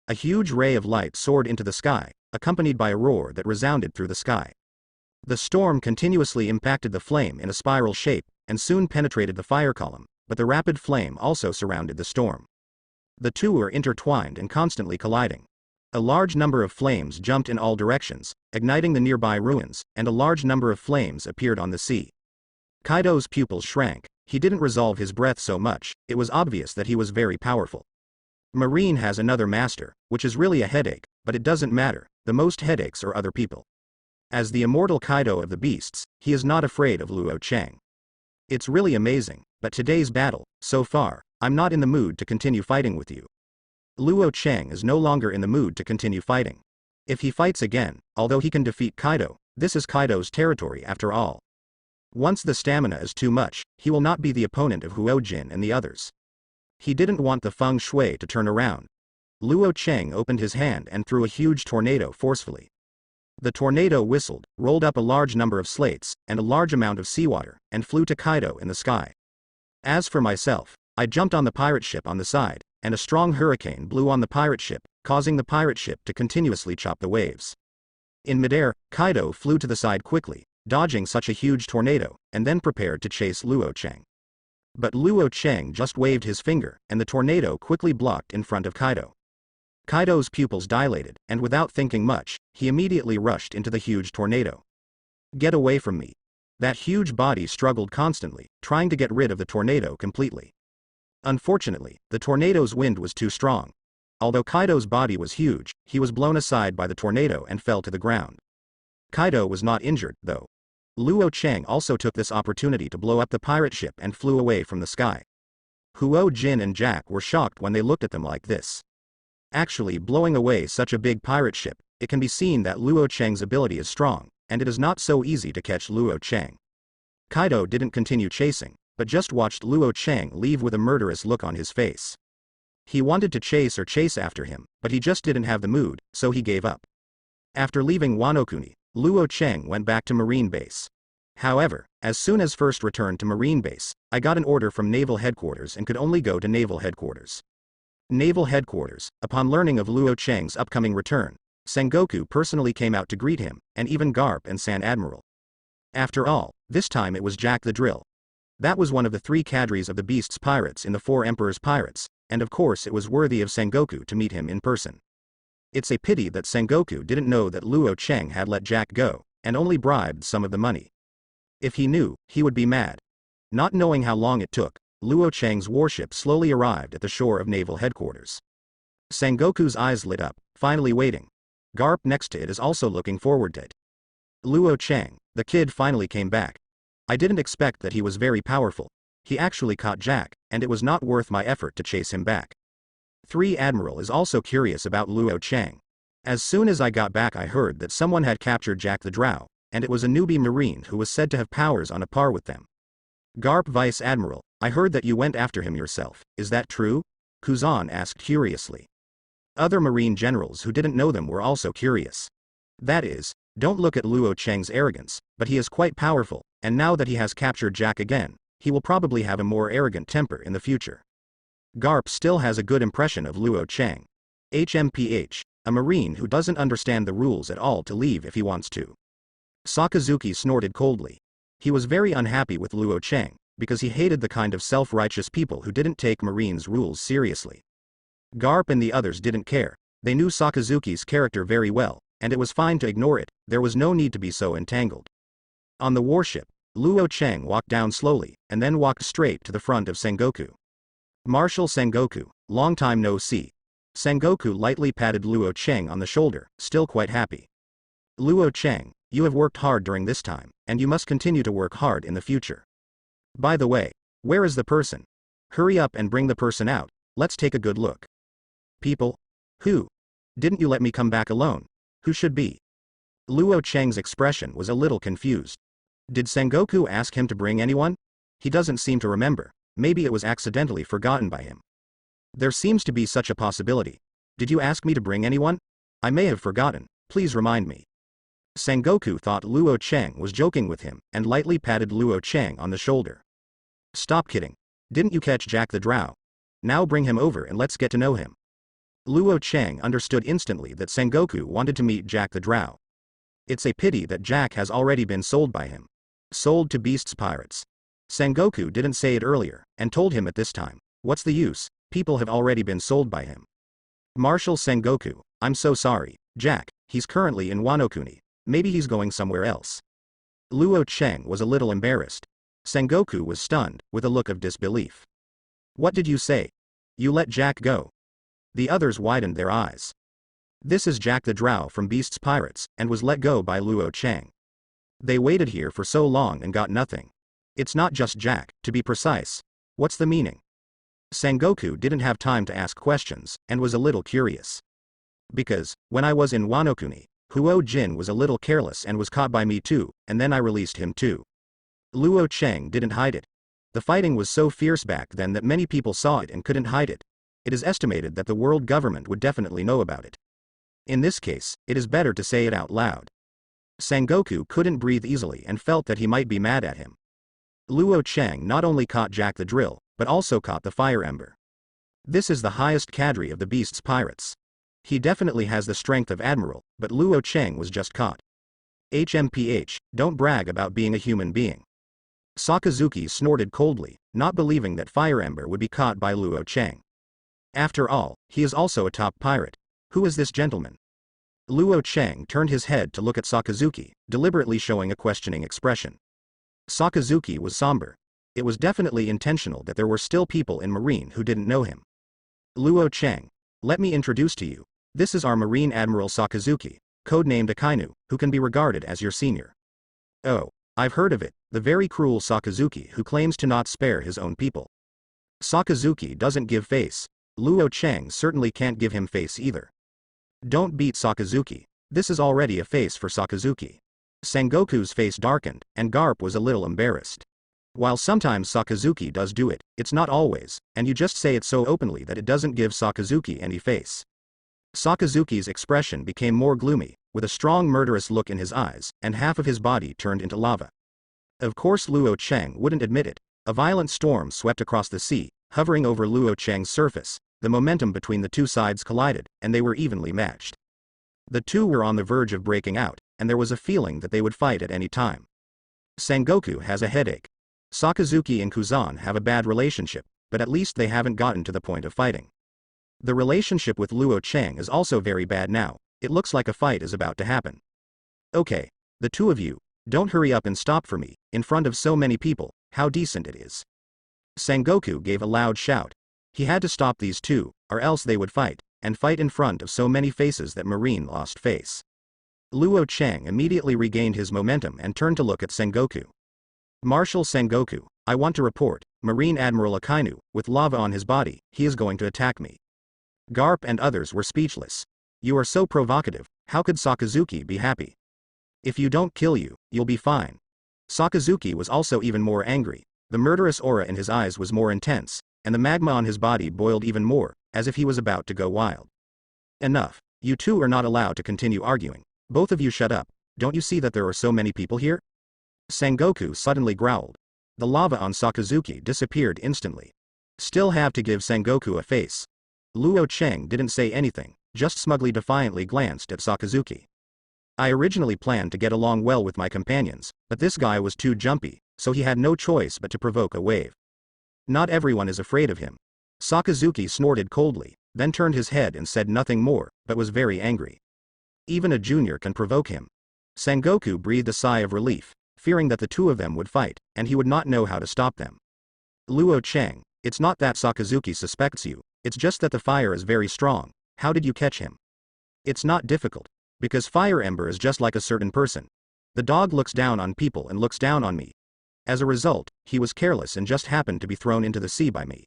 A huge ray of light soared into the sky, accompanied by a roar that resounded through the sky. The storm continuously impacted the flame in a spiral shape, and soon penetrated the fire column, but the rapid flame also surrounded the storm. The two were intertwined and constantly colliding. A large number of flames jumped in all directions, igniting the nearby ruins, and a large number of flames appeared on the sea. Kaido's pupils shrank. He didn't resolve his breath so much, it was obvious that he was very powerful. Marine has another master, which is really a headache, but it doesn't matter, the most headaches are other people. As the immortal Kaido of the beasts, he is not afraid of Luo Cheng. It's really amazing, but today's battle, so far, I'm not in the mood to continue fighting with you. Luo Cheng is no longer in the mood to continue fighting. If he fights again, although he can defeat Kaido, this is Kaido's territory after all. Once the stamina is too much, he will not be the opponent of Huo Jin and the others. He didn't want the feng shui to turn around. Luo Cheng opened his hand and threw a huge tornado forcefully. The tornado whistled, rolled up a large number of slates, and a large amount of seawater, and flew to Kaido in the sky. As for myself, I jumped on the pirate ship on the side, and a strong hurricane blew on the pirate ship, causing the pirate ship to continuously chop the waves. In midair, Kaido flew to the side quickly, dodging such a huge tornado, and then prepared to chase Luo Cheng. But Luo Cheng just waved his finger, and the tornado quickly blocked in front of Kaido. Kaido's pupils dilated, and without thinking much, he immediately rushed into the huge tornado. Get away from me. That huge body struggled constantly, trying to get rid of the tornado completely. Unfortunately, the tornado's wind was too strong. Although Kaido's body was huge, he was blown aside by the tornado and fell to the ground. Kaido was not injured, though. Luo Cheng also took this opportunity to blow up the pirate ship and flew away from the sky. Huo Jin and Jack were shocked when they looked at them like this. Actually, blowing away such a big pirate ship, it can be seen that Luo Cheng's ability is strong, and it is not so easy to catch Luo Cheng. Kaido didn't continue chasing, but just watched Luo Cheng leave with a murderous look on his face. He wanted to chase after him, but he just didn't have the mood, so he gave up. After leaving Wanokuni, Luo Cheng went back to Marine Base. However, as soon as first returned to Marine Base, I got an order from Naval Headquarters and could only go to Naval Headquarters. Naval Headquarters, upon learning of Luo Cheng's upcoming return, Sengoku personally came out to greet him, and even Garp and San Admiral. After all, this time it was Jack the Drill. That was one of the 3 cadres of the Beast's pirates in the 4 Emperor's pirates, and of course it was worthy of Sengoku to meet him in person. It's a pity that Sengoku didn't know that Luo Cheng had let Jack go, and only bribed some of the money. If he knew, he would be mad. Not knowing how long it took, Luo Cheng's warship slowly arrived at the shore of naval headquarters. Sengoku's eyes lit up, finally waiting. Garp next to it is also looking forward to it. Luo Cheng, the kid finally came back. I didn't expect that he was very powerful. He actually caught Jack, and it was not worth my effort to chase him back. 3 Admiral is also curious about Luo Cheng. As soon as I got back I heard that someone had captured Jack the Drow, and it was a newbie marine who was said to have powers on a par with them. Garp Vice Admiral, I heard that you went after him yourself, is that true? Kuzan asked curiously. Other marine generals who didn't know them were also curious. That is, don't look at Luo Cheng's arrogance, but he is quite powerful, and now that he has captured Jack again, he will probably have a more arrogant temper in the future. Garp still has a good impression of Luo Cheng. HMPH, a marine who doesn't understand the rules at all to leave if he wants to. Sakazuki snorted coldly. He was very unhappy with Luo Cheng, because he hated the kind of self-righteous people who didn't take marines' rules seriously. Garp and the others didn't care. They knew Sakazuki's character very well, and it was fine to ignore it. There was no need to be so entangled. On the warship, Luo Cheng walked down slowly, and then walked straight to the front of Sengoku. Marshal Sengoku, long time no see. Sengoku lightly patted Luo Cheng on the shoulder, still quite happy. Luo Cheng, you have worked hard during this time, and you must continue to work hard in the future. By the way, where is the person? Hurry up and bring the person out, let's take a good look. People? Who? Didn't you let me come back alone? Who should be? Luo Cheng's expression was a little confused. Did Sengoku ask him to bring anyone? He doesn't seem to remember, maybe it was accidentally forgotten by him. There seems to be such a possibility. Did you ask me to bring anyone? I may have forgotten, please remind me. Sengoku thought Luo Cheng was joking with him, and lightly patted Luo Cheng on the shoulder. Stop kidding. Didn't you catch Jack the Drow? Now bring him over and let's get to know him. Luo Cheng understood instantly that Sengoku wanted to meet Jack the Drow. It's a pity that Jack has already been sold by him. Sold to Beast's pirates. Sengoku didn't say it earlier, and told him at this time. What's the use, people have already been sold by him. Marshal Sengoku, I'm so sorry, Jack, he's currently in Wano-kuni. Maybe he's going somewhere else. Luo Cheng was a little embarrassed. Sengoku was stunned, with a look of disbelief. What did you say? You let Jack go? The others widened their eyes. This is Jack the Drow from Beast's Pirates, and was let go by Luo Cheng. They waited here for so long and got nothing. It's not just Jack, to be precise. What's the meaning? Sengoku didn't have time to ask questions, and was a little curious. Because, when I was in Wano-kuni, Huo Jin was a little careless and was caught by me too, and then I released him too. Luo Cheng didn't hide it. The fighting was so fierce back then that many people saw it and couldn't hide it. It is estimated that the world government would definitely know about it. In this case, it is better to say it out loud. Sengoku couldn't breathe easily and felt that he might be mad at him. Luo Cheng not only caught Jack the Drill, but also caught the Fire Ember. This is the highest cadre of the Beast's pirates. He definitely has the strength of Admiral, but Luo Cheng was just caught. HMPH, don't brag about being a human being. Sakazuki snorted coldly, not believing that Fire Ember would be caught by Luo Cheng. After all, he is also a top pirate. Who is this gentleman? Luo Cheng turned his head to look at Sakazuki, deliberately showing a questioning expression. Sakazuki was somber. It was definitely intentional that there were still people in Marine who didn't know him. Luo Cheng, let me introduce to you. This is our Marine Admiral Sakazuki, codenamed Akainu, who can be regarded as your senior. Oh, I've heard of it, the very cruel Sakazuki who claims to not spare his own people. Sakazuki doesn't give face. Luo Cheng certainly can't give him face either. Don't beat Sakazuki. This is already a face for Sakazuki. Sengoku's face darkened, and Garp was a little embarrassed. While sometimes Sakazuki does do it, it's not always, and you just say it so openly that it doesn't give Sakazuki any face. Sakazuki's expression became more gloomy, with a strong murderous look in his eyes, and half of his body turned into lava. Of course Luo Cheng wouldn't admit it. A violent storm swept across the sea, hovering over Luo Cheng's surface. The momentum between the two sides collided, and they were evenly matched. The two were on the verge of breaking out, and there was a feeling that they would fight at any time. Sengoku has a headache. Sakazuki and Kuzan have a bad relationship, but at least they haven't gotten to the point of fighting. The relationship with Luo Chang is also very bad now. It looks like a fight is about to happen. Okay, the two of you, don't hurry up and stop for me, in front of so many people, how decent it is. Sengoku gave a loud shout. He had to stop these two, or else they would fight, and fight in front of so many faces that Marine lost face. Luo Chang immediately regained his momentum and turned to look at Sengoku. Marshal Sengoku, I want to report, Marine Admiral Akainu, with lava on his body, he is going to attack me. Garp and others were speechless. You are so provocative, how could Sakazuki be happy? If you don't kill you, you'll be fine. Sakazuki was also even more angry. The murderous aura in his eyes was more intense, and the magma on his body boiled even more, as if he was about to go wild. Enough. You two are not allowed to continue arguing. Both of you shut up. Don't you see that there are so many people here? Sengoku suddenly growled. The lava on Sakazuki disappeared instantly. Still have to give Sengoku a face. Luo Chang didn't say anything, just smugly defiantly glanced at Sakazuki. I originally planned to get along well with my companions, but this guy was too jumpy, so he had no choice but to provoke a wave. Not everyone is afraid of him. Sakazuki snorted coldly, then turned his head and said nothing more, but was very angry. Even a junior can provoke him. Sengoku breathed a sigh of relief, fearing that the two of them would fight, and he would not know how to stop them. Luo Chang, it's not that Sakazuki suspects you, it's just that the fire is very strong. How did you catch him? It's not difficult. Because Fire Ember is just like a certain person. The dog looks down on people and looks down on me. As a result, he was careless and just happened to be thrown into the sea by me.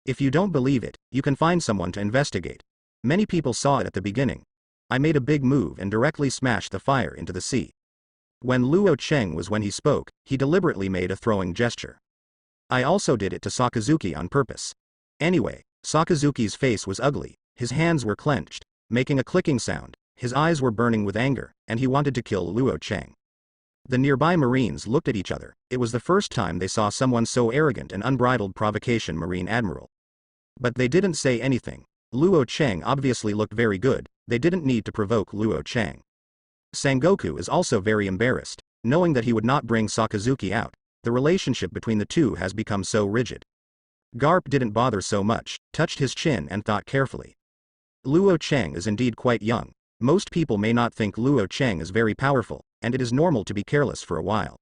If you don't believe it, you can find someone to investigate. Many people saw it at the beginning. I made a big move and directly smashed the fire into the sea. When Luo Cheng was when he spoke, he deliberately made a throwing gesture. I also did it to Sakazuki on purpose. Anyway, Sakazuki's face was ugly, his hands were clenched, making a clicking sound. His eyes were burning with anger, and he wanted to kill Luo Chang. The nearby Marines looked at each other. It was the first time they saw someone so arrogant and unbridled provocation. Marine Admiral. But they didn't say anything. Luo Chang obviously looked very good, they didn't need to provoke Luo Chang. Sengoku is also very embarrassed, knowing that he would not bring Sakazuki out. The relationship between the two has become so rigid. Garp didn't bother so much, touched his chin and thought carefully. Luo Chang is indeed quite young. Most people may not think Luo Chang is very powerful, and it is normal to be careless for a while.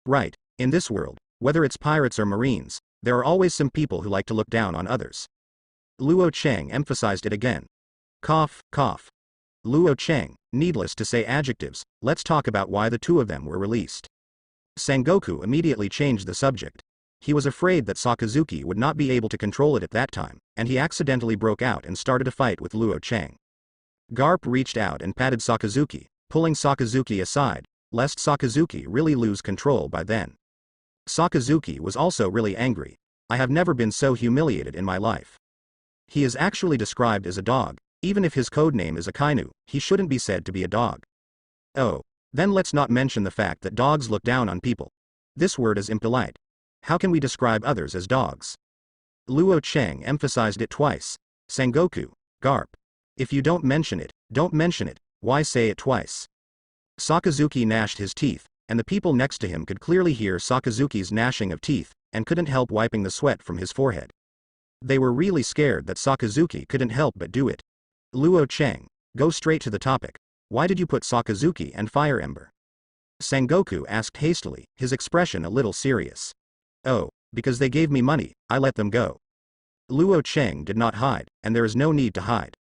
Right, in this world, whether it's pirates or marines, there are always some people who like to look down on others. Luo Chang emphasized it again. Cough, cough. Luo Chang, needless to say adjectives, let's talk about why the two of them were released. Sengoku immediately changed the subject. He was afraid that Sakazuki would not be able to control it at that time, and he accidentally broke out and started a fight with Luo Chang. Garp reached out and patted Sakazuki, pulling Sakazuki aside, lest Sakazuki really lose control by then. Sakazuki was also really angry. I have never been so humiliated in my life. He is actually described as a dog, even if his codename is Akainu, he shouldn't be said to be a dog. Oh, then let's not mention the fact that dogs look down on people. This word is impolite. How can we describe others as dogs? Luo Chang emphasized it twice. Sengoku, Garp. If you don't mention it, why say it twice? Sakazuki gnashed his teeth, and the people next to him could clearly hear Sakazuki's gnashing of teeth, and couldn't help wiping the sweat from his forehead. They were really scared that Sakazuki couldn't help but do it. Luo Chang, go straight to the topic. Why did you put Sakazuki and Fire Ember? Sengoku asked hastily, his expression a little serious. Oh, because they gave me money, I let them go. Luo Chang did not hide, and there is no need to hide.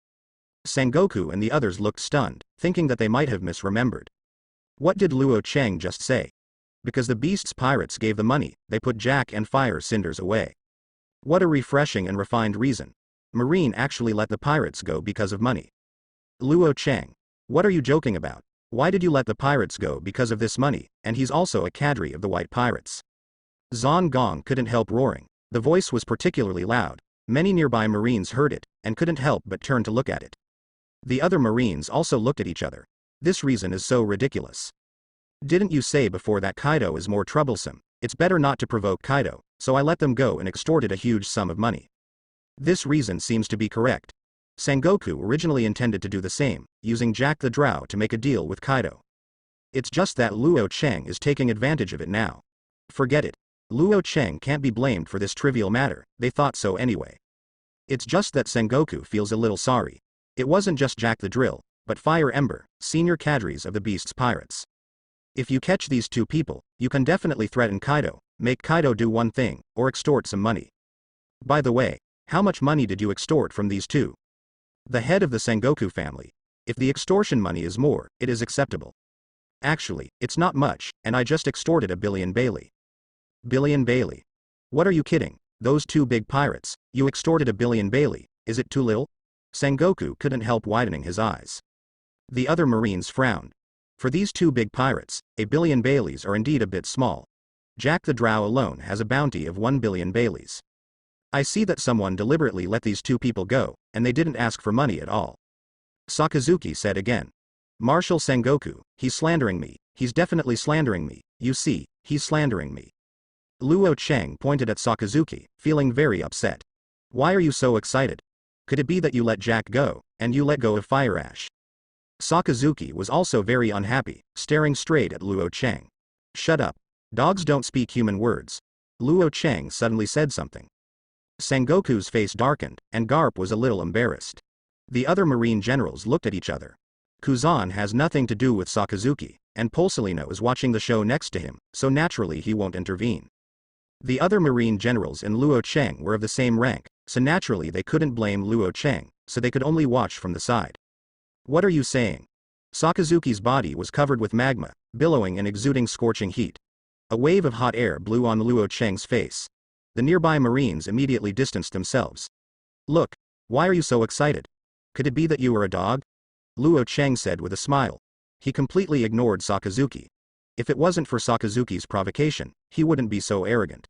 Sengoku and the others looked stunned, thinking that they might have misremembered. What did Luo Chang just say? Because the beast's pirates gave the money, they put Jack and Fire Cinders away. What a refreshing and refined reason. Marine actually let the pirates go because of money. Luo Chang. What are you joking about? Why did you let the pirates go because of this money, and he's also a cadre of the White Pirates? Zon Gong couldn't help roaring. The voice was particularly loud. Many nearby Marines heard it, and couldn't help but turn to look at it. The other Marines also looked at each other. This reason is so ridiculous. Didn't you say before that Kaido is more troublesome? It's better not to provoke Kaido, so I let them go and extorted a huge sum of money. This reason seems to be correct. Sengoku originally intended to do the same, using Jack the Drow to make a deal with Kaido. It's just that Luo Cheng is taking advantage of it now. Forget it. Luo Cheng can't be blamed for this trivial matter, they thought so anyway. It's just that Sengoku feels a little sorry. It wasn't just Jack the Drill, but Fire Ember, senior cadres of the Beast's pirates. If you catch these two people, you can definitely threaten Kaido, make Kaido do one thing, or extort some money. By the way, how much money did you extort from these two? The head of the Sengoku family. If the extortion money is more, it is acceptable. Actually, it's not much, and I just extorted 1 billion Bailey. Billion Bailey? What are you kidding? Those two big pirates, you extorted 1 billion Bailey, is it too little? Sengoku couldn't help widening his eyes. The other Marines frowned. For these two big pirates, 1 billion Baileys are indeed a bit small. Jack the Drow alone has a bounty of 1 billion Baileys. I see that someone deliberately let these two people go, and they didn't ask for money at all. Sakazuki said again. Marshal Sengoku, he's slandering me, he's definitely slandering me, you see, he's slandering me. Luo Cheng pointed at Sakazuki, feeling very upset. Why are you so excited? Could it be that you let Jack go, and you let go of Fire Ash? Sakazuki was also very unhappy, staring straight at Luo Cheng. Shut up. Dogs don't speak human words. Luo Cheng suddenly said something. Sengoku's face darkened, and Garp was a little embarrassed. The other marine generals looked at each other. Kuzan has nothing to do with Sakazuki, and Polsolino is watching the show next to him, so naturally he won't intervene. The other marine generals and Luo Cheng were of the same rank, so naturally they couldn't blame Luo Cheng, so they could only watch from the side. What are you saying? Sakazuki's body was covered with magma, billowing and exuding scorching heat. A wave of hot air blew on Luo Cheng's face. The nearby marines immediately distanced themselves. Look, why are you so excited? Could it be that you are a dog? Luo Cheng said with a smile. He completely ignored Sakazuki. If it wasn't for Sakazuki's provocation, he wouldn't be so arrogant.